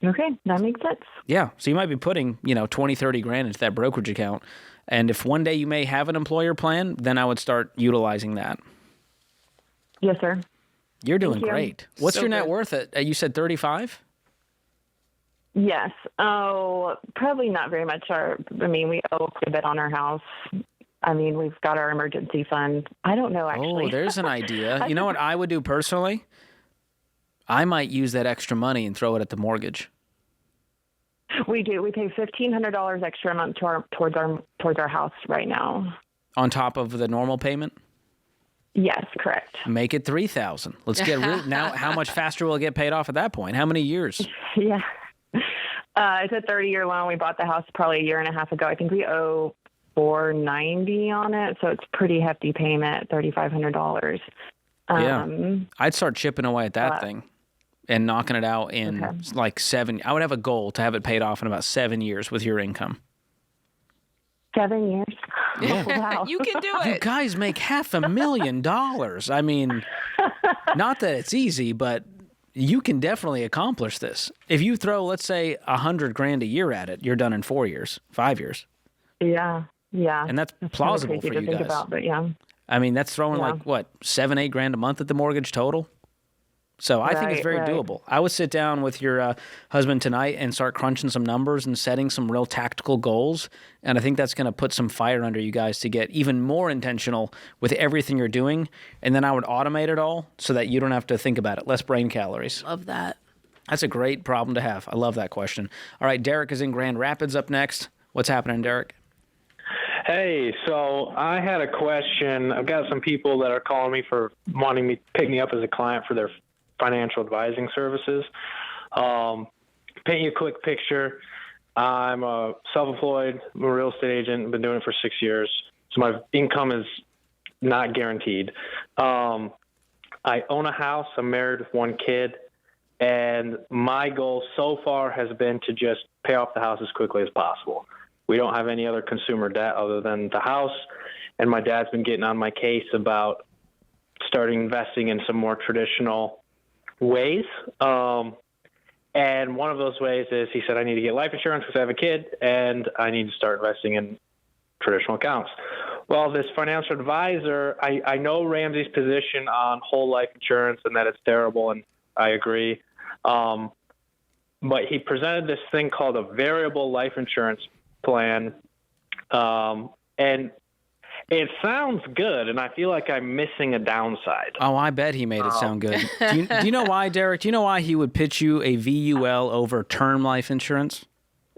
Okay, that makes sense. Yeah. So you might be putting, 20, 30 grand into that brokerage account. And if one day you may have an employer plan, then I would start utilizing that. Yes, sir. You're doing great. What's your net worth at? You said 35? Yes. Oh, probably not very much. We owe quite a bit on our house. We've got our emergency fund. I don't know, actually. Oh, there's an idea. You know what I would do personally? I might use that extra money and throw it at the mortgage. We do. We pay $1,500 extra a month towards our house right now. On top of the normal payment? Yes, correct. Make it $3,000. Let's get real. Now, how much faster will it get paid off at that point? How many years? Yeah. It's a 30-year loan. We bought the house probably a year and a half ago. I think we owe $490 on it, so it's pretty hefty payment, $3,500. Yeah. I'd start chipping away at that thing and knocking it out in like 7. I would have a goal to have it paid off in about 7 years with your income. 7 years? Yeah. Oh, wow. You can do it. You guys make $500,000. Not that it's easy, but you can definitely accomplish this. If you throw, let's say, $100,000 a year at it, you're done in 4 years, 5 years. Yeah. And that's plausible crazy for to you think guys. about, but yeah. That's throwing $7-8 a month at the mortgage total. So I think it's very doable. I would sit down with your husband tonight and start crunching some numbers and setting some real tactical goals. And I think that's going to put some fire under you guys to get even more intentional with everything you're doing. And then I would automate it all so that you don't have to think about it. Less brain calories. Love that. That's a great problem to have. I love that question. All right, Derek is in Grand Rapids up next. What's happening, Derek? Hey, so I had a question. I've got some people that are calling me for wanting me to pick me up as a client for their financial advising services. Paint you a quick picture. I'm a self-employed, I'm a real estate agent. I've been doing it for 6 years. So my income is not guaranteed. I own a house. I'm married with 1 kid. And my goal so far has been to just pay off the house as quickly as possible. We don't have any other consumer debt other than the house. And my dad's been getting on my case about starting investing in some more traditional ways. And one of those ways is he said, I need to get life insurance because I have a kid and I need to start investing in traditional accounts. Well, this financial advisor, I know Ramsey's position on whole life insurance and that it's terrible, and I agree. But he presented this thing called a variable life insurance plan. And it sounds good, and I feel like I'm missing a downside. Oh, I bet he made it sound good. Do you know why, Derek? Do you know why he would pitch you a VUL over term life insurance?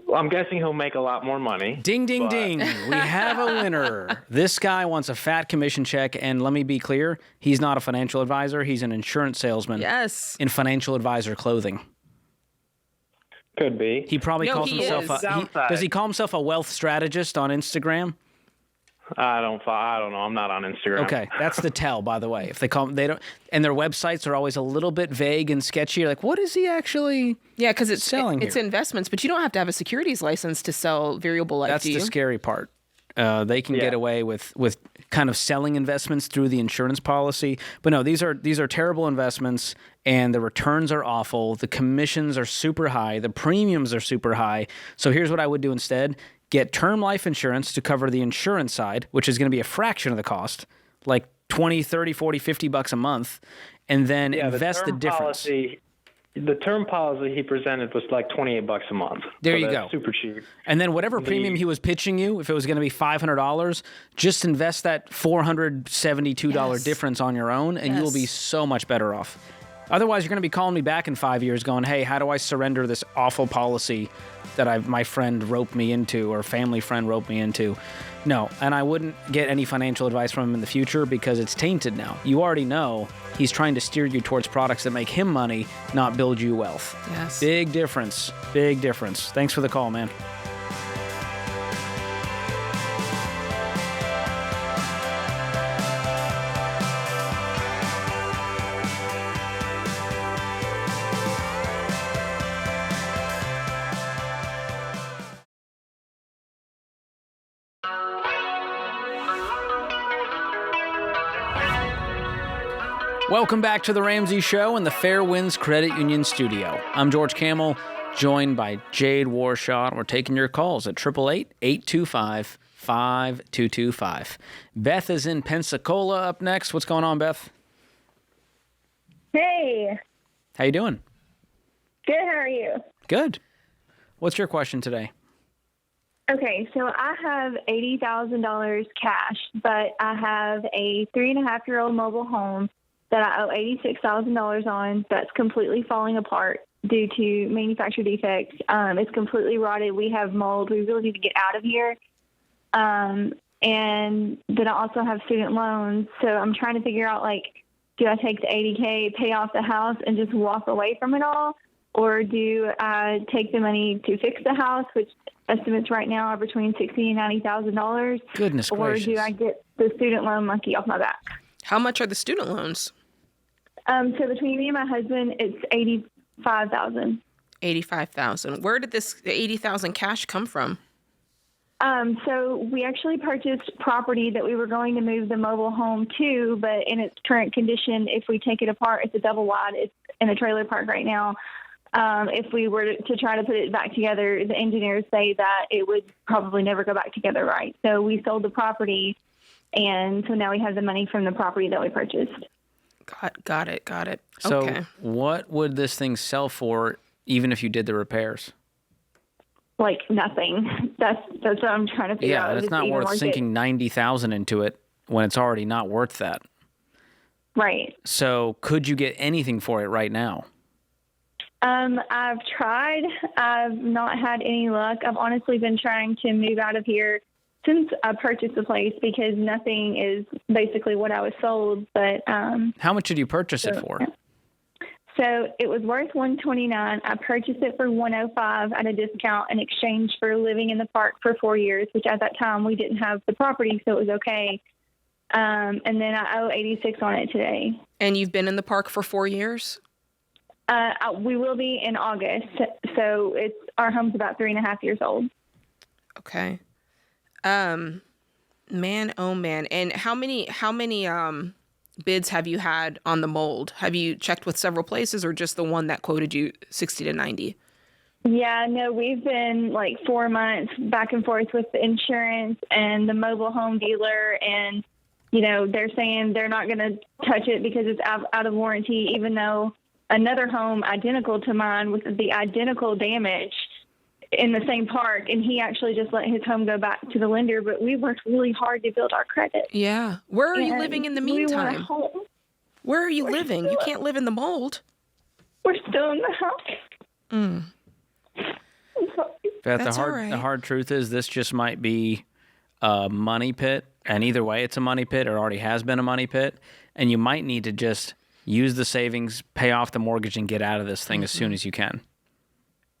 Well, I'm guessing he'll make a lot more money. Ding, ding, ding. We have a winner. This guy wants a fat commission check, and let me be clear, he's not a financial advisor. He's an insurance salesman. Yes. In financial advisor clothing. Could be. He probably calls himself does he call himself a wealth strategist on Instagram? I don't know. I'm not on Instagram. Okay, that's the tell, by the way. If they don't, and their websites are always a little bit vague and sketchy. You're like, what is he actually? Yeah, because it's here? investments, but you don't have to have a securities license to sell variable life. That's the scary part. They can get away with kind of selling investments through the insurance policy, but no, these are terrible investments, and the returns are awful. The commissions are super high. The premiums are super high. So here's what I would do instead. Get term life insurance to cover the insurance side, which is going to be a fraction of the cost, like $20, $30, $40, $50 a month, and then invest the difference. The term policy he presented was like $28 a month. There you go. Super cheap. And then whatever premium he was pitching you, if it was going to be $500, just invest that $472 difference on your own, and you'll be so much better off. Otherwise, you're going to be calling me back in 5 years going, hey, how do I surrender this awful policy that my friend roped me into or family friend roped me into? No, and I wouldn't get any financial advice from him in the future because it's tainted now. You already know he's trying to steer you towards products that make him money, not build you wealth. Yes. Big difference. Big difference. Thanks for the call, man. Welcome back to the Ramsey Show in the Fairwinds Credit Union studio. I'm George Kamel, joined by Jade Warshaw, and we're taking your calls at 888-825-5225. Beth is in Pensacola up next. What's going on, Beth? Hey. How you doing? Good, how are you? Good. What's your question today? Okay, so I have $80,000 cash, but I have a 3.5-year-old mobile home that I owe $86,000 on that's completely falling apart due to manufacturer defects. It's completely rotted. We have mold. We really need to get out of here. And then I also have student loans. So I'm trying to figure out, do I take the $80K, pay off the house, and just walk away from it all? Or do I take the money to fix the house, which estimates right now are between $60,000 and $90,000? Goodness gracious. Or do I get the student loan monkey off my back? How much are the student loans? So between me and my husband, it's $85,000. $85,000. Where did this $80,000 cash come from? So we actually purchased property that we were going to move the mobile home to, but in its current condition, if we take it apart, it's a double wide. It's in a trailer park right now. If we were to try to put it back together, the engineers say that it would probably never go back together right. So we sold the property, and so now we have the money from the property that we purchased. Got it. So okay. What would this thing sell for even if you did the repairs? Nothing. That's what I'm trying to figure out. Yeah, it's not worth sinking $90,000 into it when it's already not worth that. Right. So could you get anything for it right now? I've tried. I've not had any luck. I've honestly been trying to move out of here since I purchased the place because nothing is basically what I was sold. But how much did you purchase it for? So it was worth $129. I purchased it for $105 at a discount in exchange for living in the park for 4 years, which at that time we didn't have the property, so it was okay. And then I owe $86 on it today. And you've been in the park for 4 years? We will be in August. So our home's about 3.5 years old. Okay. Man, oh man. And how many bids have you had on the mold? Have you checked with several places or just the one that quoted you 60 to 90? Yeah, no, we've been 4 months back and forth with the insurance and the mobile home dealer. And, they're saying they're not going to touch it because it's out of warranty, even though another home identical to mine with the identical damage in the same park, and he actually just let his home go back to the lender, but we worked really hard to build our credit. Yeah. Where are you living in the meantime? Where are you living? You can't live in the mold. We're still in the house. Beth, That's the hard truth is this just might be a money pit, and either way it's a money pit or already has been a money pit, and you might need to just use the savings, pay off the mortgage, and get out of this thing as soon as you can.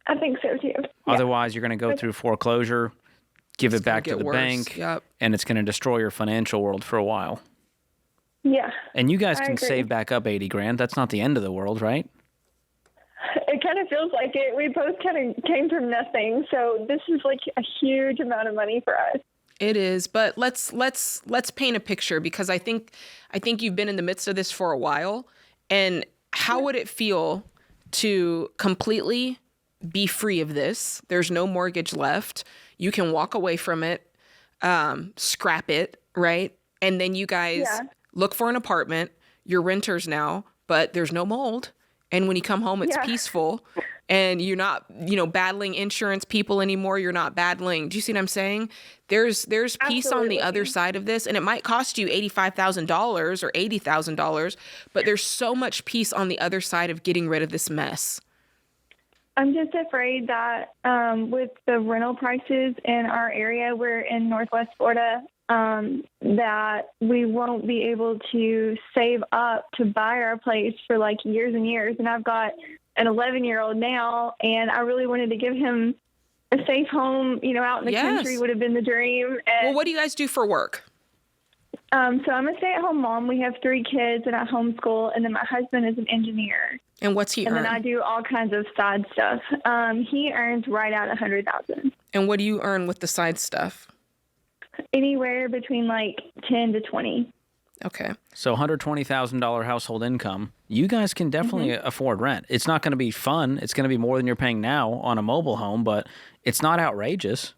I think so, too. Otherwise, you're going to go through foreclosure, give it back to the worse. bank, Yep. and it's going to destroy your financial world for a while. Yeah. And you guys I can agree. save back up $80,000. That's not the end of the world, right? It kind of feels like it. We both kind of came from nothing, so this is like a huge amount of money for us. It is, but let's paint a picture, because I think you've been in the midst of this for a while. And how would it feel to completely be free of this? There's no mortgage left. You can walk away from it, scrap it, right? And then you guys look for an apartment. You're renters now, but there's no mold. And when you come home, it's peaceful. And you're not, battling insurance people anymore. You're not battling. Do you see what I'm saying? There's peace on the other side of this. And it might cost you $85,000 or $80,000, but there's so much peace on the other side of getting rid of this mess. I'm just afraid that with the rental prices in our area, we're in Northwest Florida, that we won't be able to save up to buy our place for like years and years. And I've got an 11-year-old now, and I really wanted to give him a safe home, out in the country would have been the dream. And, well, what do you guys do for work? So I'm a stay-at-home mom. We have 3 kids, and I homeschool, and then my husband is an engineer. And what's he earn? And then I do all kinds of side stuff. He earns right at $100,000. And what do you earn with the side stuff? Anywhere between like 10 to 20. Okay. So $120,000 household income. You guys can definitely afford rent. It's not going to be fun. It's going to be more than you're paying now on a mobile home, but it's not outrageous.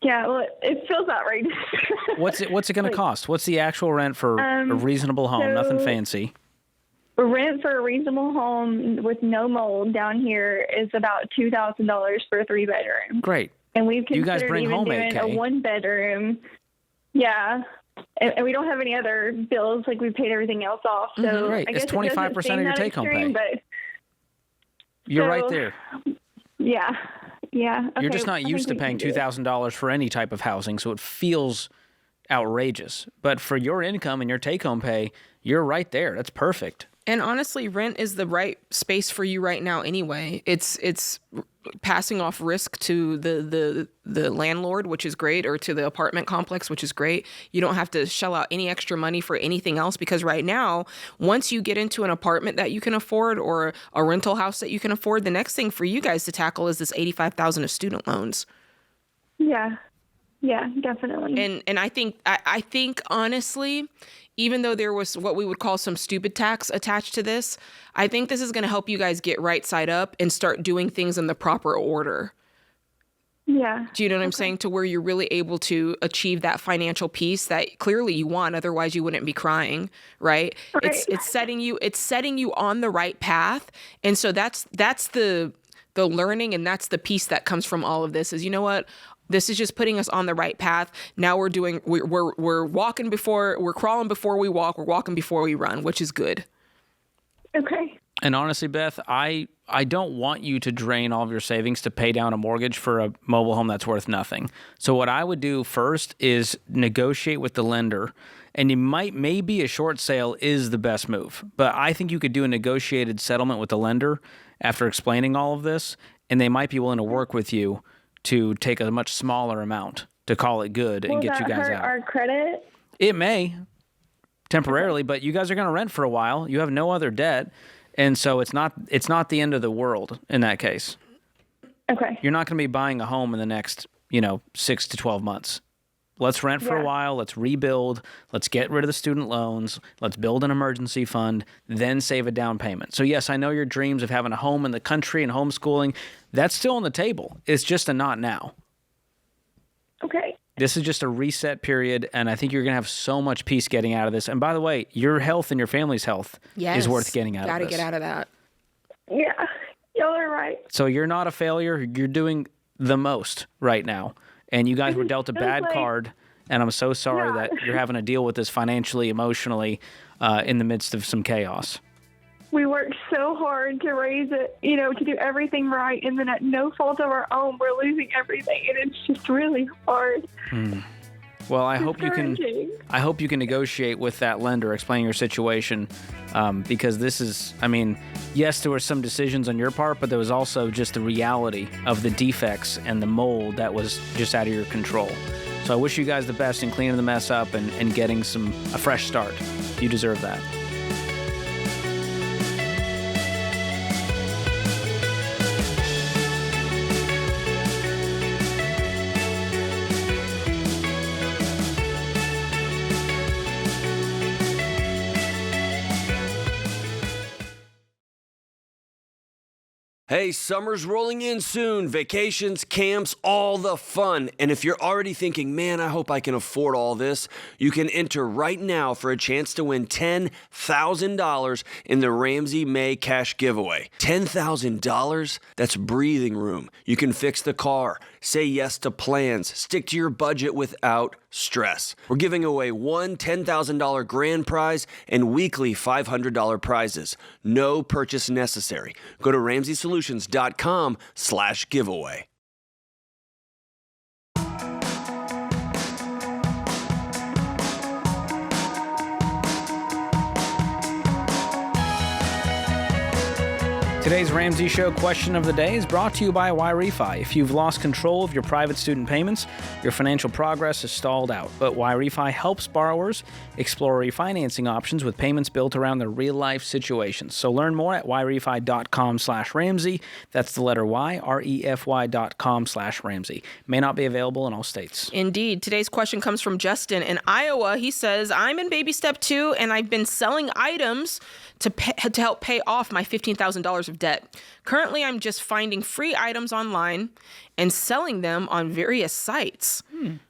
Yeah, well, it feels outrageous. What's it going to cost? What's the actual rent for a reasonable home? Nothing fancy. Rent for a reasonable home with no mold down here is about $2,000 for a 3-bedroom. Great. And we've You guys considered bring even home doing 8K. a 1-bedroom. Yeah. And we don't have any other bills. Like, we paid everything else off. So Right. I guess It's it doesn't 25% seem of your that take-home pay. extreme, but- You're So, right there. Yeah. Yeah. You're Okay, just not I used to think we paying can do it. $2,000 for any type of housing, so it feels outrageous. But for your income and your take-home pay, you're right there. That's perfect. And honestly, rent is the right space for you right now anyway. It's passing off risk to the landlord, which is great, or to the apartment complex, which is great. You don't have to shell out any extra money for anything else, because right now, once you get into an apartment that you can afford or a rental house that you can afford, the next thing for you guys to tackle is this $85,000 of student loans. Yeah. Yeah, definitely. And I think honestly, even though there was what we would call some stupid tax attached to this, I think this is going to help you guys get right side up and start doing things in the proper order. Yeah. Do you know what I'm saying? To where you're really able to achieve that financial peace that clearly you want. Otherwise, you wouldn't be crying, right? It's setting you on the right path. And so that's the learning, and that's the peace that comes from all of this. Is, you know what? This is just putting us on the right path. Now we're walking before, we're crawling before we walk, we're walking before we run, which is good. Okay. And honestly, Beth, I don't want you to drain all of your savings to pay down a mortgage for a mobile home that's worth nothing. So what I would do first is negotiate with the lender. And maybe a short sale is the best move. But I think you could do a negotiated settlement with the lender after explaining all of this, and they might be willing to work with you to take a much smaller amount to call it good and get you guys Will that hurt out. our credit? It may, temporarily, but you guys are going to rent for a while. You have no other debt, and so it's not the end of the world in that case. Okay. You're not going to be buying a home in the next 6 to 12 months. Let's rent for a while. Let's rebuild. Let's get rid of the student loans. Let's build an emergency fund, then save a down payment. So yes, I know your dreams of having a home in the country and homeschooling, that's still on the table. It's just a not now. Okay. This is just a reset period, and I think you're going to have so much peace getting out of this. And by the way, your health and your family's health is worth getting out of this. Gotta get out of that. Yeah. Y'all are right. So you're not a failure. You're doing the most right now. And you guys were dealt a bad card, and I'm so sorry that you're having to deal with this financially, emotionally, in the midst of some chaos. We worked so hard to raise it, to do everything right, and then at no fault of our own, we're losing everything, and it's just really hard. Well, I hope you can negotiate with that lender, explain your situation, because this is, I mean, yes, there were some decisions on your part, but there was also just the reality of the defects and the mold that was just out of your control. So I wish you guys the best in cleaning the mess up and getting a fresh start. You deserve that. Hey, summer's rolling in soon. Vacations, camps, all the fun. And if you're already thinking, man, I hope I can afford all this, you can enter right now for a chance to win $10,000 in the Ramsey May Cash Giveaway. $10,000? That's breathing room. You can fix the car, say yes to plans, stick to your budget without stress. We're giving away one $10,000 grand prize and weekly $500 prizes. No purchase necessary. Go to RamseySolutions.com/giveaway. Today's Ramsey Show question of the day is brought to you by YRefi. If you've lost control of your private student payments, your financial progress is stalled out. But YRefi helps borrowers explore refinancing options with payments built around their real-life situations. So learn more at YRefi.com/Ramsey. That's the letter Y, REFY.com/Ramsey. May not be available in all states. Indeed. Today's question comes from Justin in Iowa. He says, I'm in baby step 2, and I've been selling items to help pay off my $15,000 of debt. Currently, I'm just finding free items online and selling them on various sites.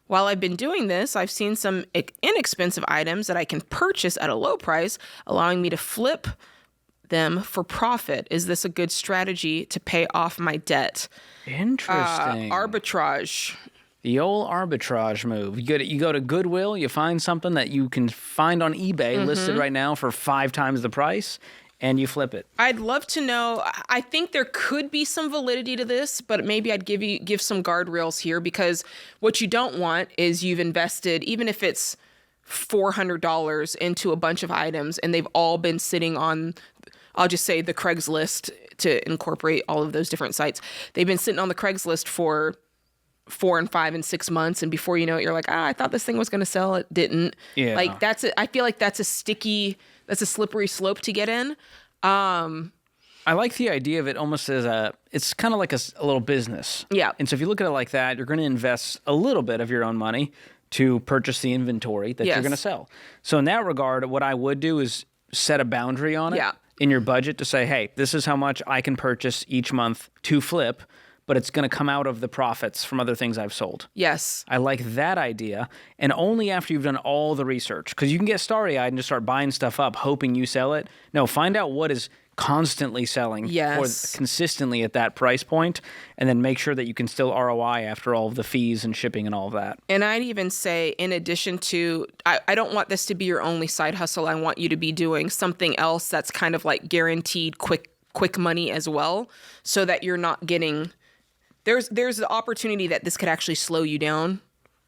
While I've been doing this, I've seen some inexpensive items that I can purchase at a low price, allowing me to flip them for profit. Is this a good strategy to pay off my debt? Interesting. Arbitrage. The old arbitrage move. You go to Goodwill, you find something that you can find on eBay listed right now for 5 times the price, and you flip it. I'd love to know. I think there could be some validity to this, but maybe I'd give some guardrails here, because what you don't want is you've invested, even if it's $400 into a bunch of items, and they've all been sitting on, I'll just say the Craigslist to incorporate all of those different sites. They've been sitting on the Craigslist for 4 and 5 and 6 months, and before you know it, you're like, I thought this thing was going to sell, it didn't. Yeah. Like I feel like that's a slippery slope to get in. I like the idea of it almost as it's kind of like a little business. Yeah. And so if you look at it like that, you're going to invest a little bit of your own money to purchase the inventory that you're going to sell. So in that regard, what I would do is set a boundary on it in your budget to say, hey, this is how much I can purchase each month to flip, but it's going to come out of the profits from other things I've sold. Yes. I like that idea, and only after you've done all the research, because you can get starry-eyed and just start buying stuff up, hoping you sell it. No, find out what is constantly selling or consistently at that price point, and then make sure that you can still ROI after all of the fees and shipping and all of that. And I'd even say, in addition to, I don't want this to be your only side hustle. I want you to be doing something else that's kind of like guaranteed quick money as well, so that you're not getting... There's the opportunity that this could actually slow you down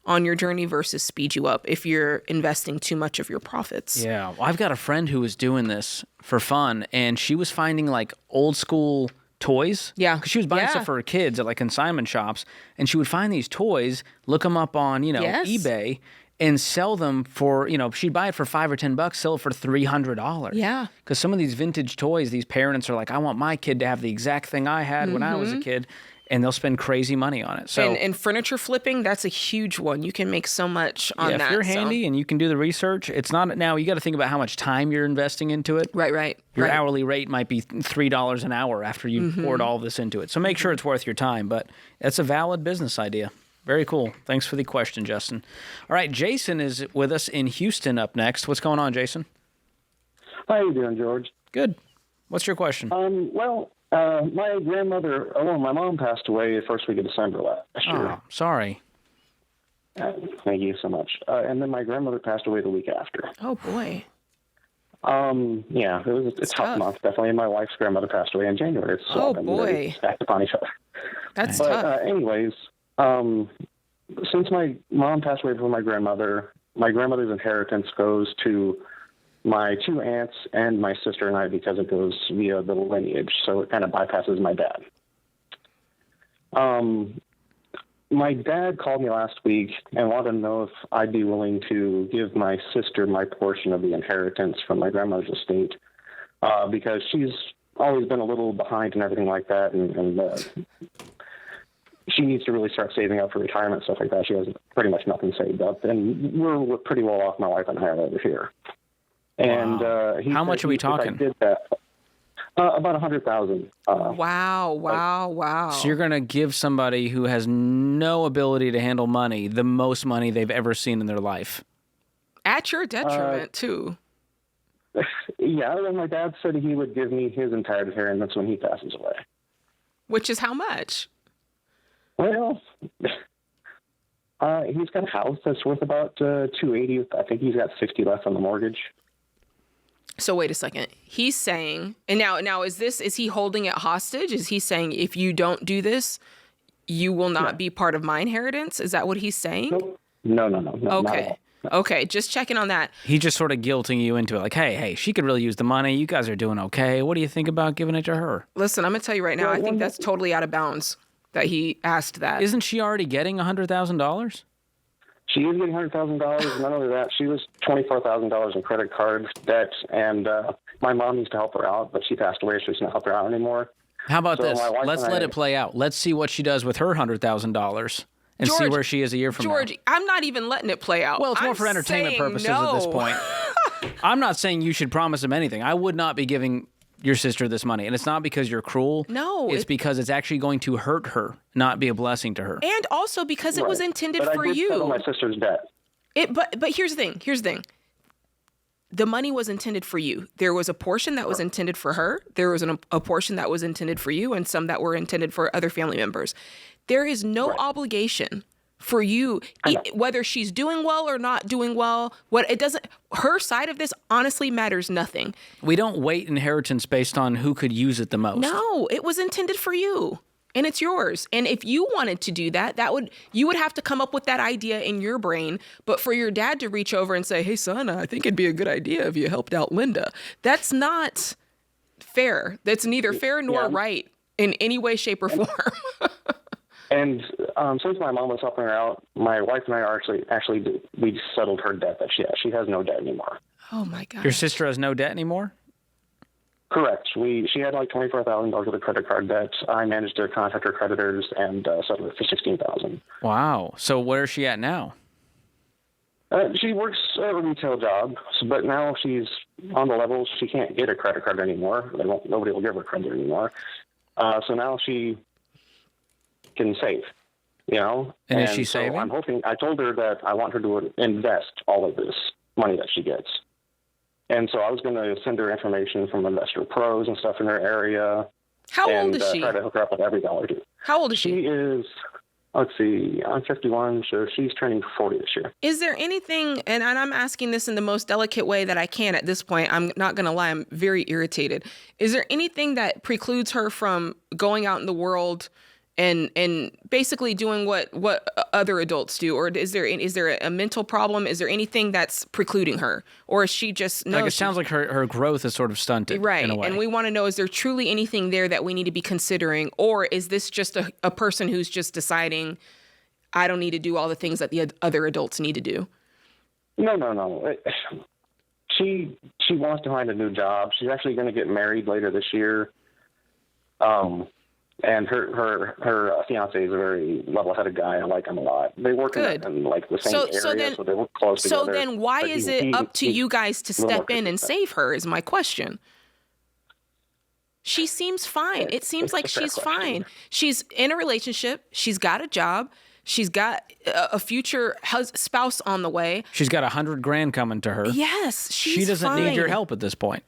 on your journey versus speed you up if you're investing too much of your profits. Yeah. Well, I've got a friend who was doing this for fun, and she was finding like old school toys. Yeah. Because she was buying stuff for her kids at like consignment shops, and she would find these toys, look them up on, eBay, and sell them for, she'd buy it for $5 or $10, sell it for $300. Yeah. Because some of these vintage toys, these parents are like, I want my kid to have the exact thing I had when I was a kid. And they'll spend crazy money on it. So, and furniture flipping, that's a huge one. You can make so much on that. If you're handy and you can do the research, it's not now. You got to think about how much time you're investing into it. Right. Your hourly rate might be $3 an hour after you poured all this into it. So make sure it's worth your time. But it's a valid business idea. Very cool. Thanks for the question, Justin. All right, Jason is with us in Houston up next. What's going on, Jason? How you doing, George? Good. What's your question? My grandmother, my mom passed away the first week of December last year. Oh, sorry. Thank you so much. And then my grandmother passed away the week after. Oh, boy. Yeah, it was a tough month, definitely. And my wife's grandmother passed away in January. So boy. Stacked upon each other. That's tough. Anyways, since my mom passed away from my grandmother's inheritance goes to my 2 aunts and my sister and I because it goes via the lineage, so it kind of bypasses my dad. My dad called me last week and wanted to know if I'd be willing to give my sister my portion of the inheritance from my grandmother's estate, because she's always been a little behind and everything like that, and she needs to really start saving up for retirement, stuff like that. She has pretty much nothing saved up, and we're pretty well off, my wife and I, over here. And how much are we talking? I did that, about $100,000. Wow. So you're going to give somebody who has no ability to handle money the most money they've ever seen in their life. At your detriment, too. Yeah, and my dad said he would give me his entire inheritance when he passes away. Which is how much? Well, he's got a house that's worth about $280. I think he's got $60 left on the mortgage. So wait a second. He's saying, and now is he holding it hostage? Is he saying if you don't do this, you will not be part of my inheritance? Is that what he's saying? Nope. No. Okay. Okay, just checking on that. He's just sort of guilting you into it, like, hey, she could really use the money. You guys are doing okay. What do you think about giving it to her? Listen, I'm going to tell you right now, I think that's totally out of bounds that he asked that. Isn't she already getting $100,000? She is getting $100,000. Not only that, she was $24,000 in credit card debt, and my mom used to help her out, but she passed away, so she's not helping her out anymore. How about this? Let's let it play out. Let's see what she does with her $100,000 and see where she is a year from now. George, I'm not even letting it play out. Well, it's more for entertainment purposes at this point. I'm not saying you should promise him anything. I would not be giving your sister this money, and it's not because you're cruel. No. It's because it's actually going to hurt her, not be a blessing to her. And also because it was intended for you. I did settle my sister's debt. But here's the thing. The money was intended for you. There was a portion that was intended for her. There was a portion that was intended for you, and some that were intended for other family members. There is no obligation for you, whether she's doing well or not doing well. Her side of this honestly matters nothing. We don't weight inheritance based on who could use it the most. No, it was intended for you. And it's yours. And if you wanted to do that, you would have to come up with that idea in your brain. But for your dad to reach over and say, hey, son, I think it'd be a good idea if you helped out Linda. That's not fair. That's neither fair nor right in any way, shape, or form. And since my mom was helping her out, my wife and I are actually we settled her debt that she has. She has no debt anymore. Oh, my God. Your sister has no debt anymore? Correct. She had like $24,000 worth of credit card debt. I managed to contact her creditors and settled it for $16,000. Wow. So where is she at now? She works a retail job, but now she's on the levels. She can't get a credit card anymore. Nobody will give her credit anymore. So now she can save, And is she saving? I'm hoping. I told her that I want her to invest all of this money that she gets. And so I was going to send her information from Investor Pros and stuff in her area. How old is she? Try to hook her up with every dollar. How old is she? She is, let's see, I'm 51, so she's turning 40 this year. Is there anything, and I'm asking this in the most delicate way that I can at this point, I'm not going to lie, I'm very irritated. Is there anything that precludes her from going out in the world and basically doing what other adults do? Or is there a mental problem? Is there anything that's precluding her? Or is she just... it sounds like her growth is sort of stunted, right, in a way. And we want to know, is there truly anything there that we need to be considering? Or is this just a person who's just deciding, I don't need to do all the things that the other adults need to do? No. She wants to find a new job. She's actually going to get married later this year. And her fiance is a very level-headed guy. I like him a lot. They work in like the same area, so they work close together. So then why is it up to you guys to step in and save her is my question. She seems fine. It seems like she's fine. She's in a relationship. She's got a job. She's got a future spouse on the way. She's got $100,000 coming to her. Yes, she doesn't need your help at this point.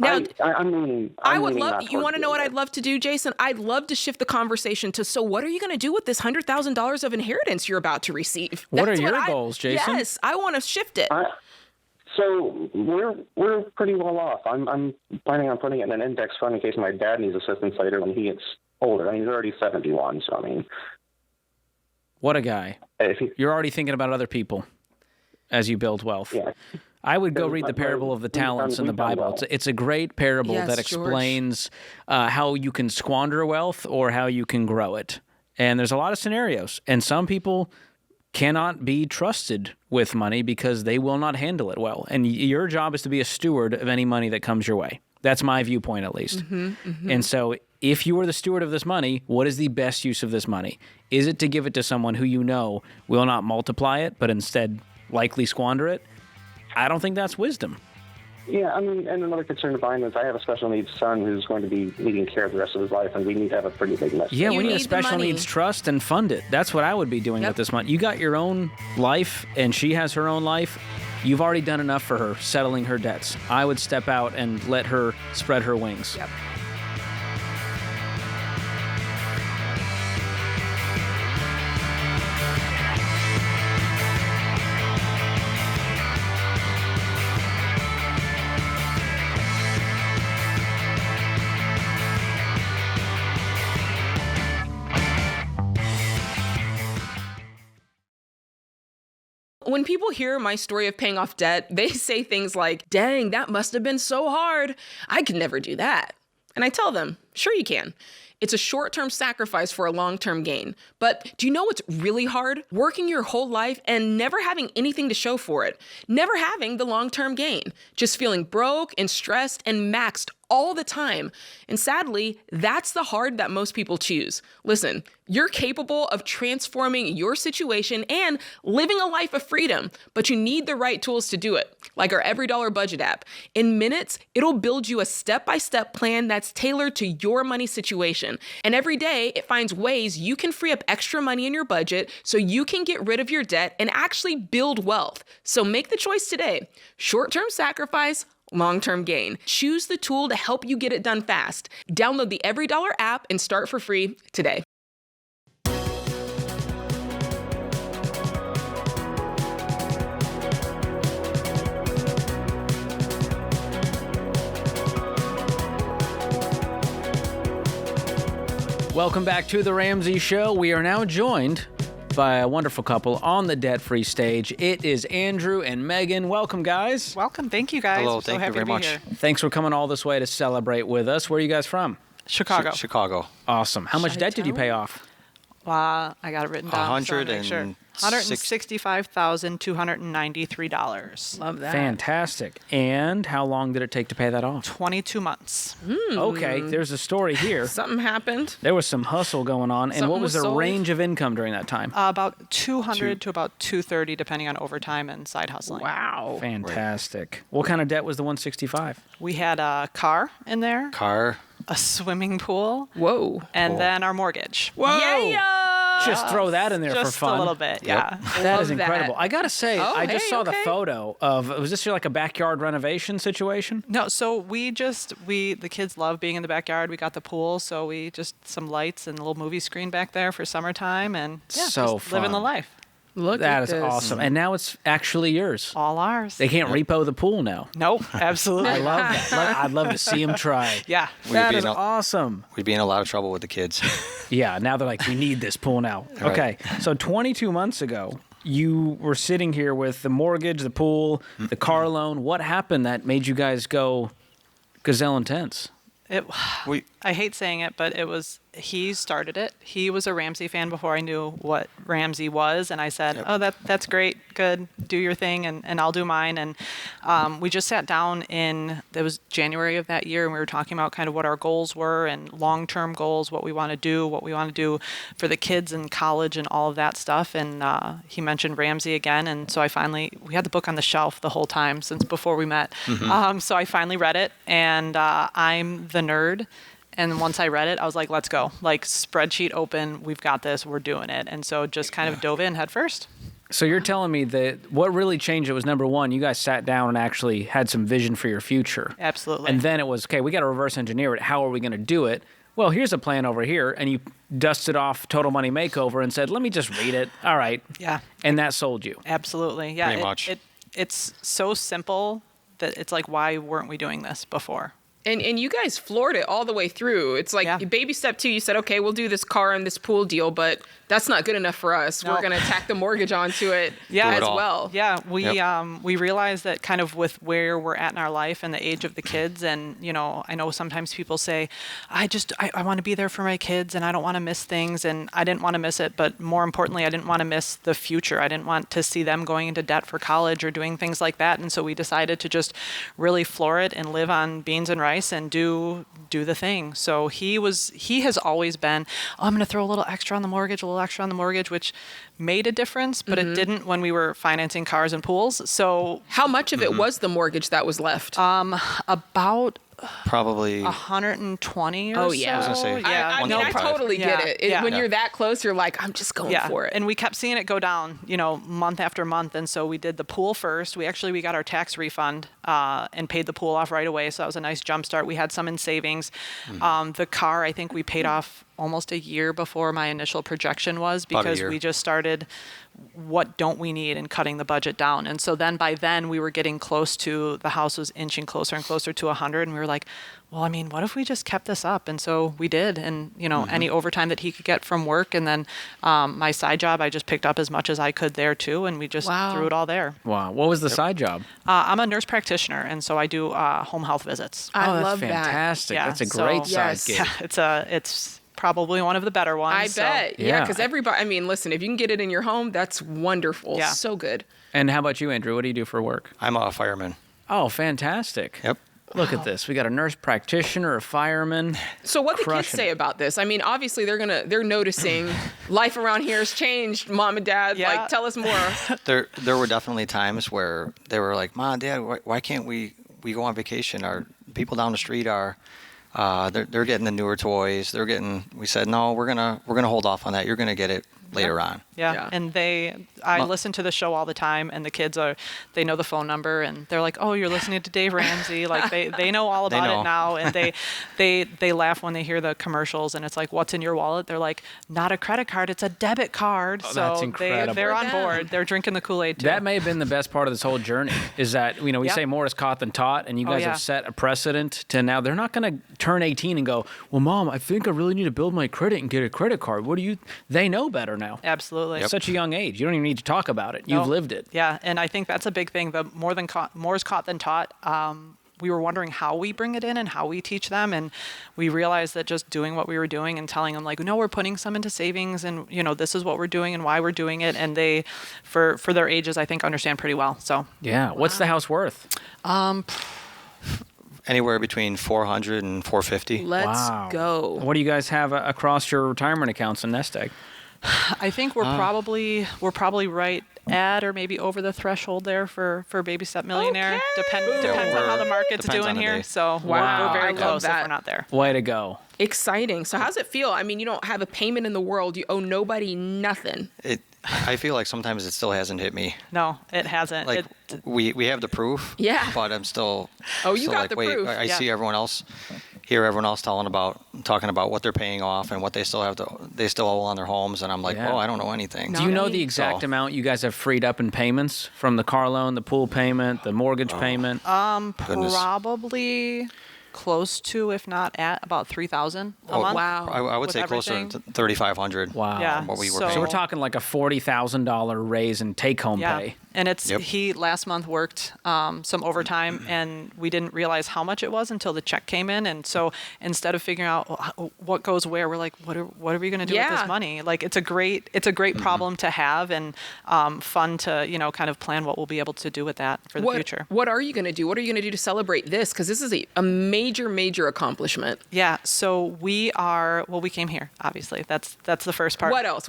Now, I would love. You want to know what I'd love to do, Jason? I'd love to shift the conversation to. So, what are you going to do with this $100,000 of inheritance you're about to receive? What are your goals, Jason? Yes, I want to shift it. So we're pretty well off. I'm planning on putting it in an index fund in case my dad needs assistance later when he gets older. I mean, he's already 71, so I mean. What a guy. You're already thinking about other people as you build wealth. Yeah. I would go read the parable of the talents in the Bible. It's a great parable that explains how you can squander wealth or how you can grow it. And there's a lot of scenarios. And some people cannot be trusted with money because they will not handle it well. And your job is to be a steward of any money that comes your way. That's my viewpoint, at least. And so if you are the steward of this money, what is the best use of this money? Is it to give it to someone who you know will not multiply it, but instead likely squander it? I don't think that's wisdom. Yeah, I mean, and another concern of mine is I have a special needs son who's going to be needing care the rest of his life, and we need to have a pretty big mess. Yeah, we need a special needs trust and fund it. That's what I would be doing with this money. You got your own life, and she has her own life. You've already done enough for her, settling her debts. I would step out and let her spread her wings. Yep. When people hear my story of paying off debt, they say things like, dang, that must have been so hard. I could never do that. And I tell them, sure you can. It's a short-term sacrifice for a long-term gain. But do you know what's really hard? Working your whole life and never having anything to show for it. Never having the long-term gain. Just feeling broke and stressed and maxed all the time. And sadly, that's the hard that most people choose. Listen, you're capable of transforming your situation and living a life of freedom, but you need the right tools to do it, like our Every Dollar Budget app. In minutes, it'll build you a step-by-step plan that's tailored to your money situation. And every day, it finds ways you can free up extra money in your budget so you can get rid of your debt and actually build wealth. So make the choice today. Short-term sacrifice, long-term gain. Choose the tool to help you get it done fast. Download the Every Dollar app and start for free today. Welcome back to The Ramsey Show. We are now joined by a wonderful couple on the debt-free stage. It is Andrew and Megan. Welcome, guys. Welcome. Thank you, guys. Hello. We're so Thank you happy very to be much. here. Thanks for coming all this way to celebrate with us. Where are you guys from? Chicago. Chicago. Awesome. How much debt did you pay off? I got it written down. $165,293. Love that. Fantastic. And how long did it take to pay that off? 22 months. Okay, there's a story here. Something happened. There was some hustle going on. And what was the range of income during that time? About 200 to about 230, depending on overtime and side hustling. Wow. Fantastic. What kind of debt was the 165? We had a car in there. A swimming pool. Whoa. And then our mortgage. Whoa. Yeah. Just throw that in there for fun. Just a little bit, yeah. That is incredible. I got to say, I just saw the okay. photo of, was this like a backyard renovation situation? No, so the kids love being in the backyard. We got the pool, so we just some lights and a little movie screen back there for summertime and So just living the fun. life. Look That at is this. awesome. And now it's actually yours. All ours. They can't repo the pool now. Nope, absolutely. I love that. I'd love to see them try. Yeah. That is awesome. We'd be in a lot of trouble with the kids. Yeah, now they're like, we need this pool now. Right. Okay, so 22 months ago, you were sitting here with the mortgage, the pool, the car loan. What happened that made you guys go gazelle intense? I hate saying it, but he started it. He was a Ramsey fan before I knew what Ramsey was, and I said, "Oh, that's great, good, do your thing, and I'll do mine." And we just sat down it was January of that year, and we were talking about kind of what our goals were and long-term goals, what we want to do for the kids in college and all of that stuff. And he mentioned Ramsey again, and so we had the book on the shelf the whole time since before we met. So I finally read it, and I'm the nerd. And once I read it, I was like, let's go. Like, spreadsheet open, we've got this, we're doing it. And so just kind of dove in head first. So you're telling me that what really changed it was, number one, you guys sat down and actually had some vision for your future. Absolutely. And then it was, okay, we got to reverse engineer it. How are we going to do it? Well, here's a plan over here. And you dusted off Total Money Makeover and said, let me just read it. All right. Yeah. And that sold you. Absolutely. Yeah. Pretty much. It's so simple that it's like, why weren't we doing this before? And you guys floored it all the way through. It's like baby step 2, you said, okay, we'll do this car and this pool deal, but that's not good enough for us. We're going to tack the mortgage onto it as well. Yeah, we realized that kind of with where we're at in our life and the age of the kids, and I know sometimes people say, I want to be there for my kids and I don't want to miss things, and I didn't want to miss it, but more importantly, I didn't want to miss the future. I didn't want to see them going into debt for college or doing things like that, and so we decided to just really floor it and live on beans and rice and do the thing. So he has always been, I'm going to throw a little extra on the mortgage, which made a difference, but it didn't when we were financing cars and pools. So how much of it was the mortgage that was left? About probably 120 or so. Oh, yeah. I was gonna say, I mean, I totally get it. When you're that close, you're like, I'm just going for it. And we kept seeing it go down, month after month. And so we did the pool first. We got our tax refund and paid the pool off right away. So that was a nice jump start. We had some in savings. The car, I think we paid off almost a year before my initial projection was, because we just started, what don't we need, and cutting the budget down. And so by then we were getting close to, the house was inching closer and closer to 100. And we were like, well, I mean, what if we just kept this up? And so we did. And, any overtime that he could get from work. And then my side job, I just picked up as much as I could there too. And we just threw it all there. Wow. What was the side job? I'm a nurse practitioner. And so I do home health visits. I love fantastic. that. That's a great side gig. Yeah, it's probably one of the better ones. I bet. Yeah, because everybody, I mean, listen, if you can get it in your home, that's wonderful. Yeah. So good. And how about you, Andrew? What do you do for work? I'm a fireman. Oh, fantastic. Yep. Look at this. We got a nurse practitioner, a fireman. So what do kids say about this? I mean, obviously they're noticing life around here has changed. Mom and Dad, like, tell us more. There were definitely times where they were like, Mom, Dad, why can't we go on vacation? Our people down the street are they're getting the newer toys. We said, no, we're gonna hold off on that. You're gonna get it later on. Yeah. And I listen to the show all the time, and the kids they know the phone number, and they're like, oh, you're listening to Dave Ramsey. Like they know all about it now, and they laugh when they hear the commercials, and it's like, what's in your wallet? They're like, not a credit card, it's a debit card. Oh, so that's incredible. they're on board. They're drinking the Kool-Aid too. That may have been the best part of this whole journey, is that, we say more is caught than taught, and you guys have set a precedent to now they're not going to turn 18 and go, well, Mom, I think I really need to build my credit and get a credit card. They know better now. Absolutely. At such a young age. You don't even need to talk about it. You've lived it. Yeah, and I think that's a big thing. The more is caught than taught. We were wondering how we bring it in and how we teach them, and we realized that just doing what we were doing and telling them, like, no, we're putting some into savings, and this is what we're doing and why we're doing it, and they, for their ages, I think understand pretty well. So yeah, what's the house worth? Anywhere between 400 and 450. Let's go. What do you guys have across your retirement accounts in Nest Egg? I think we're probably right at or maybe over the threshold there for Baby Step Millionaire. Okay. Depends on how the market's doing here. So we're very close if we're not there. Way to go. Exciting. So how's it feel? I mean, you don't have a payment in the world. You owe nobody nothing. I feel like sometimes it still hasn't hit me. No, it hasn't. Like we have the proof. Yeah. But I'm still. Oh, you got like, the wait, proof. I see everyone else. Hear everyone else talking about what they're paying off and what they still owe on their homes, and I'm like, I don't know anything. Do you know the exact amount you guys have freed up in payments from the car loan, the pool payment, the mortgage payment? Probably close to, if not at, about $3,000 a month. Wow. I would say closer to $3,500. Wow. Yeah. What we were So paying. So we're talking like a $40,000 raise in take-home pay. And he last month worked some overtime, and we didn't realize how much it was until the check came in. And so instead of figuring out what goes where, we're like, what are we going to do with this money? Like, it's a great problem to have, and fun to kind of plan what we'll be able to do with that for the future. What are you going to do? What are you going to do to celebrate this? Because this is a major accomplishment. Yeah. So we came here, obviously. That's the first part. What else?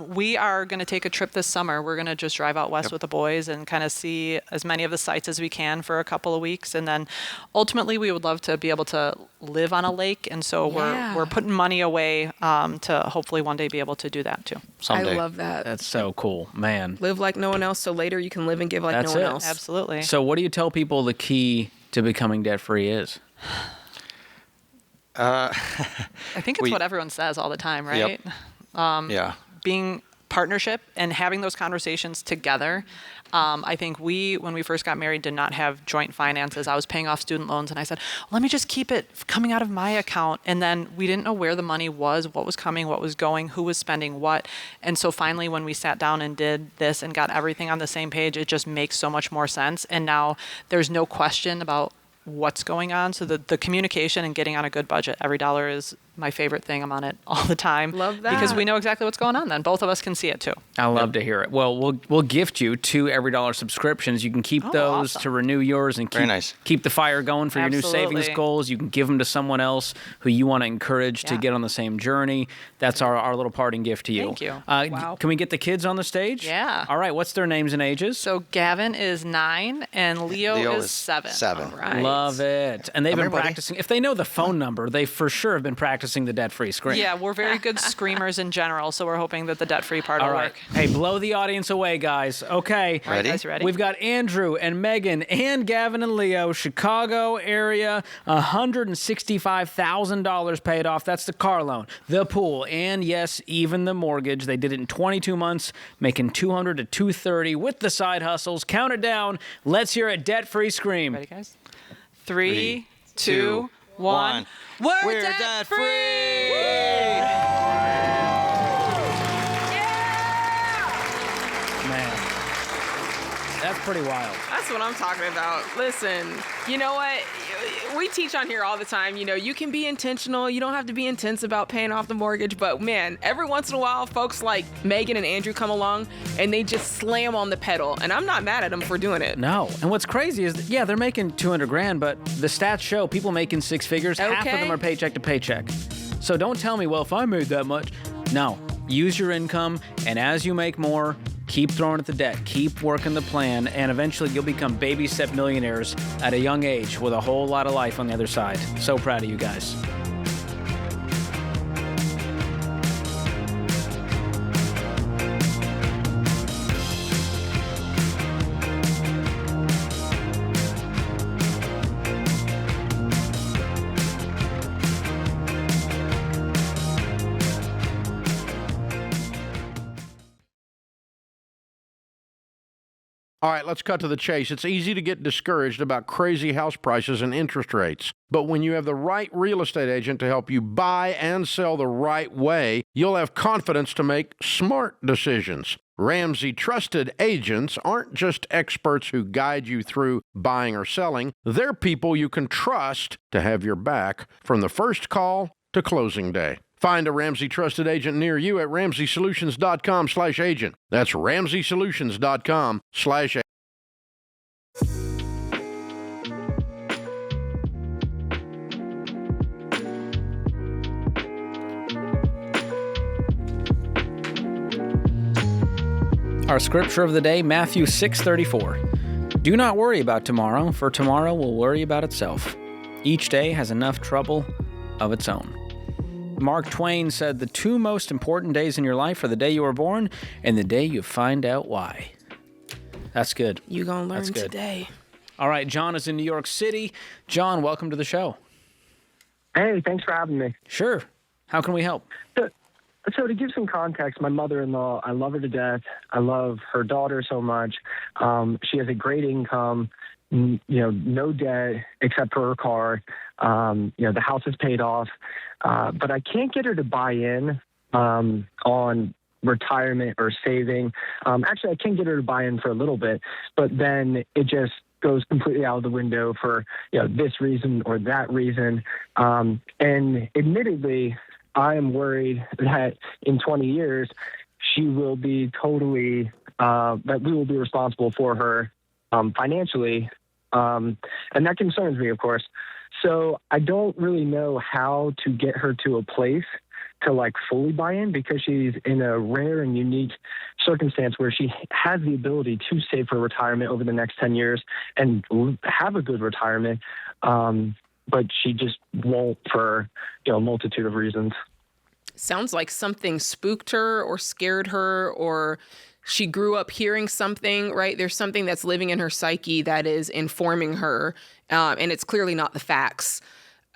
We are going to take a trip this summer. We're going to just drive out west with the boys and kind of see as many of the sites as we can for a couple of weeks, and then ultimately we would love to be able to live on a lake, and so we're putting money away to hopefully one day be able to do that too. Someday. I love that. That's so cool, man. Live like no one else, so later you can live and give like no one else. Absolutely. So what do you tell people the key to becoming debt-free is? I think it's what everyone says all the time, right? Yep. Yeah. partnership and having those conversations together. I think when we first got married, did not have joint finances. I was paying off student loans, and I said, let me just keep it coming out of my account. And then we didn't know where the money was, what was coming, what was going, who was spending what. And so finally, when we sat down and did this and got everything on the same page, it just makes so much more sense. And now there's no question about what's going on. So the communication and getting on a good budget, every dollar is my favorite thing. I'm on it all the time. Love that. Because we know exactly what's going on then. Both of us can see it too. I love to hear it. Well, we'll gift you 2 Every Dollar subscriptions. You can keep those awesome. to renew yours and Very nice. keep the fire going for your new savings goals. You can give them to someone else who you want to encourage to get on the same journey. That's our little parting gift to you. Thank you. Wow. Can we get the kids on the stage? Yeah. All right. What's their names and ages? So Gavin is 9 and Leo is 7. 7. All right. Love it. And they've been Everybody. practicing. If they know the phone number, they for sure have been practicing the debt-free scream. Yeah, we're very good screamers in general, so we're hoping that the debt-free part All will right. work. Hey, blow the audience away, guys. Okay. All right, guys, you ready? We've got Andrew and Megan and Gavin and Leo, Chicago area, $165,000 paid off. That's the car loan, the pool, and yes, even the mortgage. They did it in 22 months, making $200 to $230 with the side hustles. Count it down. Let's hear a debt-free scream. Ready, guys? 3, 2, 1. We're debt-free! Man, that's pretty wild. That's what I'm talking about. Listen, you know what? We teach on here all the time. You know, you can be intentional. You don't have to be intense about paying off the mortgage. But man, every once in a while, folks like Megan and Andrew come along and they just slam on the pedal. And I'm not mad at them for doing it. No. And what's crazy is, yeah, they're making $200,000, but the stats show people making 6 figures, half of them are paycheck to paycheck. So don't tell me, well, if I made that much. No. Use your income, and as you make more, keep throwing at the debt, keep working the plan, and eventually you'll become baby step millionaires at a young age with a whole lot of life on the other side. So proud of you guys. All right, let's cut to the chase. It's easy to get discouraged about crazy house prices and interest rates. But when you have the right real estate agent to help you buy and sell the right way, you'll have confidence to make smart decisions. Ramsey Trusted Agents aren't just experts who guide you through buying or selling. They're people you can trust to have your back from the first call to closing day. Find a Ramsey Trusted Agent near you at RamseySolutions.com/agent. That's RamseySolutions.com/agent. Our scripture of the day, Matthew 6:34. Do not worry about tomorrow, for tomorrow will worry about itself. Each day has enough trouble of its own. Mark Twain said, the 2 most important days in your life are the day you were born and the day you find out why. That's good. You gonna learn That's good. today. All right, John is in New York City. John, welcome to the show. Hey, thanks for having me. Sure. How can we help? So to give some context, my mother-in-law, I love her to death. I love her daughter so much. She has a great income, no debt except for her car. The house is paid off. But I can't get her to buy in on retirement or saving. Actually, I can get her to buy in for a little bit, but then it just goes completely out of the window for this reason or that reason. And admittedly, I am worried that in 20 years she will be totally that we will be responsible for her financially, and that concerns me, of course. So I don't really know how to get her to a place to fully buy in, because she's in a rare and unique circumstance where she has the ability to save for retirement over the next 10 years and have a good retirement. But she just won't for a multitude of reasons. Sounds like something spooked her or scared her, or she grew up hearing something, right? There's something that's living in her psyche that is informing her, and it's clearly not the facts.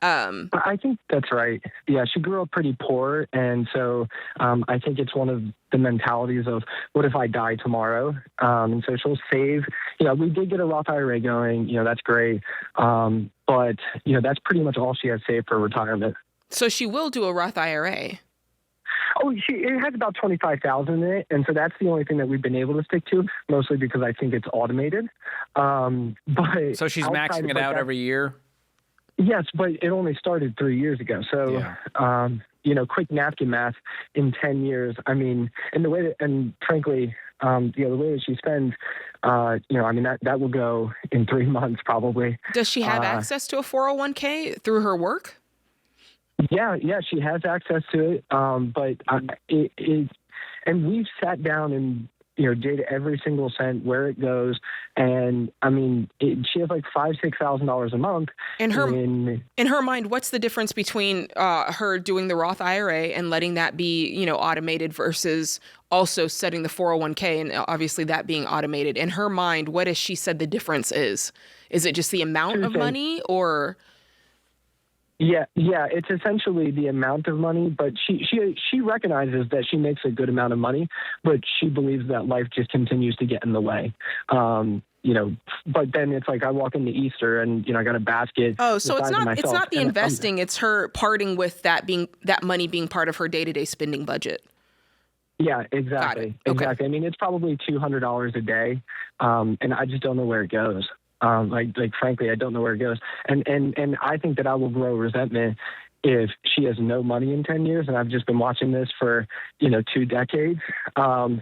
I think that's right. Yeah, she grew up pretty poor, and so I think it's one of the mentalities of what if I die tomorrow? And so she'll save. We did get a Roth IRA going. That's great, but that's pretty much all she has saved for retirement. So she will do a Roth IRA. Oh, it has about 25,000 in it, and so that's the only thing that we've been able to stick to, mostly because I think it's automated. But so she's maxing it out every year. Yes, but it only started 3 years ago. So, quick napkin math in 10 years. I mean, and the way that, and frankly, the way that she spends, that will go in 3 months probably. Does she have access to a 401k through her work? Yeah, she has access to it. But and we've sat down and did every single cent where it goes, and I mean, she has like $5,000-6,000 a month. In her mind, what's the difference between her doing the Roth IRA and letting that be automated versus also setting the 401k and obviously that being automated? In her mind, what has she said the difference is? Is it just the amount of money or? Yeah, it's essentially the amount of money, but she recognizes that she makes a good amount of money, but she believes that life just continues to get in the way. But then it's like I walk into Easter and I got a basket. Oh, so it's not the investing, it's her parting with that money being part of her day-to-day spending budget. Yeah, exactly. Okay. Exactly. I mean, it's probably $200 a day, and I just don't know where it goes. Frankly, I don't know where it goes. And I think that I will grow resentment if she has no money in 10 years. And I've just been watching this for, 2 decades.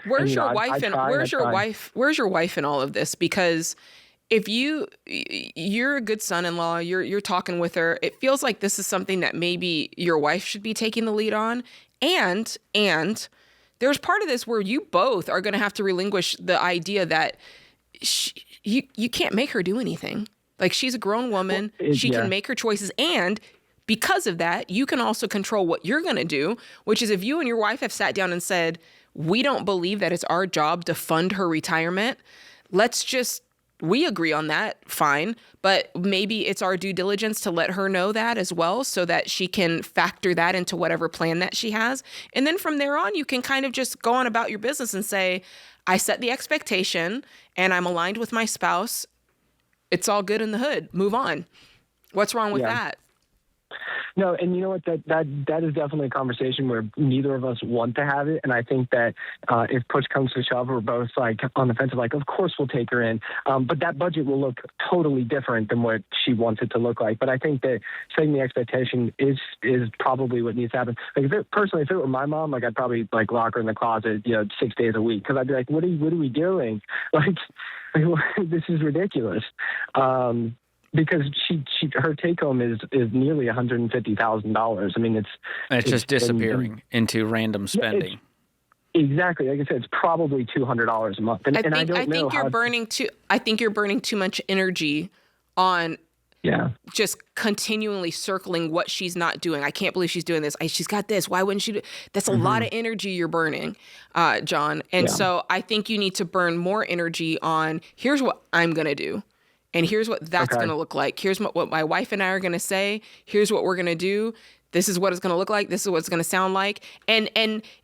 Where's your wife in all of this? Because if you're a good son-in-law, you're talking with her, it feels like this is something that maybe your wife should be taking the lead on. And there's part of this where you both are going to have to relinquish the idea that you can't make her do anything. Like, she's a grown woman. She can make her choices. And because of that, you can also control what you're going to do, which is if you and your wife have sat down and said, we don't believe that it's our job to fund her retirement, we agree on that, fine. But maybe it's our due diligence to let her know that as well so that she can factor that into whatever plan that she has. And then from there on, you can kind of just go on about your business and say, I set the expectation and I'm aligned with my spouse. It's all good in the hood. Move on. What's wrong with that? No, and you know what? That is definitely a conversation where neither of us want to have it. And I think that if push comes to shove, we're both like on the fence of like, of course we'll take her in. But that budget will look totally different than what she wants it to look like. But I think that setting the expectation is probably what needs to happen. Like if it were my mom, like I'd probably like lock her in the closet, 6 days a week. Cause I'd be like, what are we doing? Like this is ridiculous. Because her take home is nearly $150,000. I mean, it's just disappearing into random spending. Exactly. Like I said, it's probably $200 a month. And I think you're burning too much energy on just continually circling what she's not doing. I can't believe she's doing this. She's got this. Why wouldn't she do? That's a lot of energy you're burning, John. And so I think you need to burn more energy on here's what I'm going to do. And here's what that's going to look like. Here's what my wife and I are going to say. Here's what we're going to do. This is what it's going to look like. This is what it's going to sound like. And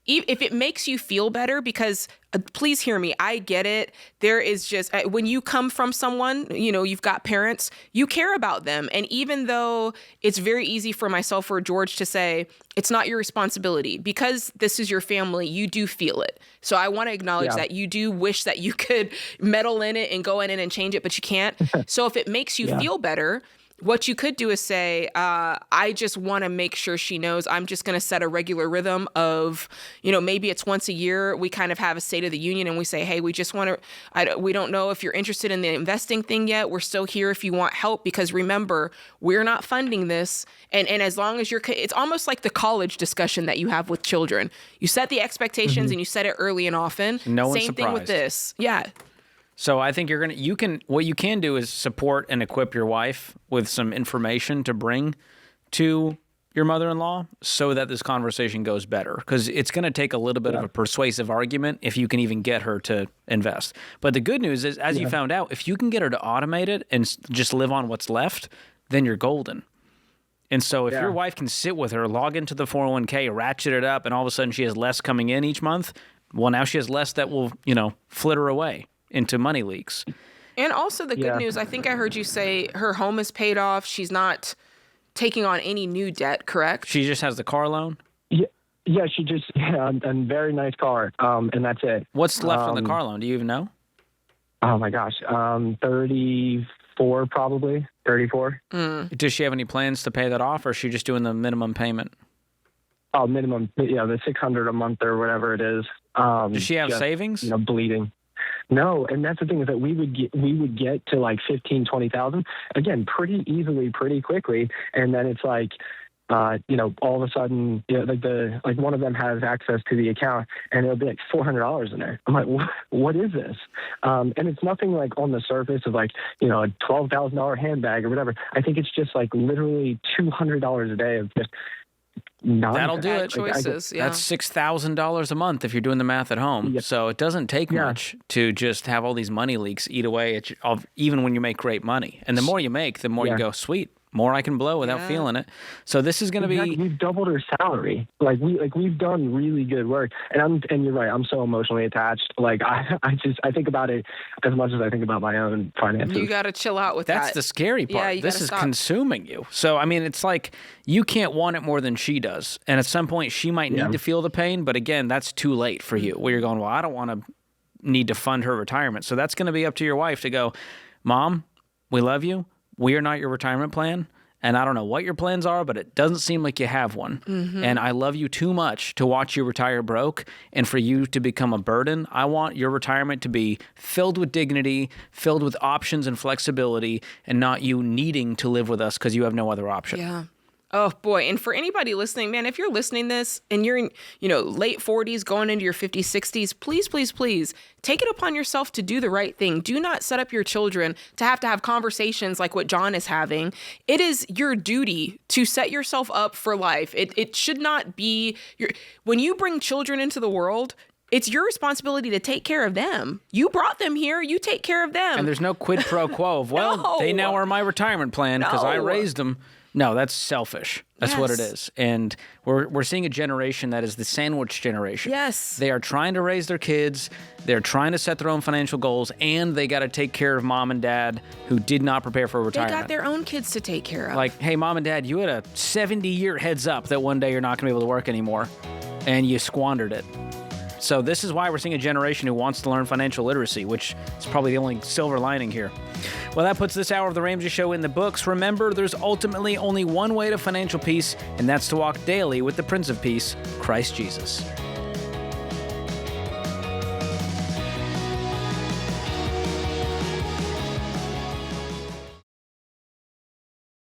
if it makes you feel better, because please hear me, I get it. There is just, when you come from someone, you've got parents, you care about them. And even though it's very easy for myself or George to say, it's not your responsibility, because this is your family, you do feel it. So I want to acknowledge that you do wish that you could meddle in it and go in and change it, but you can't. So if it makes you feel better, what you could do is say, I just want to make sure she knows I'm just going to set a regular rhythm of, maybe it's once a year. We kind of have a State of the Union and we say, hey, we just want to, we don't know if you're interested in the investing thing yet. We're still here if you want help, because remember, we're not funding this. And as long as it's almost like the college discussion that you have with children. You set the expectations and you set it early and often. No one's Same thing with this. Yeah. So I think what you can do is support and equip your wife with some information to bring to your mother-in-law so that this conversation goes better. Because it's going to take a little bit of a persuasive argument if you can even get her to invest. But the good news is, as you found out, if you can get her to automate it and just live on what's left, then you're golden. And so if your wife can sit with her, log into the 401k, ratchet it up, and all of a sudden she has less coming in each month, well, now she has less that will, flitter away into money leaks. And also the good news, I think I heard you say her home is paid off. She's not taking on any new debt, correct? She just has the car loan? Yeah, she just a very nice car, and that's it. What's left on the car loan? Do you even know? Oh my gosh, 34 probably, 34. Does she have any plans to pay that off, or is she just doing the minimum payment? Oh, minimum, the $600 a month or whatever it is. Does she have just, savings? Bleeding. No, and that's the thing is that we would get to like 15, 20,000 again pretty easily, pretty quickly, and then it's like. All of a sudden, like one of them has access to the account, and it'll be like $400 in there. I'm like, what is this? And it's nothing like on the surface of like a $12,000 handbag or whatever. I think it's just like literally $200 a day of just nonsense. That'll do it. Choices, That's $6,000 a month if you're doing the math at home. Yep. So it doesn't take much to just have all these money leaks eat away at even when you make great money. And the more you make, the more you go, sweet. More I can blow without feeling it. So this is going to be. We've doubled her salary. We've done really good work. And you're right. I'm so emotionally attached. Like I think about it as much as I think about my own finances. You got to chill out with that. That's the scary part. Yeah, this is consuming you. So I mean, it's like you can't want it more than she does. And at some point, she might need to feel the pain. But again, that's too late for you. Where you're going, well, I don't want to need to fund her retirement. So that's going to be up to your wife to go, Mom, we love you. We are not your retirement plan, and I don't know what your plans are, but it doesn't seem like you have one. Mm-hmm. And I love you too much to watch you retire broke and for you to become a burden. I want your retirement to be filled with dignity, filled with options and flexibility, and not you needing to live with us because you have no other option. Yeah. Oh, boy. And for anybody listening, man, if you're listening to this and you're in, late 40s, going into your 50s, 60s, please, please, please take it upon yourself to do the right thing. Do not set up your children to have conversations like what John is having. It is your duty to set yourself up for life. It should not be when you bring children into the world, it's your responsibility to take care of them. You brought them here. You take care of them. And there's no quid pro quo of, they now are my retirement plan because I raised them. No, that's selfish. That's what it is. And we're seeing a generation that is the sandwich generation. Yes. They are trying to raise their kids. They're trying to set their own financial goals, and they got to take care of mom and dad who did not prepare for retirement. They got their own kids to take care of. Like, hey, mom and dad, you had a 70-year heads up that one day you're not going to be able to work anymore, and you squandered it. So this is why we're seeing a generation who wants to learn financial literacy, which is probably the only silver lining here. Well, that puts this hour of The Ramsey Show in the books. Remember, there's ultimately only one way to financial peace, and that's to walk daily with the Prince of Peace, Christ Jesus.